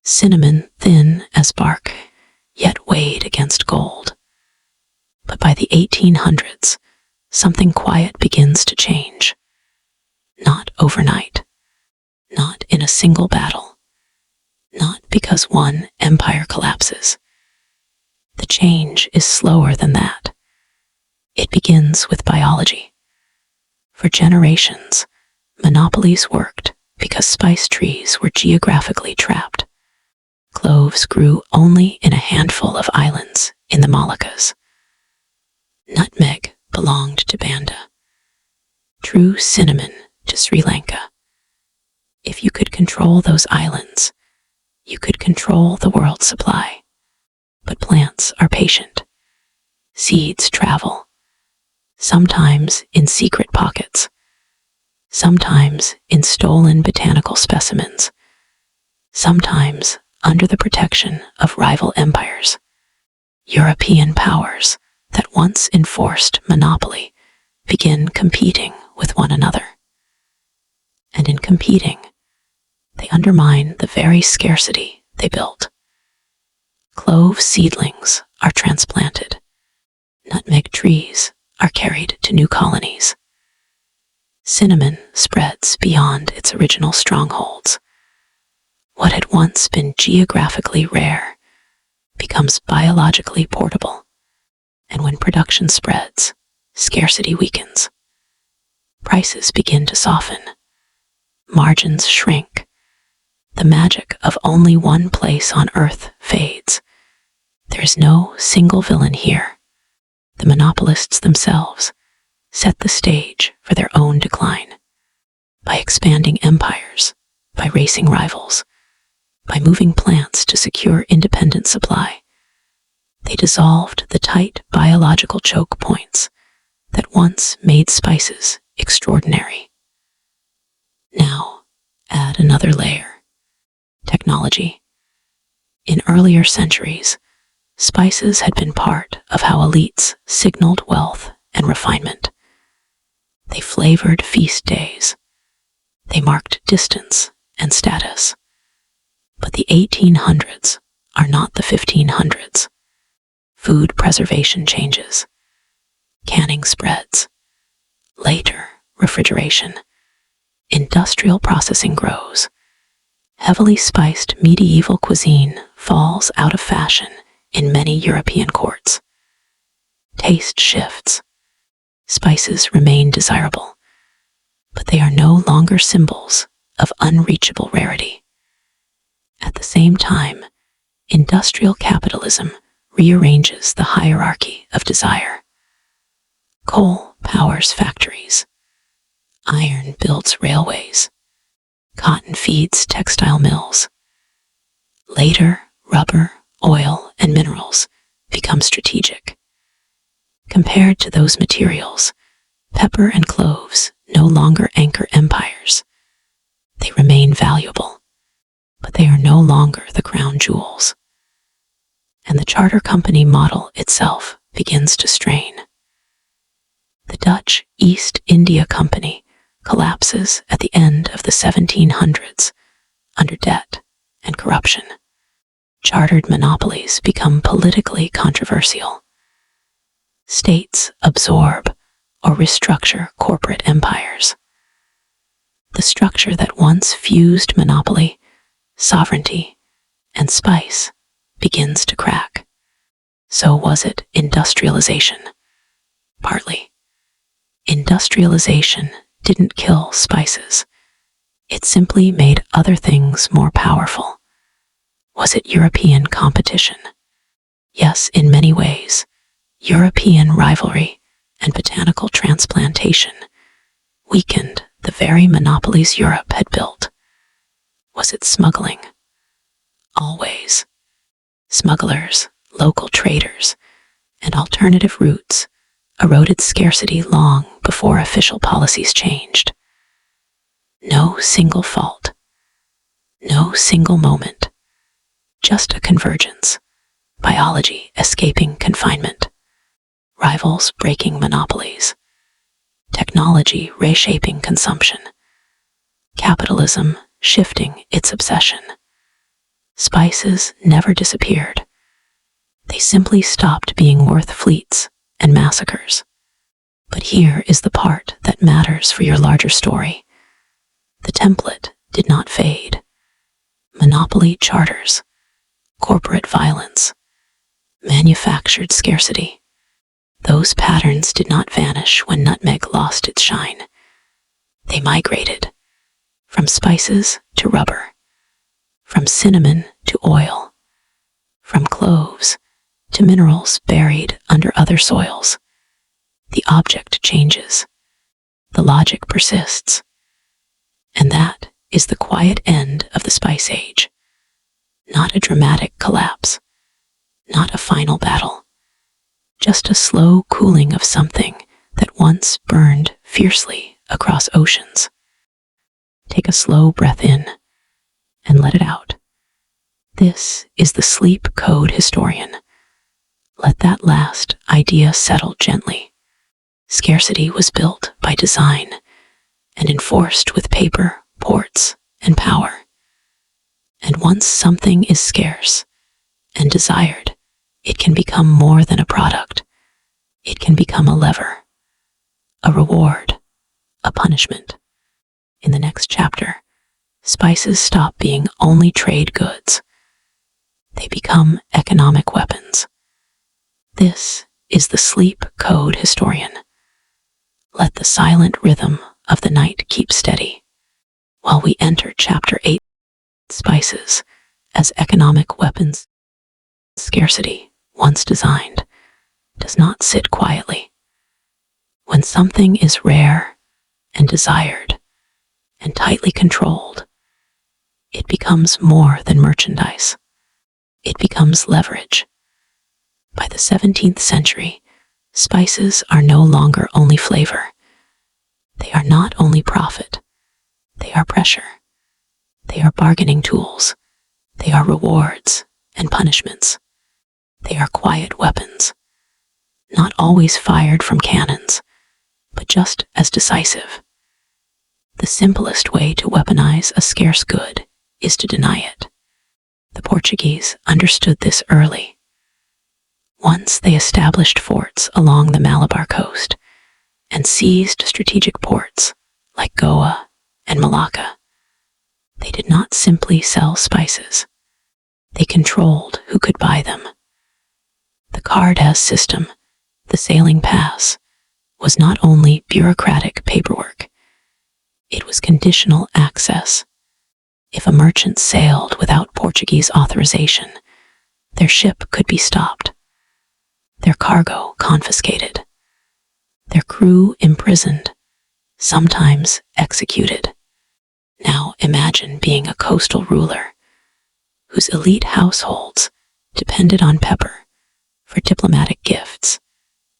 Cinnamon thin as bark, yet weighed against gold. But by the 1800s, something quiet begins to change. Not overnight, not in a single battle, not because one empire collapses. The change is slower than that. It begins with biology. For generations, monopolies worked because spice trees were geographically trapped. Cloves grew only in a handful of islands in the Moluccas. Nutmeg belonged to Banda. True cinnamon to Sri Lanka. If you could control those islands, you could control the world's supply. But plants are patient. Seeds travel, sometimes in secret pockets, sometimes in stolen botanical specimens, sometimes under the protection of rival empires. European powers that once enforced monopoly begin competing with one another. And in competing, they undermine the very scarcity they built. Clove seedlings are transplanted. Nutmeg trees are carried to new colonies. Cinnamon spreads beyond its original strongholds. What had once been geographically rare becomes biologically portable. And when production spreads, scarcity weakens. Prices begin to soften. Margins shrink. The magic of only one place on Earth fades. There is no single villain here. The monopolists themselves set the stage for their own decline. By expanding empires, by racing rivals, by moving plants to secure independent supply, they dissolved the tight biological choke points that once made spices extraordinary. Now, add another layer. Technology. In earlier centuries, spices had been part of how elites signaled wealth and refinement. They flavored feast days. They marked distance and status. But the 1800s are not the 1500s. Food preservation changes. Canning spreads. Later, refrigeration. Industrial processing grows. Heavily spiced medieval cuisine falls out of fashion in many European courts. Taste shifts. Spices remain desirable, but they are no longer symbols of unreachable rarity. At the same time, industrial capitalism rearranges the hierarchy of desire. Coal powers factories. Iron builds railways. Cotton feeds textile mills. Later, rubber, oil, and minerals become strategic. Compared to those materials, pepper and cloves no longer anchor empires. They remain valuable, but they are no longer the crown jewels. And the charter company model itself begins to strain. The Dutch East India Company collapses at the end of the 1700s under debt and corruption. Chartered monopolies become politically controversial. States absorb or restructure corporate empires. The structure that once fused monopoly, sovereignty, and spice begins to crack. So was it industrialization? Partly. Industrialization didn't kill spices. It simply made other things more powerful. Was it European competition? Yes, in many ways. European rivalry and botanical transplantation weakened the very monopolies Europe had built. Was it smuggling? Always. Smugglers, local traders, and alternative routes eroded scarcity long before official policies changed. No single fault, no single moment, just a convergence, biology escaping confinement, rivals breaking monopolies, technology reshaping consumption, capitalism shifting its obsession. Spices never disappeared. They simply stopped being worth fleets and massacres. But here is the part that matters for your larger story. The template did not fade. Monopoly charters, corporate violence, manufactured scarcity. Those patterns did not vanish when nutmeg lost its shine. They migrated from spices to rubber, from cinnamon to oil, from cloves to minerals buried under other soils. The object changes. The logic persists. is the quiet end of the Spice Age. Not a dramatic collapse, not a final battle, just a slow cooling of something that once burned fiercely across oceans. Take a slow breath in and let it out. This is the Sleep Code Historian. Let that last idea settle gently. Scarcity was built by design and enforced with paper, ports, and power. And once something is scarce and desired, it can become more than a product. It can become a lever, a reward, a punishment. In the next chapter, spices stop being only trade goods. They become economic weapons. This is the Sleep Code Historian. Let the silent rhythm of the night keep steady while we enter Chapter 8, Spices as Economic Weapons. Scarcity, once designed, does not sit quietly. When something is rare and desired and tightly controlled, it becomes more than merchandise. It becomes leverage. By the 17th century, spices are no longer only flavor. They are not only profit. They are pressure. They are bargaining tools. They are rewards and punishments. They are quiet weapons, not always fired from cannons, but just as decisive. The simplest way to weaponize a scarce good is to deny it. The Portuguese understood this early. Once they established forts along the Malabar coast and seized strategic ports like Goa and Malacca, they did not simply sell spices. They controlled who could buy them. The Cardas system, the sailing pass, was not only bureaucratic paperwork. It was conditional access. If a merchant sailed without Portuguese authorization, their ship could be stopped, their cargo confiscated, their crew imprisoned, sometimes executed. Now imagine being a coastal ruler whose elite households depended on pepper for diplomatic gifts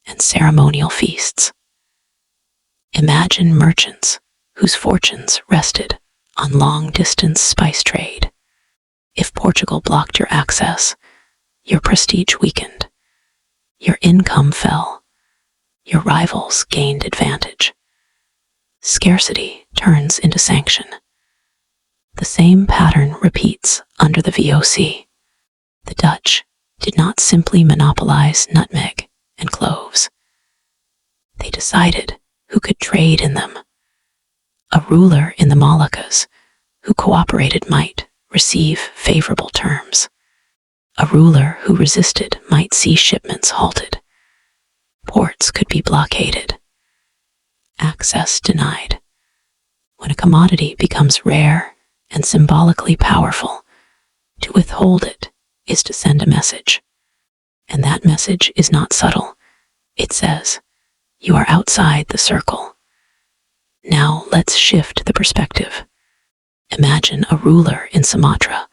and ceremonial feasts. Imagine merchants whose fortunes rested on long-distance spice trade. If Portugal blocked your access, your prestige weakened, your income fell, your rivals gained advantage. Scarcity turns into sanction. The same pattern repeats under the VOC. The Dutch did not simply monopolize nutmeg and cloves. They decided who could trade in them. A ruler in the Moluccas who cooperated might receive favorable terms. A ruler who resisted might see shipments halted. Ports could be blockaded. Access denied. When a commodity becomes rare and symbolically powerful, to withhold it is to send a message. And that message is not subtle. It says, you are outside the circle. Now let's shift the perspective. Imagine a ruler in Sumatra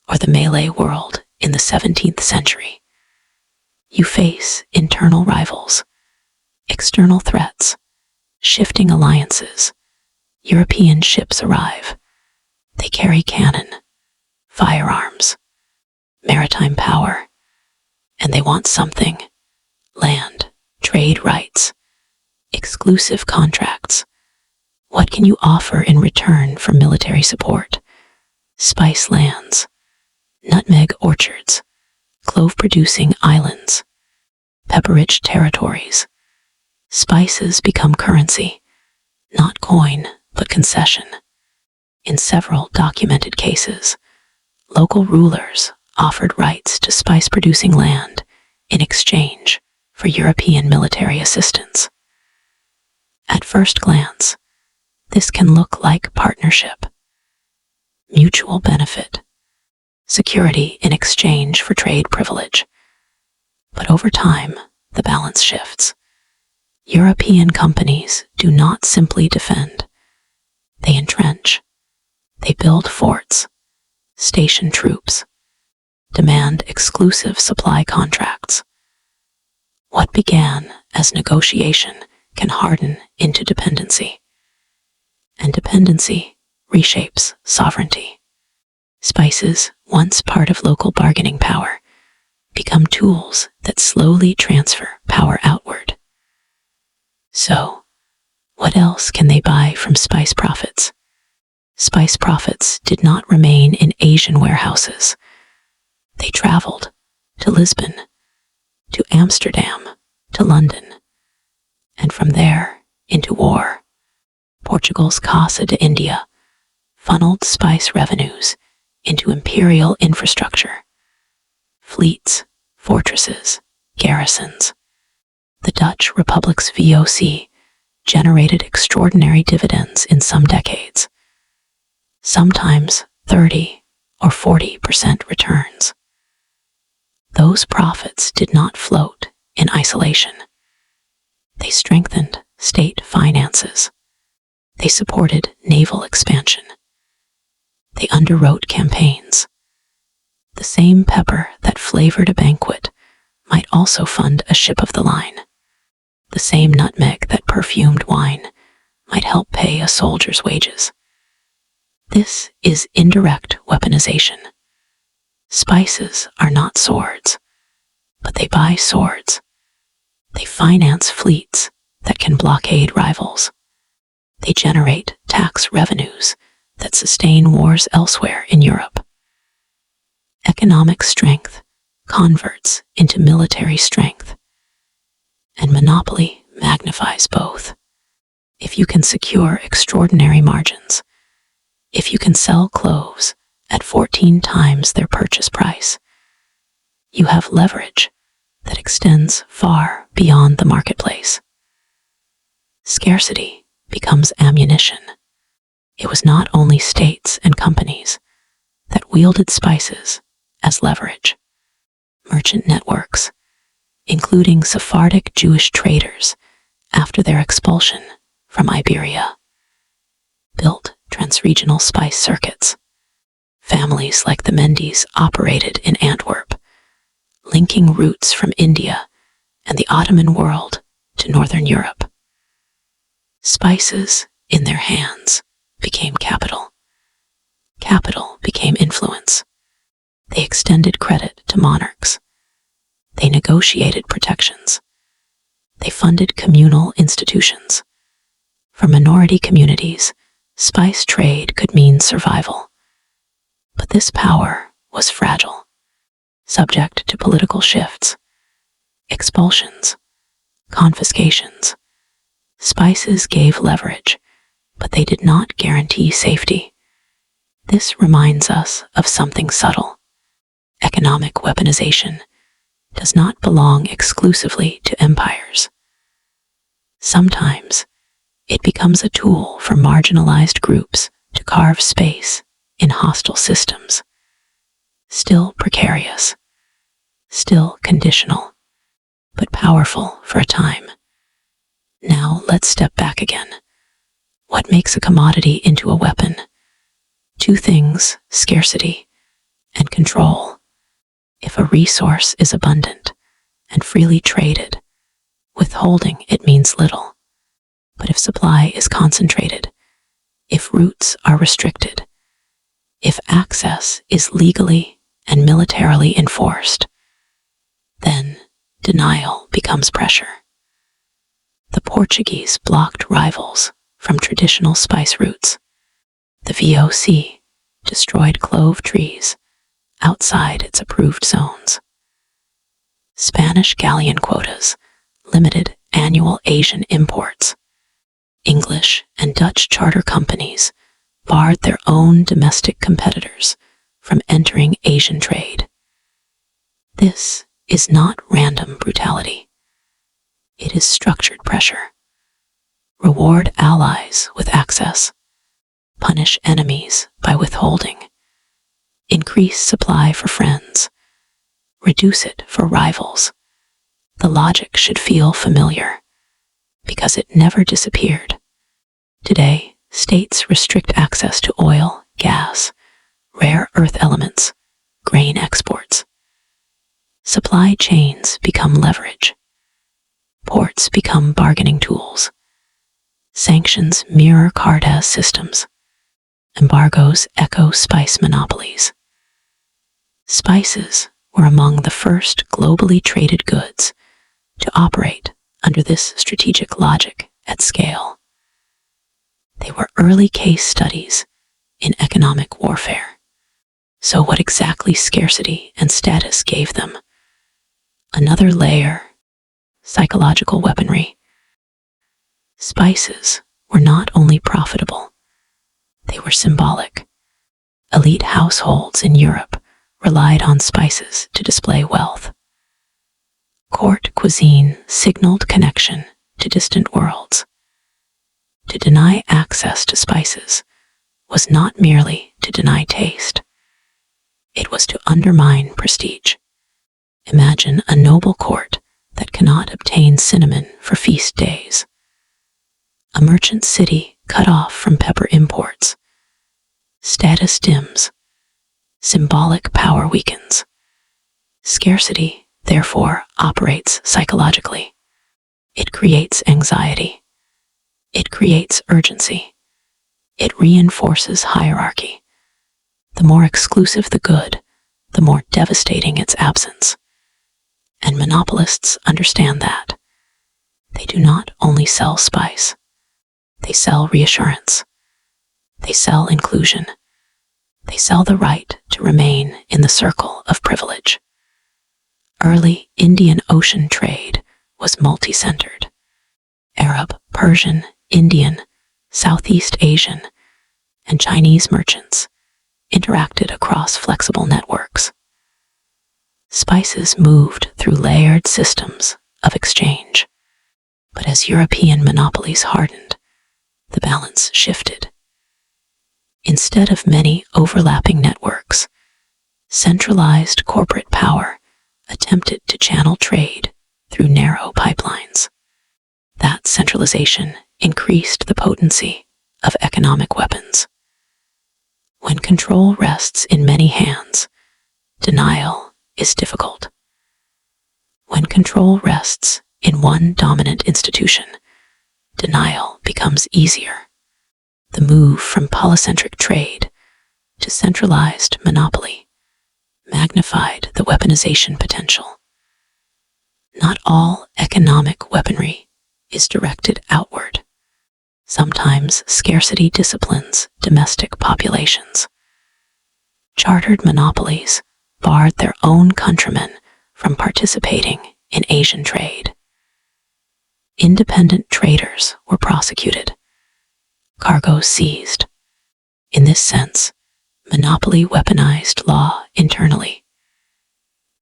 or the Malay world in the 17th century. You face internal rivals, external threats, shifting alliances. European ships arrive. They carry cannon, firearms, maritime power, and they want something: land, trade rights, exclusive contracts. What can you offer in return for military support? Spice lands, nutmeg orchards, clove-producing islands, pepper-rich territories. Spices become currency, not coin, but concession. In several documented cases, local rulers offered rights to spice-producing land in exchange for European military assistance. At first glance, this can look like partnership, mutual benefit, security in exchange for trade privilege. But over time, the balance shifts. European companies do not simply defend. They entrench. They build forts, station troops, demand exclusive supply contracts. What began as negotiation can harden into dependency, and dependency reshapes sovereignty. Spices, once part of local bargaining power, become tools that slowly transfer power outward. So, what else can they buy from spice profits? Spice profits did not remain in Asian warehouses. They traveled to Lisbon, to Amsterdam, to London, and from there into war. Portugal's Casa de India funneled spice revenues into imperial infrastructure, fleets, fortresses, garrisons. The Dutch Republic's VOC generated extraordinary dividends in some decades, sometimes 30 or 40% returns. Those profits did not float in isolation. They strengthened state finances. They supported naval expansion. They underwrote campaigns. The same pepper that flavored a banquet might also fund a ship of the line. The same nutmeg that perfumed wine might help pay a soldier's wages. This is indirect weaponization. Spices are not swords, but they buy swords. They finance fleets that can blockade rivals. They generate tax revenues that sustain wars elsewhere in Europe. Economic strength converts into military strength, and monopoly magnifies both. If you can secure extraordinary margins, if you can sell cloves at 14 times their purchase price, you have leverage that extends far beyond the marketplace. Scarcity becomes ammunition. It was not only states and companies that wielded spices as leverage. Merchant networks, including Sephardic Jewish traders after their expulsion from Iberia, built transregional spice circuits. Families like the Mendes operated in Antwerp, linking routes from India and the Ottoman world to Northern Europe. Spices in their hands became capital. Capital became influence. They extended credit to monarchs. They negotiated protections. They funded communal institutions. For minority communities, spice trade could mean survival. But this power was fragile, subject to political shifts, expulsions, confiscations. Spices gave leverage, but they did not guarantee safety. This reminds us of something subtle. Economic weaponization does not belong exclusively to empires. Sometimes it becomes a tool for marginalized groups to carve space in hostile systems. Still precarious, still conditional, but powerful for a time. Now let's step back again. What makes a commodity into a weapon? Two things: scarcity and control. If a resource is abundant and freely traded, withholding it means little. But if supply is concentrated, if routes are restricted, if access is legally and militarily enforced, then denial becomes pressure. The Portuguese blocked rivals from traditional spice routes. The VOC destroyed clove trees outside its approved zones. Spanish galleon quotas limited annual Asian imports. English and Dutch charter companies barred their own domestic competitors from entering Asian trade. This is not random brutality. It is structured pressure. Reward allies with access. Punish enemies by withholding. Increase supply for friends. Reduce it for rivals. The logic should feel familiar, because it never disappeared. Today, states restrict access to oil gas, rare earth elements, grain exports. Supply chains become leverage. Ports become bargaining tools. Sanctions mirror Cartas systems. Embargoes echo spice monopolies. Spices were among the first globally traded goods to operate under this strategic logic at scale. They were early case studies in economic warfare. So what exactly scarcity and status gave them? Another layer, psychological weaponry. Spices were not only profitable, they were symbolic. Elite households in Europe relied on spices to display wealth. Court cuisine signaled connection to distant worlds. To deny access to spices was not merely to deny taste. It was to undermine prestige. Imagine a noble court that cannot obtain cinnamon for feast days. A merchant city cut off from pepper imports. Status dims. Symbolic power weakens. Scarcity, therefore, operates psychologically. It creates anxiety. It creates urgency. It reinforces hierarchy. The more exclusive the good, the more devastating its absence. And monopolists understand that. They do not only sell spice. They sell reassurance. They sell inclusion. They sell the right to remain in the circle of privilege. Early Indian Ocean trade was multi-centered. Arab, Persian, Indian, Southeast Asian, and Chinese merchants interacted across flexible networks. Spices moved through layered systems of exchange. But as European monopolies hardened, the balance shifted. Instead of many overlapping networks, centralized corporate power attempted to channel trade through narrow pipelines. That centralization increased the potency of economic weapons. When control rests in many hands, denial is difficult. When control rests in one dominant institution, denial becomes easier. The move from polycentric trade to centralized monopoly magnified the weaponization potential. Not all economic weaponry is directed outward. Sometimes scarcity disciplines domestic populations. Chartered monopolies barred their own countrymen from participating in Asian trade. Independent traders were prosecuted. Cargoes seized. In this sense, monopoly weaponized law internally.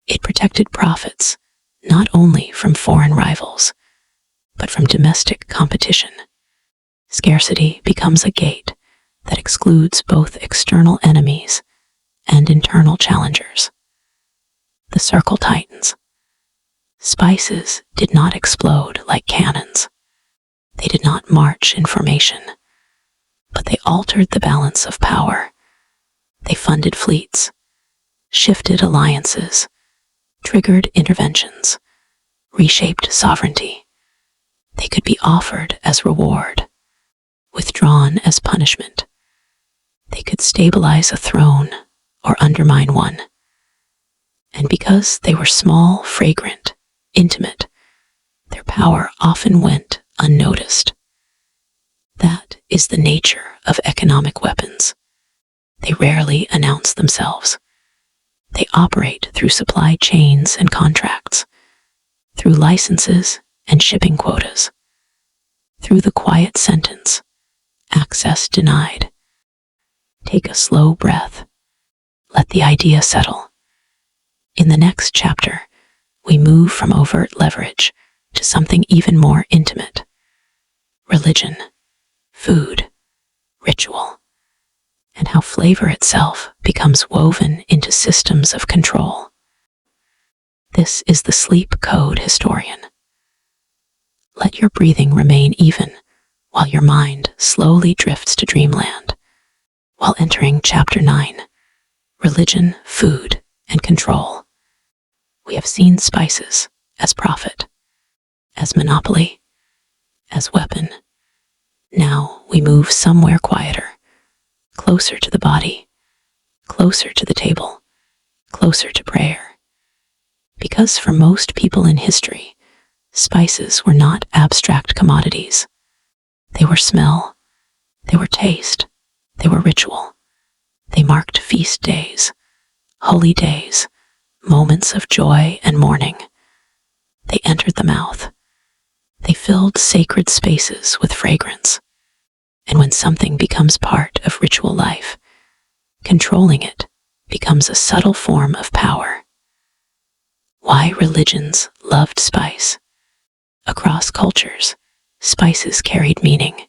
It protected profits not only from foreign rivals, but from domestic competition. Scarcity becomes a gate that excludes both external enemies and internal challengers. The circle tightens. Spices did not explode like cannons. They did not march in formation, but they altered the balance of power. They funded fleets, shifted alliances, triggered interventions, reshaped sovereignty. They could be offered as reward, withdrawn as punishment. They could stabilize a throne or undermine one. And because they were small, fragrant, intimate, their power often went unnoticed. That is the nature of economic weapons. They rarely announce themselves. They operate through supply chains and contracts, through licenses and shipping quotas, through the quiet sentence, access denied. Take a slow breath. Let the idea settle. In the next chapter, we move from overt leverage to something even more intimate. Religion, food, ritual, and how flavor itself becomes woven into systems of control. This is the Sleep Code Historian. Let your breathing remain even while your mind slowly drifts to dreamland, while entering Chapter 9, Religion, Food, and Control. We have seen spices as profit, as monopoly, as weapon. Now we move somewhere quieter, closer to the body, closer to the table, closer to prayer. Because for most people in history, spices were not abstract commodities. They were smell, they were taste, they were ritual. They marked feast days, holy days, moments of joy and mourning. They entered the mouth. They filled sacred spaces with fragrance. And when something becomes part of ritual life, controlling it becomes a subtle form of power. Why religions loved spice. Across cultures, spices carried meaning.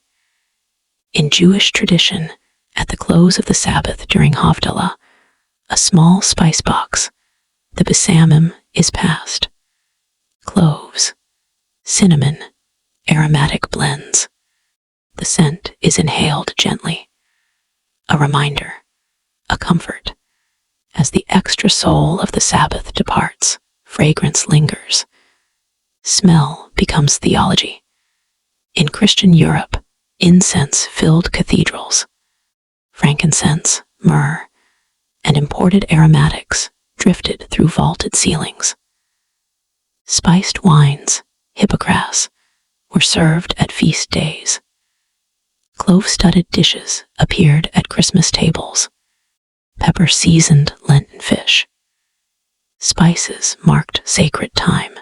In Jewish tradition, at the close of the Sabbath during Havdalah, a small spice box, the besamim, is passed. Cloves, cinnamon, aromatic blends. The scent is inhaled gently. A reminder, a comfort. As the extra soul of the Sabbath departs, fragrance lingers. Smell becomes theology. In Christian Europe, incense filled cathedrals. Frankincense, myrrh, and imported aromatics drifted through vaulted ceilings. Spiced wines, hippocras, were served at feast days. Clove-studded dishes appeared at Christmas tables. Pepper-seasoned Lenten fish. Spices marked sacred time.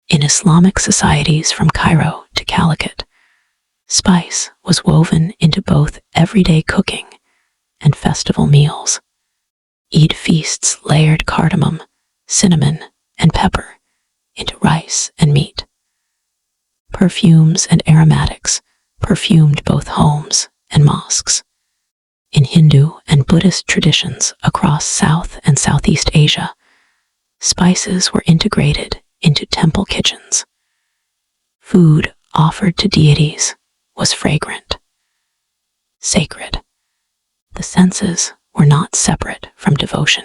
In Islamic societies from Cairo to Calicut, spice was woven into both everyday cooking and festival meals. Eid feasts layered cardamom, cinnamon, and pepper into rice and meat. Perfumes and aromatics perfumed both homes and mosques. In Hindu and Buddhist traditions across South and Southeast Asia, spices were integrated into temple kitchens. Food offered to deities was fragrant, sacred. The senses were not separate from devotion.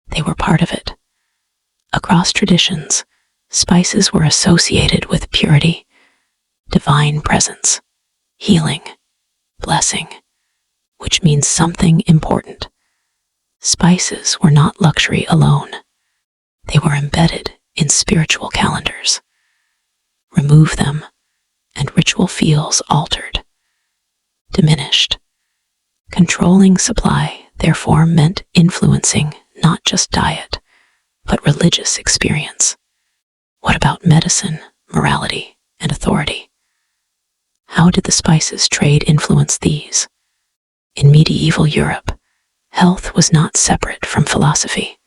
They were part of it. Across traditions, spices were associated with purity, divine presence, healing, blessing, which means something important. Spices were not luxury alone. They were embedded in spiritual calendars. Remove them, and ritual feels altered, diminished. Controlling supply, therefore, meant influencing not just diet, but religious experience. What about medicine, morality, and authority? How did the spices trade influence these? In medieval Europe, health was not separate from philosophy,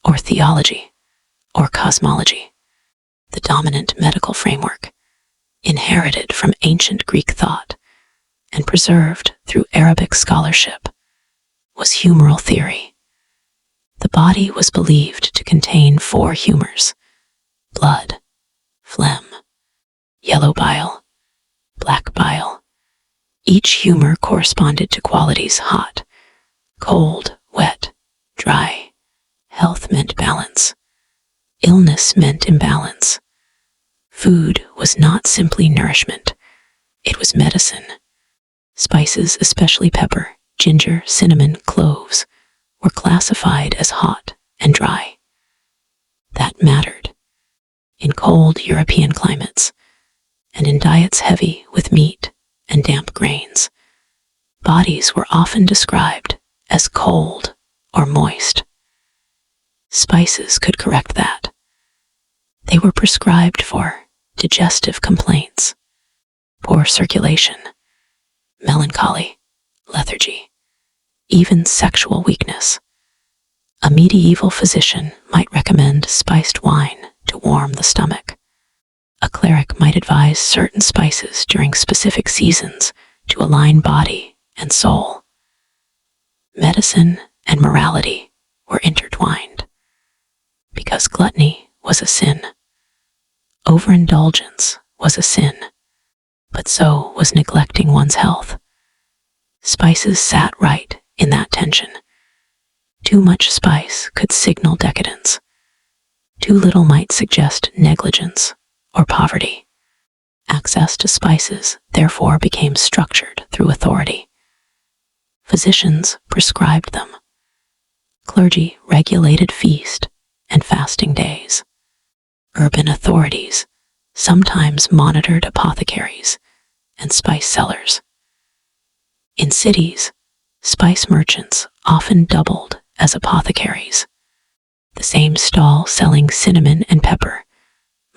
or theology, or cosmology. The dominant medical framework, inherited from ancient Greek thought and preserved through Arabic scholarship, was humoral theory. The body was believed to contain 4 humors: blood, phlegm, yellow bile, black bile. Each humor corresponded to qualities: hot, cold, wet, dry. Health meant balance. Illness meant imbalance. Food was not simply nourishment. It was medicine. Spices, especially pepper, ginger, cinnamon, cloves, were classified as hot and dry. That mattered. In cold European climates, and in diets heavy with meat and damp grains, bodies were often described as cold or moist. Spices could correct that. They were prescribed for digestive complaints, poor circulation, melancholy, lethargy, even sexual weakness. A medieval physician might recommend spiced wine to warm the stomach. A cleric might advise certain spices during specific seasons to align body and soul. Medicine and morality were intertwined. Because gluttony was a sin, overindulgence was a sin, but so was neglecting one's health. Spices sat right in that tension. Too much spice could signal decadence. Too little might suggest negligence or poverty. Access to spices, therefore, became structured through authority. Physicians prescribed them. Clergy regulated feast and fasting days. Urban authorities sometimes monitored apothecaries and spice sellers. In cities, spice merchants often doubled as apothecaries. The same stall selling cinnamon and pepper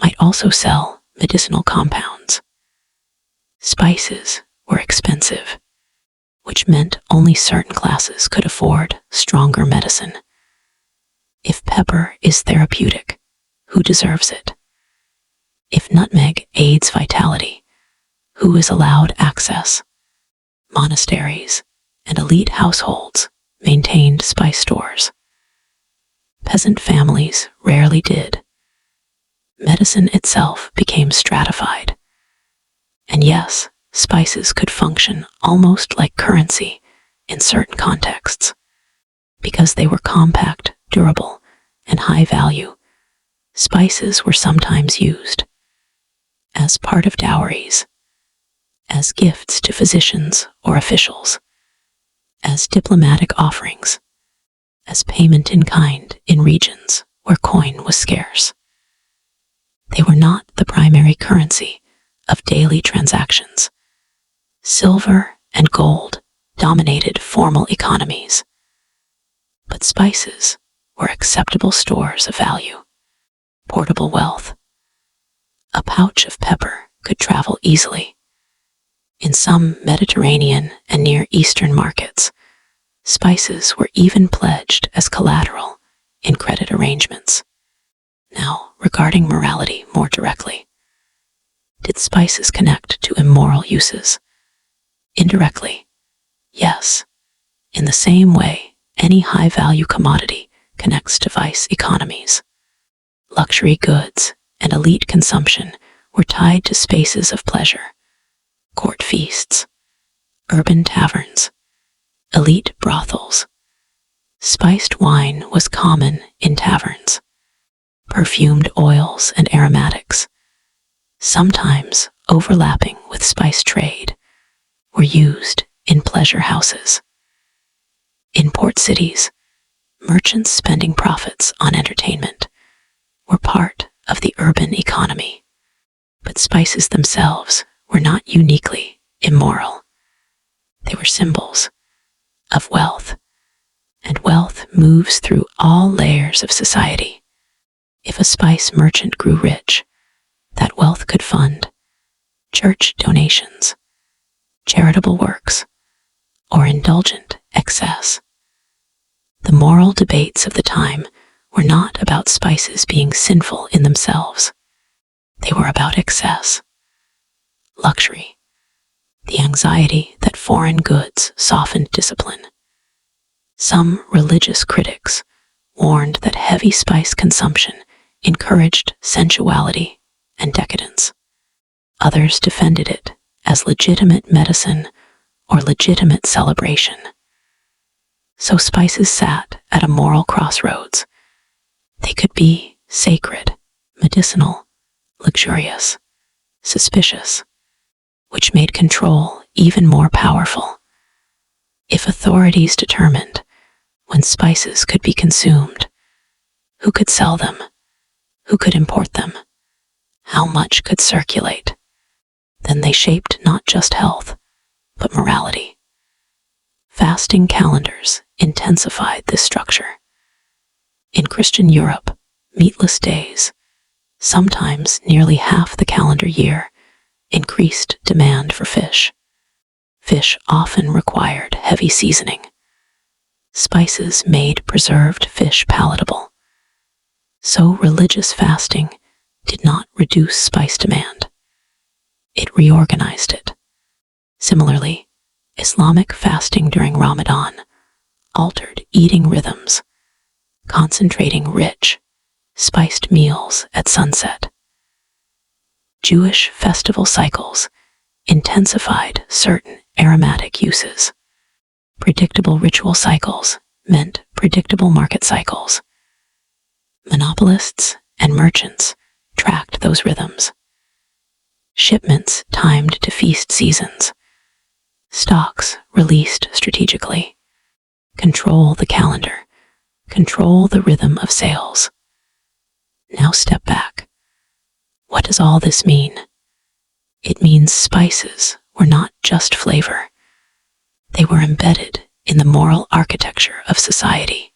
might also sell medicinal compounds. Spices were expensive, which meant only certain classes could afford stronger medicine. If pepper is therapeutic, who deserves it? If nutmeg aids vitality, who is allowed access? Monasteries and elite households maintained spice stores. Peasant families rarely did. Medicine itself became stratified. And yes, spices could function almost like currency in certain contexts. Because they were compact, durable, and high value, spices were sometimes used as part of dowries, as gifts to physicians or officials, as diplomatic offerings, as payment in kind in regions where coin was scarce. They were not the primary currency of daily transactions. Silver and gold dominated formal economies, but spices were acceptable stores of value, portable wealth. A pouch of pepper could travel easily. In some Mediterranean and Near Eastern markets, spices were even pledged as collateral in credit arrangements. Now, regarding morality more directly, did spices connect to immoral uses? Indirectly, yes. In the same way, any high-value commodity connects to vice economies. Luxury goods and elite consumption were tied to spaces of pleasure, court feasts, urban taverns, elite brothels. Spiced wine was common in taverns. Perfumed oils and aromatics, sometimes overlapping with spice trade, were used in pleasure houses. In port cities, merchants spending profits on entertainment were part of the urban economy. But spices themselves were not uniquely immoral. They were symbols of wealth, and wealth moves through all layers of society. If a spice merchant grew rich, that wealth could fund church donations, charitable works, or indulgent excess. The moral debates of the time were not about spices being sinful in themselves. They were about excess, luxury, the anxiety that foreign goods softened discipline. Some religious critics warned that heavy spice consumption encouraged sensuality and decadence. Others defended it as legitimate medicine or legitimate celebration. So spices sat at a moral crossroads. They could be sacred, medicinal, luxurious, suspicious, which made control even more powerful. If authorities determined when spices could be consumed, who could sell them, who could import them, how much could circulate, then they shaped not just health, but morality. Fasting calendars intensified this structure. In Christian Europe, meatless days, sometimes nearly half the calendar year, increased demand for fish. Fish often required heavy seasoning. Spices made preserved fish palatable. So religious fasting did not reduce spice demand. It reorganized it. Similarly, Islamic fasting during Ramadan altered eating rhythms, concentrating rich, spiced meals at sunset. Jewish festival cycles intensified certain aromatic uses. Predictable ritual cycles meant predictable market cycles. Monopolists and merchants tracked those rhythms. Shipments timed to feast seasons. Stocks released strategically. Control the calendar. Control the rhythm of sales. Now step back. What does all this mean? It means spices were not just flavor. They were embedded in the moral architecture of society.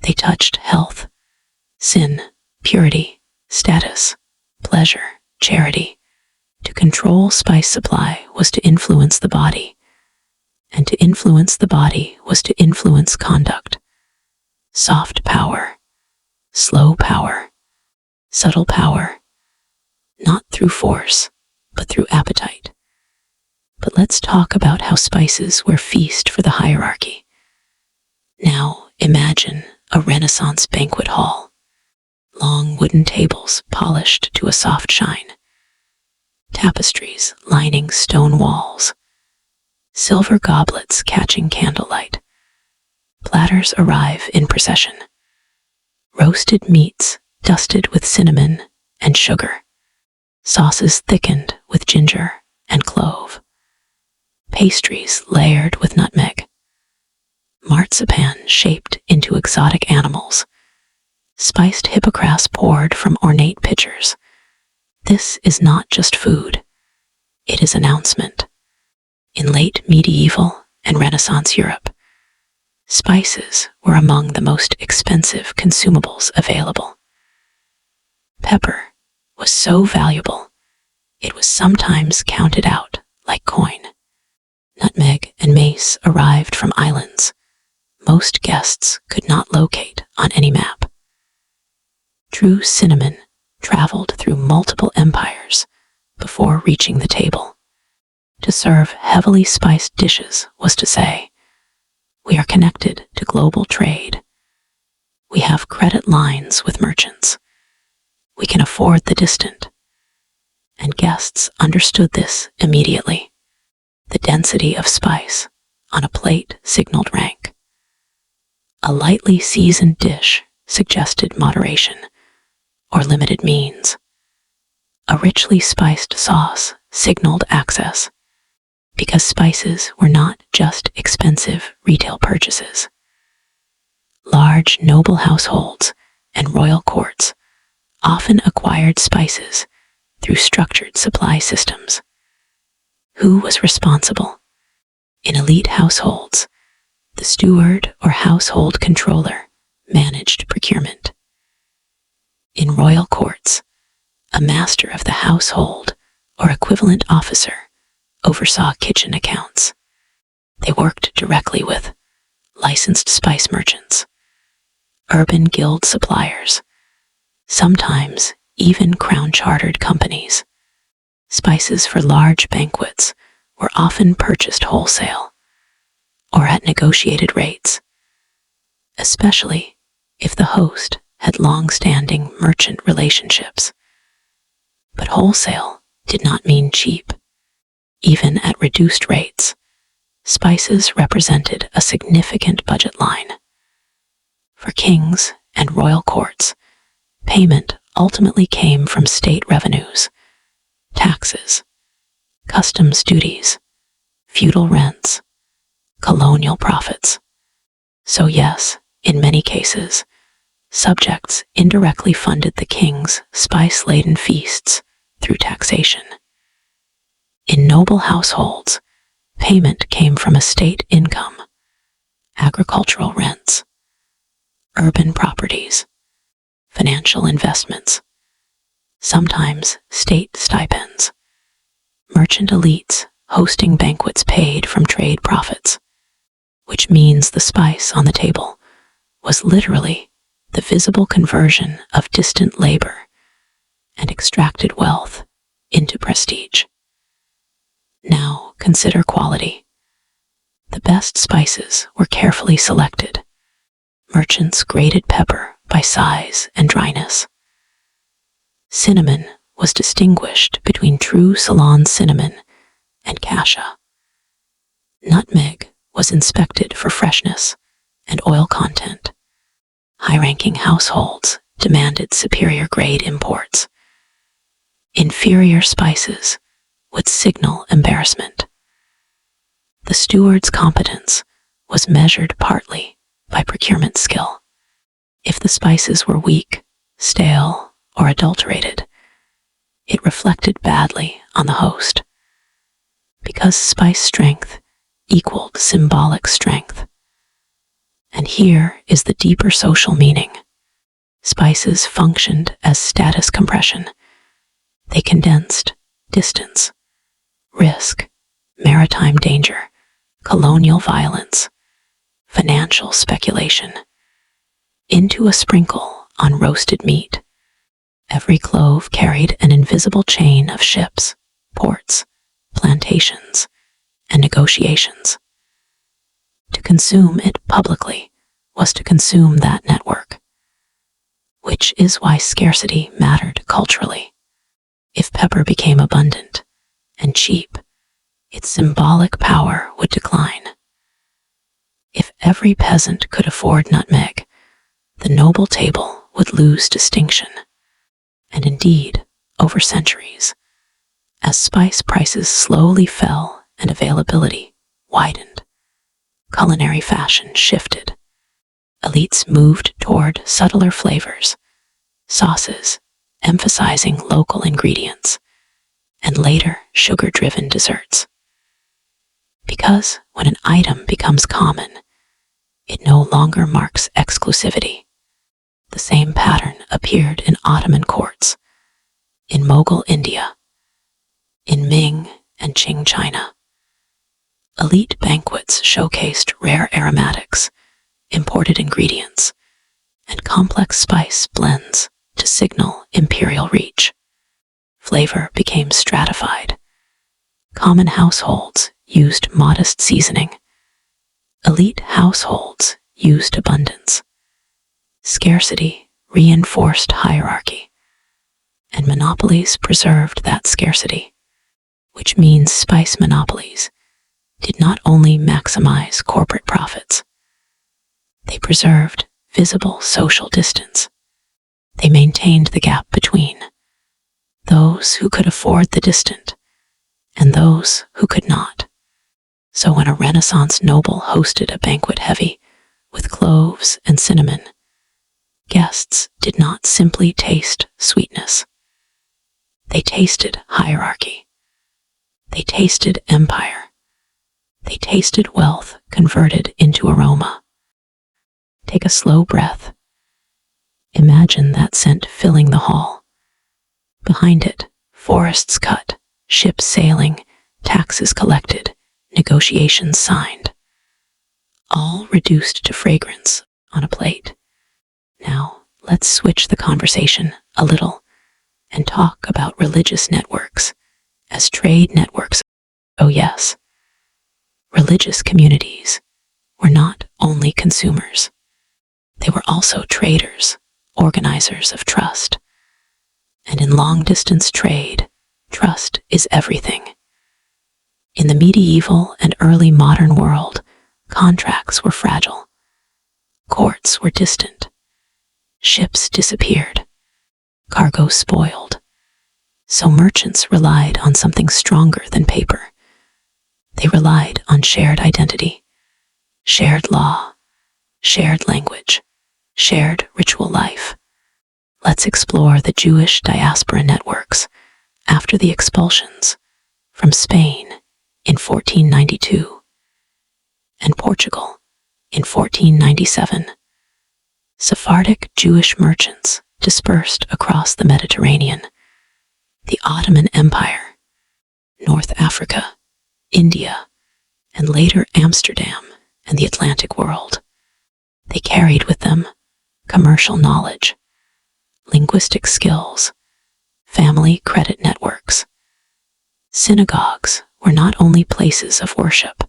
They touched health, sin, purity, status, pleasure, charity. To control spice supply was to influence the body, and to influence the body was to influence conduct. Soft power, slow power, subtle power, not through force, but through appetite. But let's talk about how spices were feast for the hierarchy. Now imagine a Renaissance banquet hall. Long wooden tables polished to a soft shine. Tapestries lining stone walls. Silver goblets catching candlelight. Platters arrive in procession. Roasted meats dusted with cinnamon and sugar. Sauces thickened with ginger and clove. Pastries layered with nutmeg. Marzipan shaped into exotic animals. Spiced hippocras poured from ornate pitchers. This is not just food. It is announcement. In late medieval and Renaissance Europe, spices were among the most expensive consumables available. Pepper was so valuable, it was sometimes counted out like coin. Nutmeg and mace arrived from islands most guests could not locate on any map. True cinnamon traveled through multiple empires before reaching the table. To serve heavily spiced dishes was to say, we are connected to global trade. We have credit lines with merchants. We can afford the distant. And guests understood this immediately. The density of spice on a plate signaled rank. A lightly seasoned dish suggested moderation or limited means. A richly spiced sauce signaled access, because spices were not just expensive retail purchases. Large noble households and royal courts often acquired spices through structured supply systems. Who was responsible? In elite households, the steward or household controller managed procurement. In royal courts, a master of the household or equivalent officer oversaw kitchen accounts. They worked directly with licensed spice merchants, urban guild suppliers, sometimes even crown-chartered companies. Spices for large banquets were often purchased wholesale or at negotiated rates, especially if the host had long-standing merchant relationships. But wholesale did not mean cheap. Even at reduced rates, spices represented a significant budget line. For kings and royal courts, payment ultimately came from state revenues, taxes, customs duties, feudal rents, colonial profits. So yes, in many cases, subjects indirectly funded the king's spice-laden feasts through taxation. In noble households, payment came from estate income, agricultural rents, urban properties, financial investments, sometimes state stipends. Merchant elites hosting banquets paid from trade profits, which means the spice on the table was literally the visible conversion of distant labor and extracted wealth into prestige. Now consider quality. The best spices were carefully selected. Merchants graded pepper by size and dryness. Cinnamon was distinguished between true Ceylon cinnamon and cassia. Nutmeg was inspected for freshness and oil content. High-ranking households demanded superior grade imports. Inferior spices would signal embarrassment. The steward's competence was measured partly by procurement skill. If the spices were weak, stale, or adulterated, it reflected badly on the host. Because spice strength equaled symbolic strength. And here is the deeper social meaning. Spices functioned as status compression. They condensed distance, risk, maritime danger, colonial violence, financial speculation, into a sprinkle on roasted meat. Every clove carried an invisible chain of ships, ports, plantations, and negotiations. To consume it publicly was to consume that network, which is why scarcity mattered culturally. If pepper became abundant and cheap, its symbolic power would decline. If every peasant could afford nutmeg, the noble table would lose distinction. And indeed, over centuries, as spice prices slowly fell and availability widened, culinary fashion shifted. Elites moved toward subtler flavors, sauces, emphasizing local ingredients, and later sugar-driven desserts. Because when an item becomes common, it no longer marks exclusivity. The same pattern appeared in Ottoman courts, in Mughal India, in Ming and Qing China. Elite banquets showcased rare aromatics, imported ingredients, and complex spice blends to signal imperial reach. Flavor became stratified. Common households used modest seasoning. Elite households used abundance. Scarcity reinforced hierarchy, and monopolies preserved that scarcity, which means spice monopolies did not only maximize corporate profits, they preserved visible social distance. They maintained the gap between those who could afford the distant and those who could not. So when a Renaissance noble hosted a banquet heavy with cloves and cinnamon, guests did not simply taste sweetness. They tasted hierarchy. They tasted empire. They tasted wealth converted into aroma. Take a slow breath. Imagine that scent filling the hall. Behind it, forests cut, ships sailing, taxes collected, negotiations signed. All reduced to fragrance on a plate. Now, let's switch the conversation a little and talk about religious networks as trade networks. Oh yes, religious communities were not only consumers. They were also traders, organizers of trust. And in long-distance trade, trust is everything. In the medieval and early modern world, contracts were fragile. Courts were distant. Ships disappeared. Cargo spoiled. So merchants relied on something stronger than paper. They relied on shared identity, shared law, shared language, shared ritual life. Let's explore the Jewish diaspora networks after the expulsions from Spain in 1492 and Portugal in 1497. Sephardic Jewish merchants dispersed across the Mediterranean, the Ottoman Empire, North Africa, India, and later Amsterdam and the Atlantic world. They carried with them commercial knowledge, linguistic skills, family credit networks. Synagogues were not only places of worship,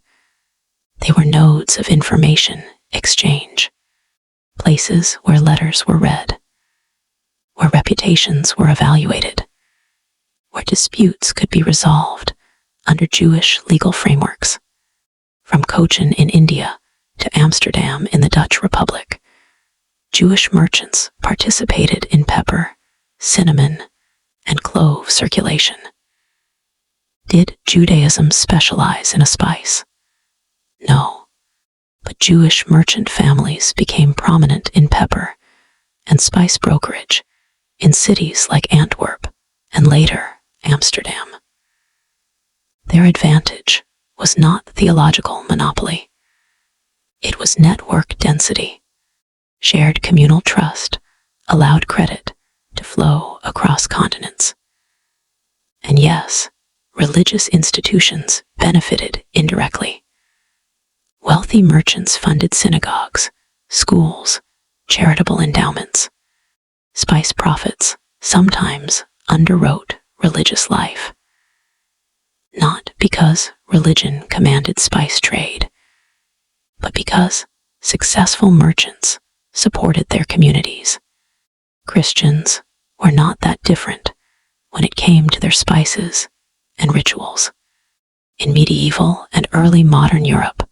they were nodes of information exchange, places where letters were read, where reputations were evaluated, where disputes could be resolved under Jewish legal frameworks. From Cochin in India to Amsterdam in the Dutch Republic, Jewish merchants participated in pepper, cinnamon, and clove circulation. Did Judaism specialize in a spice? No, but Jewish merchant families became prominent in pepper and spice brokerage in cities like Antwerp and later Amsterdam. Their advantage was not theological monopoly. It was network density. Shared communal trust allowed credit to flow across continents. And yes, religious institutions benefited indirectly. Wealthy merchants funded synagogues, schools, charitable endowments. Spice profits sometimes underwrote religious life. Not because religion commanded spice trade, but because successful merchants supported their communities. Christians were not that different when it came to their spices and rituals. In medieval and early modern Europe,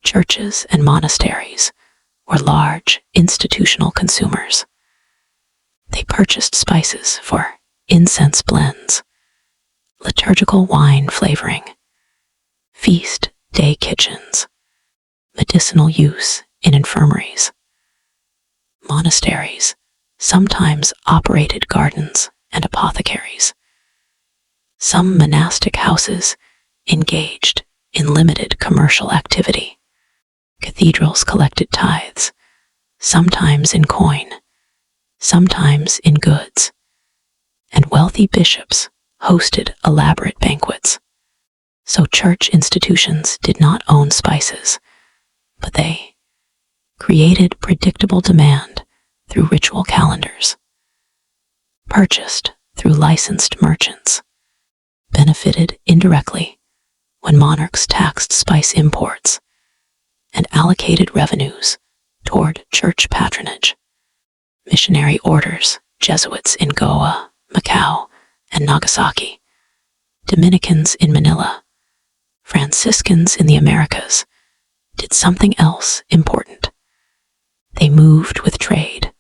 churches and monasteries were large institutional consumers. They purchased spices for incense blends, liturgical wine flavoring, feast day kitchens, medicinal use in infirmaries. Monasteries sometimes operated gardens and apothecaries. Some monastic houses engaged in limited commercial activity. Cathedrals collected tithes, sometimes in coin, sometimes in goods, and wealthy bishops hosted elaborate banquets. So church institutions did not own spices, but they created predictable demand through ritual calendars, purchased through licensed merchants, benefited indirectly when monarchs taxed spice imports, and allocated revenues toward church patronage. Missionary orders, Jesuits in Goa, Macau, and Nagasaki, Dominicans in Manila, Franciscans in the Americas, did something else important. They moved with trade.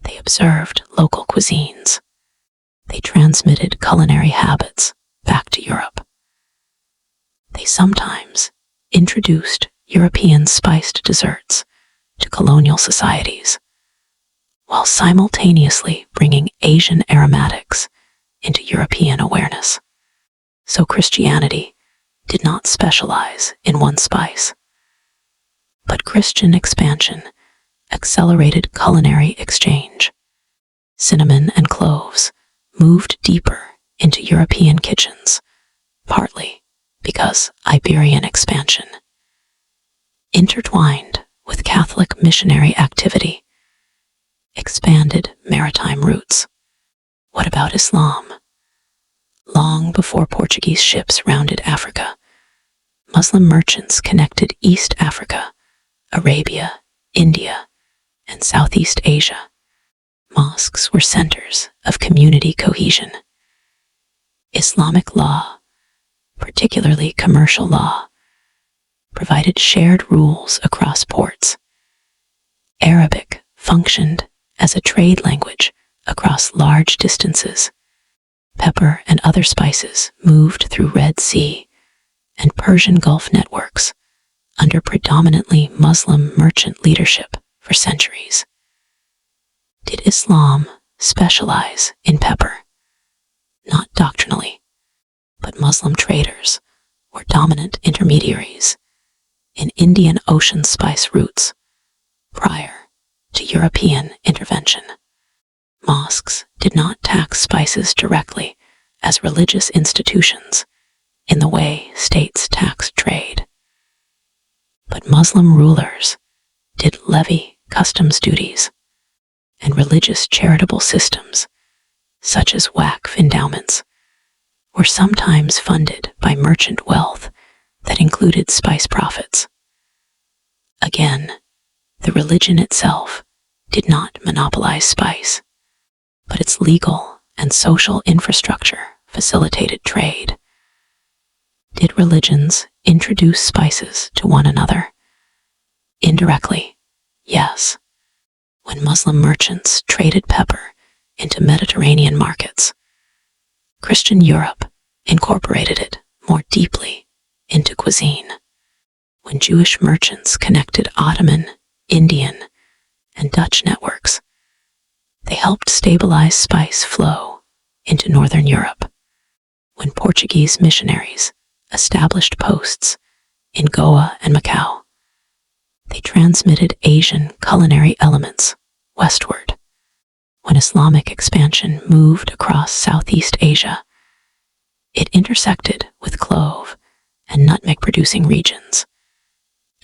They observed local cuisines. They transmitted culinary habits back to Europe. They sometimes introduced European spiced desserts to colonial societies, while simultaneously bringing Asian aromatics into European awareness. So Christianity did not specialize in one spice, but Christian expansion accelerated culinary exchange. Cinnamon and cloves moved deeper into European kitchens, partly because Iberian expansion. Intertwined with Catholic missionary activity, expanded maritime routes. What about Islam? Long before Portuguese ships rounded Africa, Muslim merchants connected East Africa, Arabia, India, and Southeast Asia. Mosques were centers of community cohesion. Islamic law, particularly commercial law, provided shared rules across ports. Arabic functioned as a trade language across large distances. Pepper and other spices moved through Red Sea and Persian Gulf networks under predominantly Muslim merchant leadership for centuries. Did Islam specialize in pepper? Not doctrinally, but Muslim traders were dominant intermediaries in Indian Ocean spice routes prior to European intervention. Mosques did not tax spices directly as religious institutions in the way states taxed trade. But Muslim rulers did levy customs duties, and religious charitable systems, such as waqf endowments, were sometimes funded by merchant wealth that included spice profits. Again, the religion itself did not monopolize spice, but its legal and social infrastructure facilitated trade. Did religions introduce spices to one another? Indirectly, yes. When Muslim merchants traded pepper into Mediterranean markets, Christian Europe incorporated it more deeply into cuisine. When Jewish merchants connected Ottoman, Indian, and Dutch networks, they helped stabilize spice flow into Northern Europe. When Portuguese missionaries established posts in Goa and Macau, they transmitted Asian culinary elements westward. When Islamic expansion moved across Southeast Asia, it intersected with clove and nutmeg-producing regions,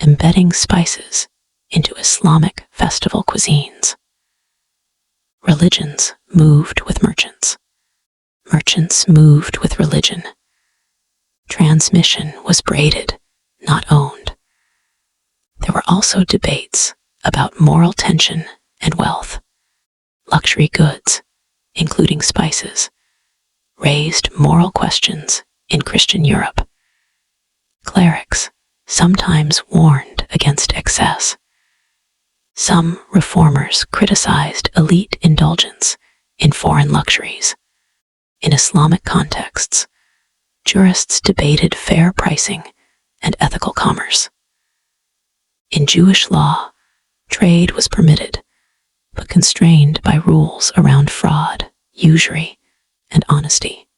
embedding spices into Islamic festival cuisines. Religions moved with merchants. Merchants moved with religion. Transmission was braided, not owned. There were also debates about moral tension and wealth. Luxury goods, including spices, raised moral questions in Christian Europe. Clerics sometimes warned against excess. Some reformers criticized elite indulgence in foreign luxuries. In Islamic contexts, jurists debated fair pricing and ethical commerce. In Jewish law, trade was permitted, but constrained by rules around fraud, usury, and honesty.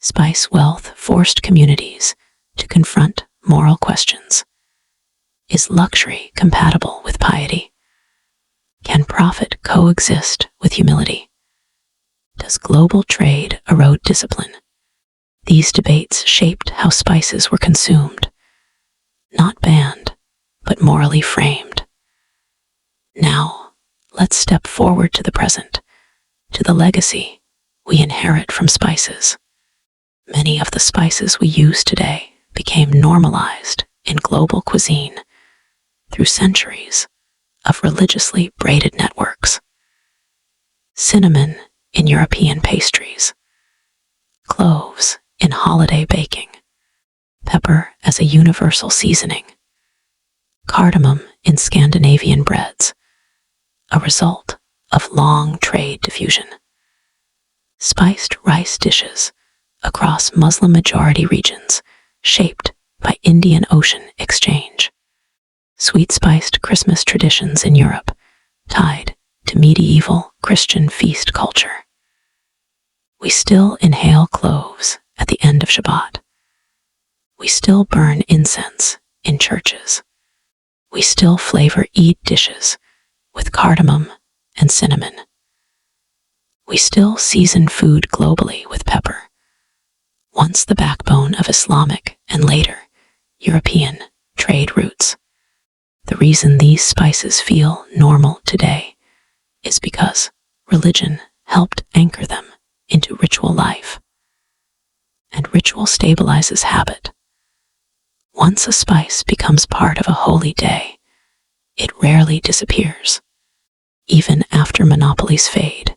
Spice wealth forced communities to confront moral questions. Is luxury compatible with piety? Can profit coexist with humility? Does global trade erode discipline? These debates shaped how spices were consumed, not banned, but morally framed. Now, let's step forward to the present, to the legacy we inherit from spices. Many of the spices we use today became normalized in global cuisine through centuries of religiously braided networks. Cinnamon in European pastries, cloves in holiday baking, pepper as a universal seasoning, cardamom in Scandinavian breads, a result of long trade diffusion. Spiced rice dishes across Muslim-majority regions shaped by Indian Ocean exchange. Sweet-spiced Christmas traditions in Europe tied to medieval Christian feast culture. We still inhale cloves at the end of Shabbat. We still burn incense in churches. We still flavor Eid dishes with cardamom and cinnamon. We still season food globally with pepper, once the backbone of Islamic and later European trade routes. The reason these spices feel normal today is because religion helped anchor them into ritual life. And ritual stabilizes habit. Once a spice becomes part of a holy day, it rarely disappears, even after monopolies fade,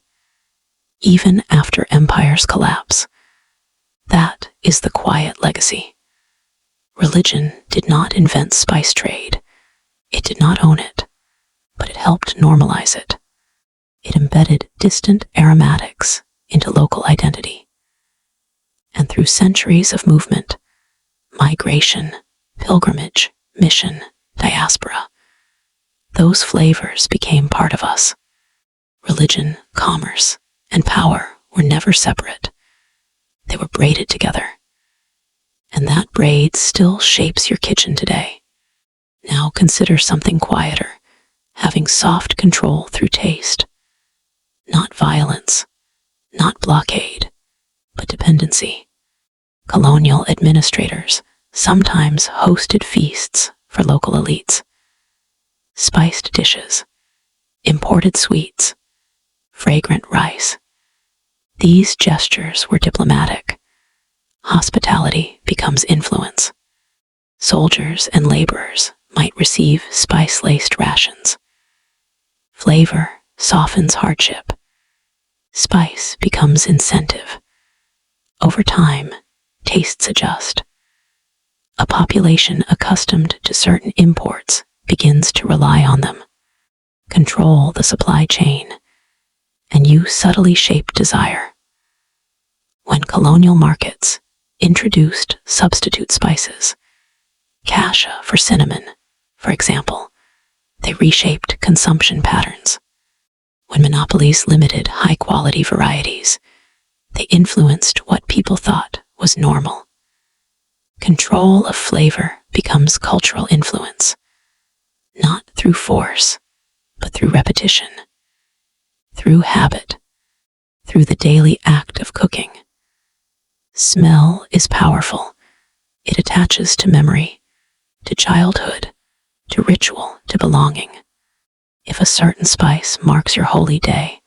even after empires collapse. That is the quiet legacy. Religion did not invent spice trade. It did not own it, but it helped normalize it. It embedded distant aromatics into local identity. And through centuries of movement, migration, pilgrimage, mission, diaspora, those flavors became part of us. Religion, commerce, and power were never separate. They were braided together. And that braid still shapes your kitchen today. Now consider something quieter, having soft control through taste. Not violence, not blockade, but dependency. Colonial administrators sometimes hosted feasts for local elites. Spiced dishes, imported sweets, fragrant rice. These gestures were diplomatic. Hospitality becomes influence. Soldiers and laborers might receive spice-laced rations. Flavor softens hardship. Spice becomes incentive. Over time, tastes adjust. A population accustomed to certain imports begins to rely on them, control the supply chain, and you subtly shape desire. When colonial markets introduced substitute spices, cassia for cinnamon, for example, they reshaped consumption patterns. When monopolies limited high-quality varieties, they influenced what people thought was normal. Control of flavor becomes cultural influence, not through force, but through repetition, through habit, through the daily act of cooking. Smell is powerful. It attaches to memory, to childhood, to ritual, to belonging. If a certain spice marks your holy day,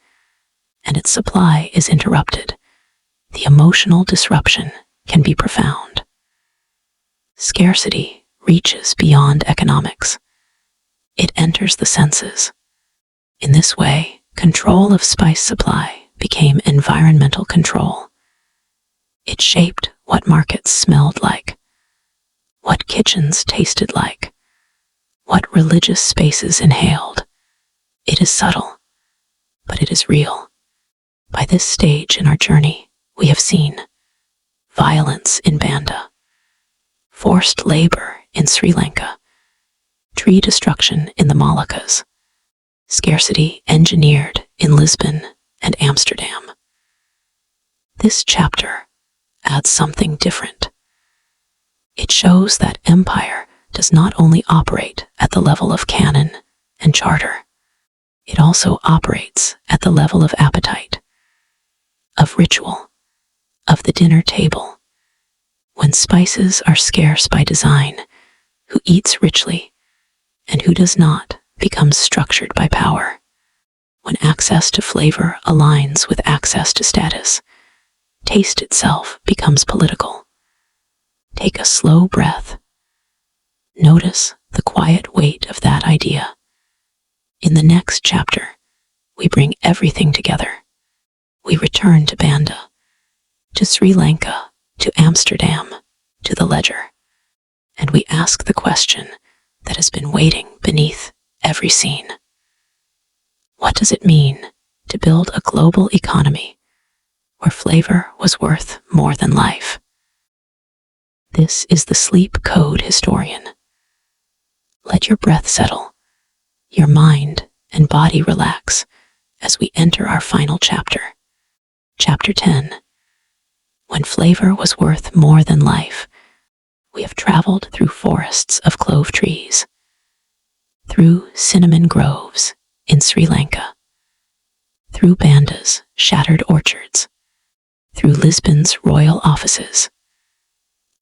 and its supply is interrupted, the emotional disruption can be profound. Scarcity reaches beyond economics. It enters the senses. In this way, control of spice supply became environmental control. It shaped what markets smelled like, what kitchens tasted like, what religious spaces inhaled. It is subtle, but it is real. By this stage in our journey, we have seen violence in Banda, forced labor in Sri Lanka, tree destruction in the Moluccas, scarcity engineered in Lisbon and Amsterdam. This chapter adds something different. It shows that empire does not only operate at the level of canon and charter, it also operates at the level of appetite, of ritual, of the dinner table. When spices are scarce by design, who eats richly and who does not becomes structured by power. When access to flavor aligns with access to status, taste itself becomes political. Take a slow breath. Notice the quiet weight of that idea. In the next chapter, we bring everything together. We return to Banda, to Sri Lanka, to Amsterdam, to the ledger, and we ask the question that has been waiting beneath every scene. What does it mean to build a global economy where flavor was worth more than life? This is the Sleep Code Historian. Let your breath settle, your mind and body relax as we enter our final chapter. Chapter 10. When flavor was worth more than life, we have traveled through forests of clove trees, through cinnamon groves in Sri Lanka, through Banda's shattered orchards, through Lisbon's royal offices,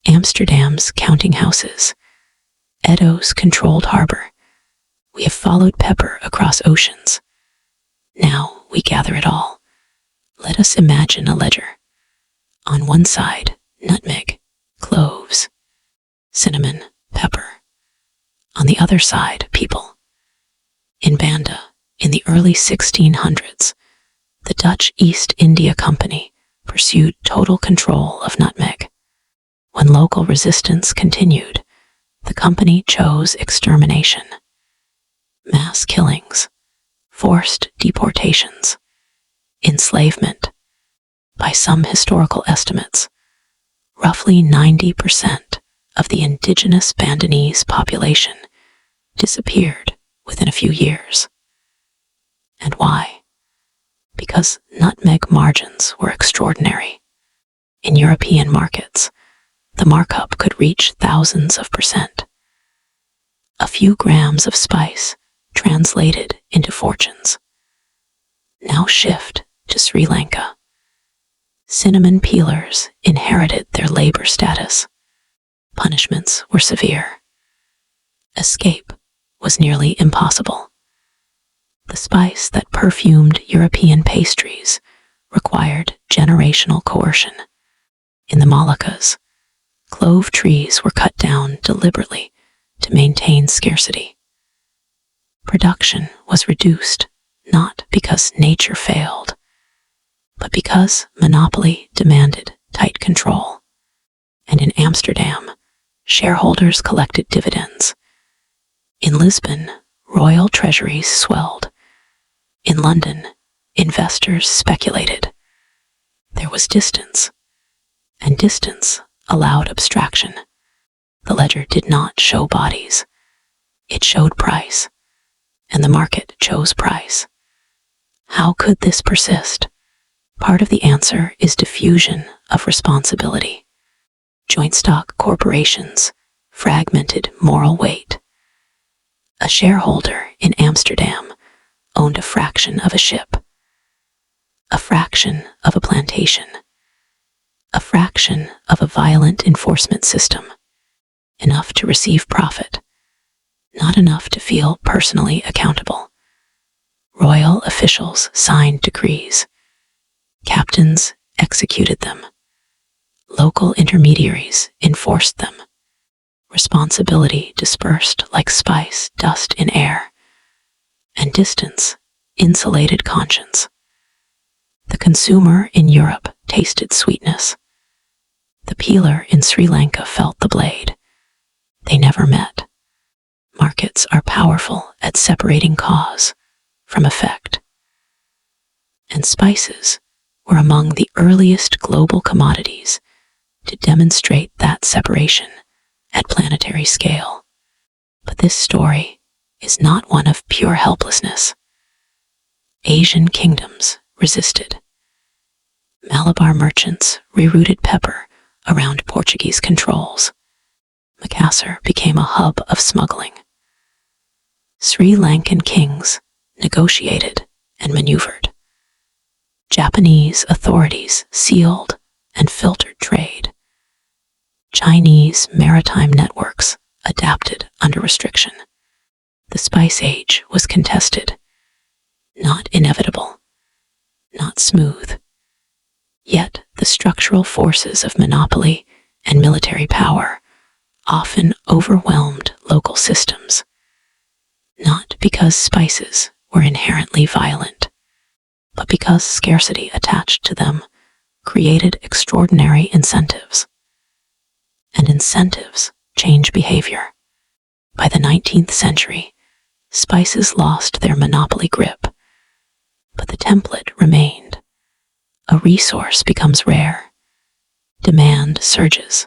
Amsterdam's counting houses, Edo's controlled harbor. We have followed pepper across oceans. Now we gather it all. Let us imagine a ledger. On one side, nutmeg, cloves, cinnamon, pepper. On the other side, people. In Banda, in the early 1600s, the Dutch East India Company pursued total control of nutmeg. When local resistance continued, the company chose extermination. Mass killings, forced deportations, enslavement. By some historical estimates, roughly 90% of the indigenous Bandanese population disappeared within a few years. And why? Because nutmeg margins were extraordinary. In European markets, the markup could reach thousands of percent. A few grams of spice translated into fortunes. Now shift to Sri Lanka. Cinnamon peelers inherited their labor status. Punishments were severe. Escape was nearly impossible. The spice that perfumed European pastries required generational coercion. In the Moluccas, clove trees were cut down deliberately to maintain scarcity. Production was reduced not because nature failed, but because monopoly demanded tight control. And in Amsterdam, shareholders collected dividends. In Lisbon, royal treasuries swelled. In London, investors speculated. There was distance, and distance allowed abstraction. The ledger did not show bodies. It showed price, and the market chose price. How could this persist? Part of the answer is diffusion of responsibility. Joint stock corporations fragmented moral weight. A shareholder in Amsterdam owned a fraction of a ship, a fraction of a plantation, a fraction of a violent enforcement system, enough to receive profit, not enough to feel personally accountable. Royal officials signed decrees. Captains executed them. Local intermediaries enforced them. Responsibility dispersed like spice dust in air, and distance insulated conscience. The consumer in Europe tasted sweetness. The peeler in Sri Lanka felt the blade. They never met. Markets are powerful at separating cause from effect. And spices were among the earliest global commodities to demonstrate that separation at planetary scale. But this story is not one of pure helplessness. Asian kingdoms resisted. Malabar merchants rerouted pepper around Portuguese controls. Makassar became a hub of smuggling. Sri Lankan kings negotiated and maneuvered. Japanese authorities sealed and filtered trade. Chinese maritime networks adapted under restriction. The Spice Age was contested, not inevitable, not smooth. Yet the structural forces of monopoly and military power often overwhelmed local systems, not because spices were inherently violent, but because scarcity attached to them created extraordinary incentives. And incentives change behavior. By the 19th century, spices lost their monopoly grip, but the template remained. A resource becomes rare. Demand surges.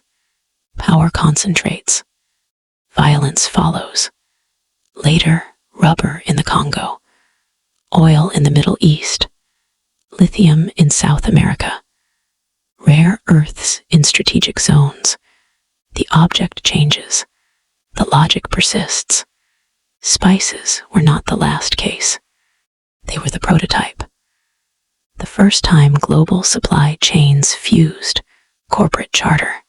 Power concentrates. Violence follows. Later, rubber in the Congo, oil in the Middle East, lithium in South America, rare earths in strategic zones. The object changes. The logic persists. Spices were not the last case. They were the prototype. The first time global supply chains fused corporate charter,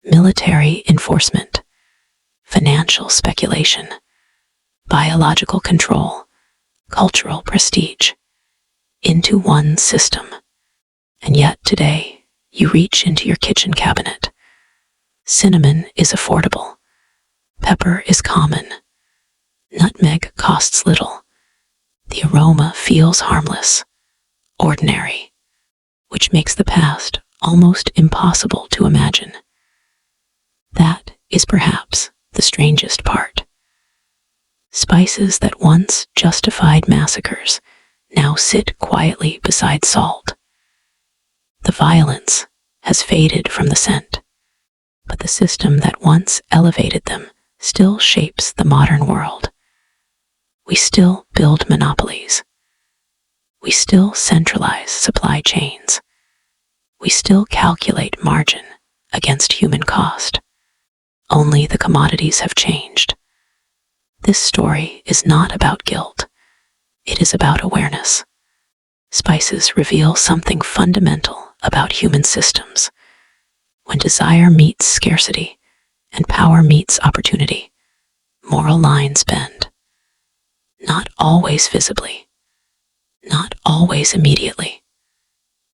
military enforcement, financial speculation, biological control, cultural prestige, into one system. And yet today, you reach into your kitchen cabinet. Cinnamon is affordable. Pepper is common. Nutmeg costs little. The aroma feels harmless, ordinary, which makes the past almost impossible to imagine. That is perhaps the strangest part. Spices that once justified massacres now sit quietly beside salt. The violence has faded from the scent, but the system that once elevated them still shapes the modern world. We still build monopolies. We still centralize supply chains. We still calculate margin against human cost. Only the commodities have changed. This story is not about guilt. It is about awareness. Spices reveal something fundamental about human systems. When desire meets scarcity and power meets opportunity, moral lines bend. Not always visibly, not always immediately,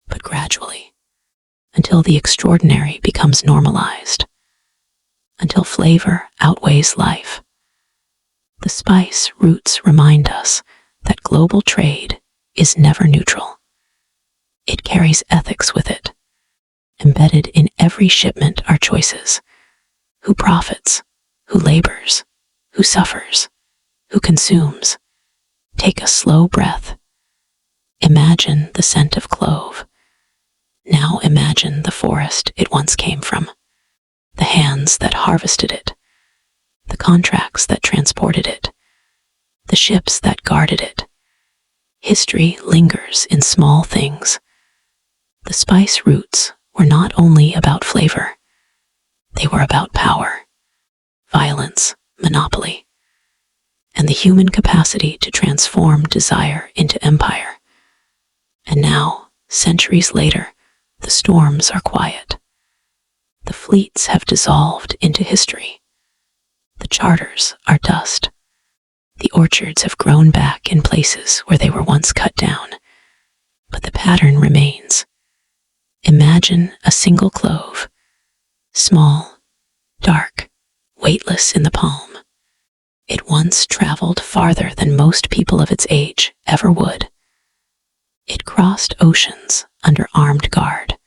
but gradually, until the extraordinary becomes normalized, until flavor outweighs life. The spice roots remind us that global trade is never neutral. It carries ethics with it. Embedded in every shipment are choices. Who profits? Who labors? Who suffers? Who consumes? Take a slow breath. Imagine the scent of clove. Now imagine the forest it once came from, the hands that harvested it, the contracts that transported it, the ships that guarded it. History lingers in small things. The spice roots were not only about flavor, they were about power, violence, monopoly, and the human capacity to transform desire into empire. And now, centuries later, the storms are quiet. The fleets have dissolved into history. The charters are dust. The orchards have grown back in places where they were once cut down. But the pattern remains. Imagine a single clove, small, dark, weightless in the palm. It once traveled farther than most people of its age ever would. It crossed oceans under armed guard.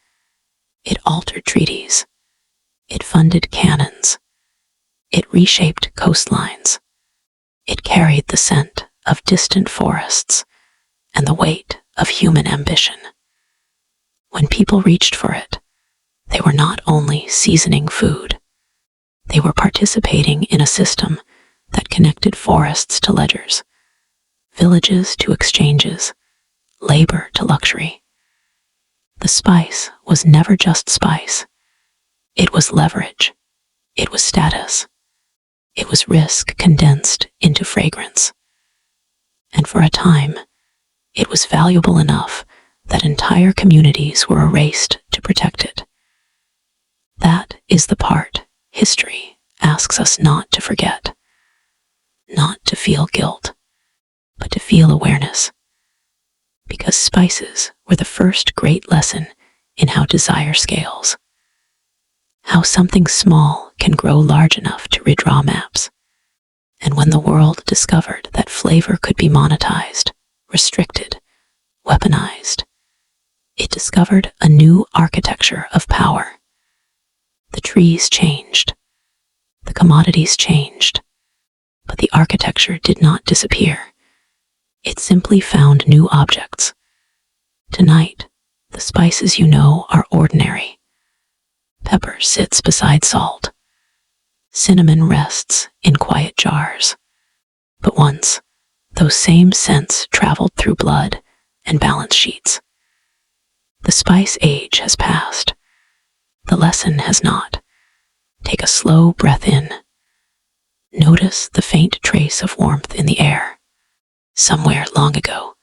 It altered treaties. It funded cannons. It reshaped coastlines. It carried the scent of distant forests and the weight of human ambition. When people reached for it, they were not only seasoning food, they were participating in a system that connected forests to ledgers, villages to exchanges, labor to luxury. The spice was never just spice. It was leverage. It was status. It was risk condensed into fragrance. And for a time, it was valuable enough that entire communities were erased to protect it. That is the part history asks us not to forget. Not to feel guilt, but to feel awareness. Because spices were the first great lesson in how desire scales. How something small can grow large enough to redraw maps. And when the world discovered that flavor could be monetized, restricted, weaponized, it discovered a new architecture of power. The trees changed. The commodities changed. But the architecture did not disappear. It simply found new objects. Tonight, the spices you know are ordinary. Pepper sits beside salt. Cinnamon rests in quiet jars. But once, those same scents traveled through blood and balance sheets. The spice age has passed. The lesson has not. Take a slow breath in. Notice the faint trace of warmth in the air. Somewhere long ago,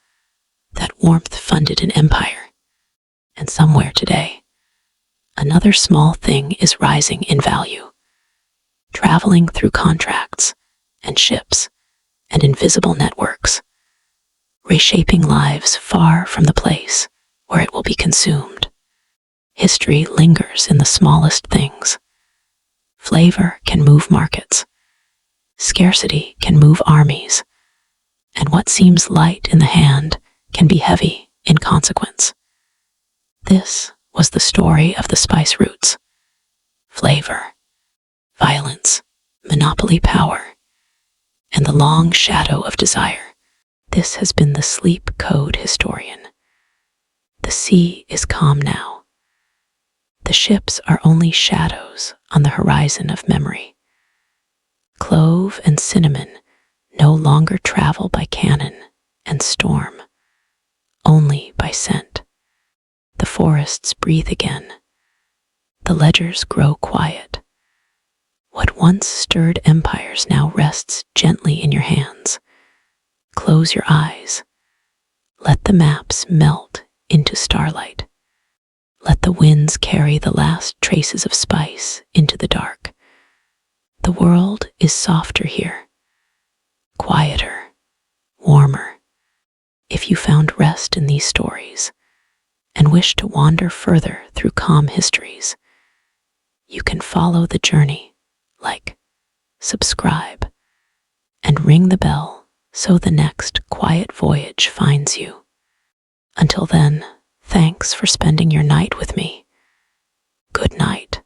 that warmth funded an empire. And somewhere today, another small thing is rising in value, traveling through contracts and ships and invisible networks, reshaping lives far from the place where it will be consumed. History lingers in the smallest things. Flavor can move markets. Scarcity can move armies. And what seems light in the hand can be heavy in consequence. This was the story of the spice roots. Flavor, violence, monopoly power, and the long shadow of desire. This has been the Sleep Code Historian. The sea is calm now. The ships are only shadows on the horizon of memory. Clove and cinnamon no longer travel by cannon and storm, only by scent. The forests breathe again. The ledgers grow quiet. What once stirred empires now rests gently in your hands. Close your eyes. Let the maps melt into starlight. Let the winds carry the last traces of spice into the dark. The world is softer here, quieter, warmer. If you found rest in these stories and wish to wander further through calm histories, you can follow the journey, like, subscribe, and ring the bell so the next quiet voyage finds you. Until then, thanks for spending your night with me. Good night.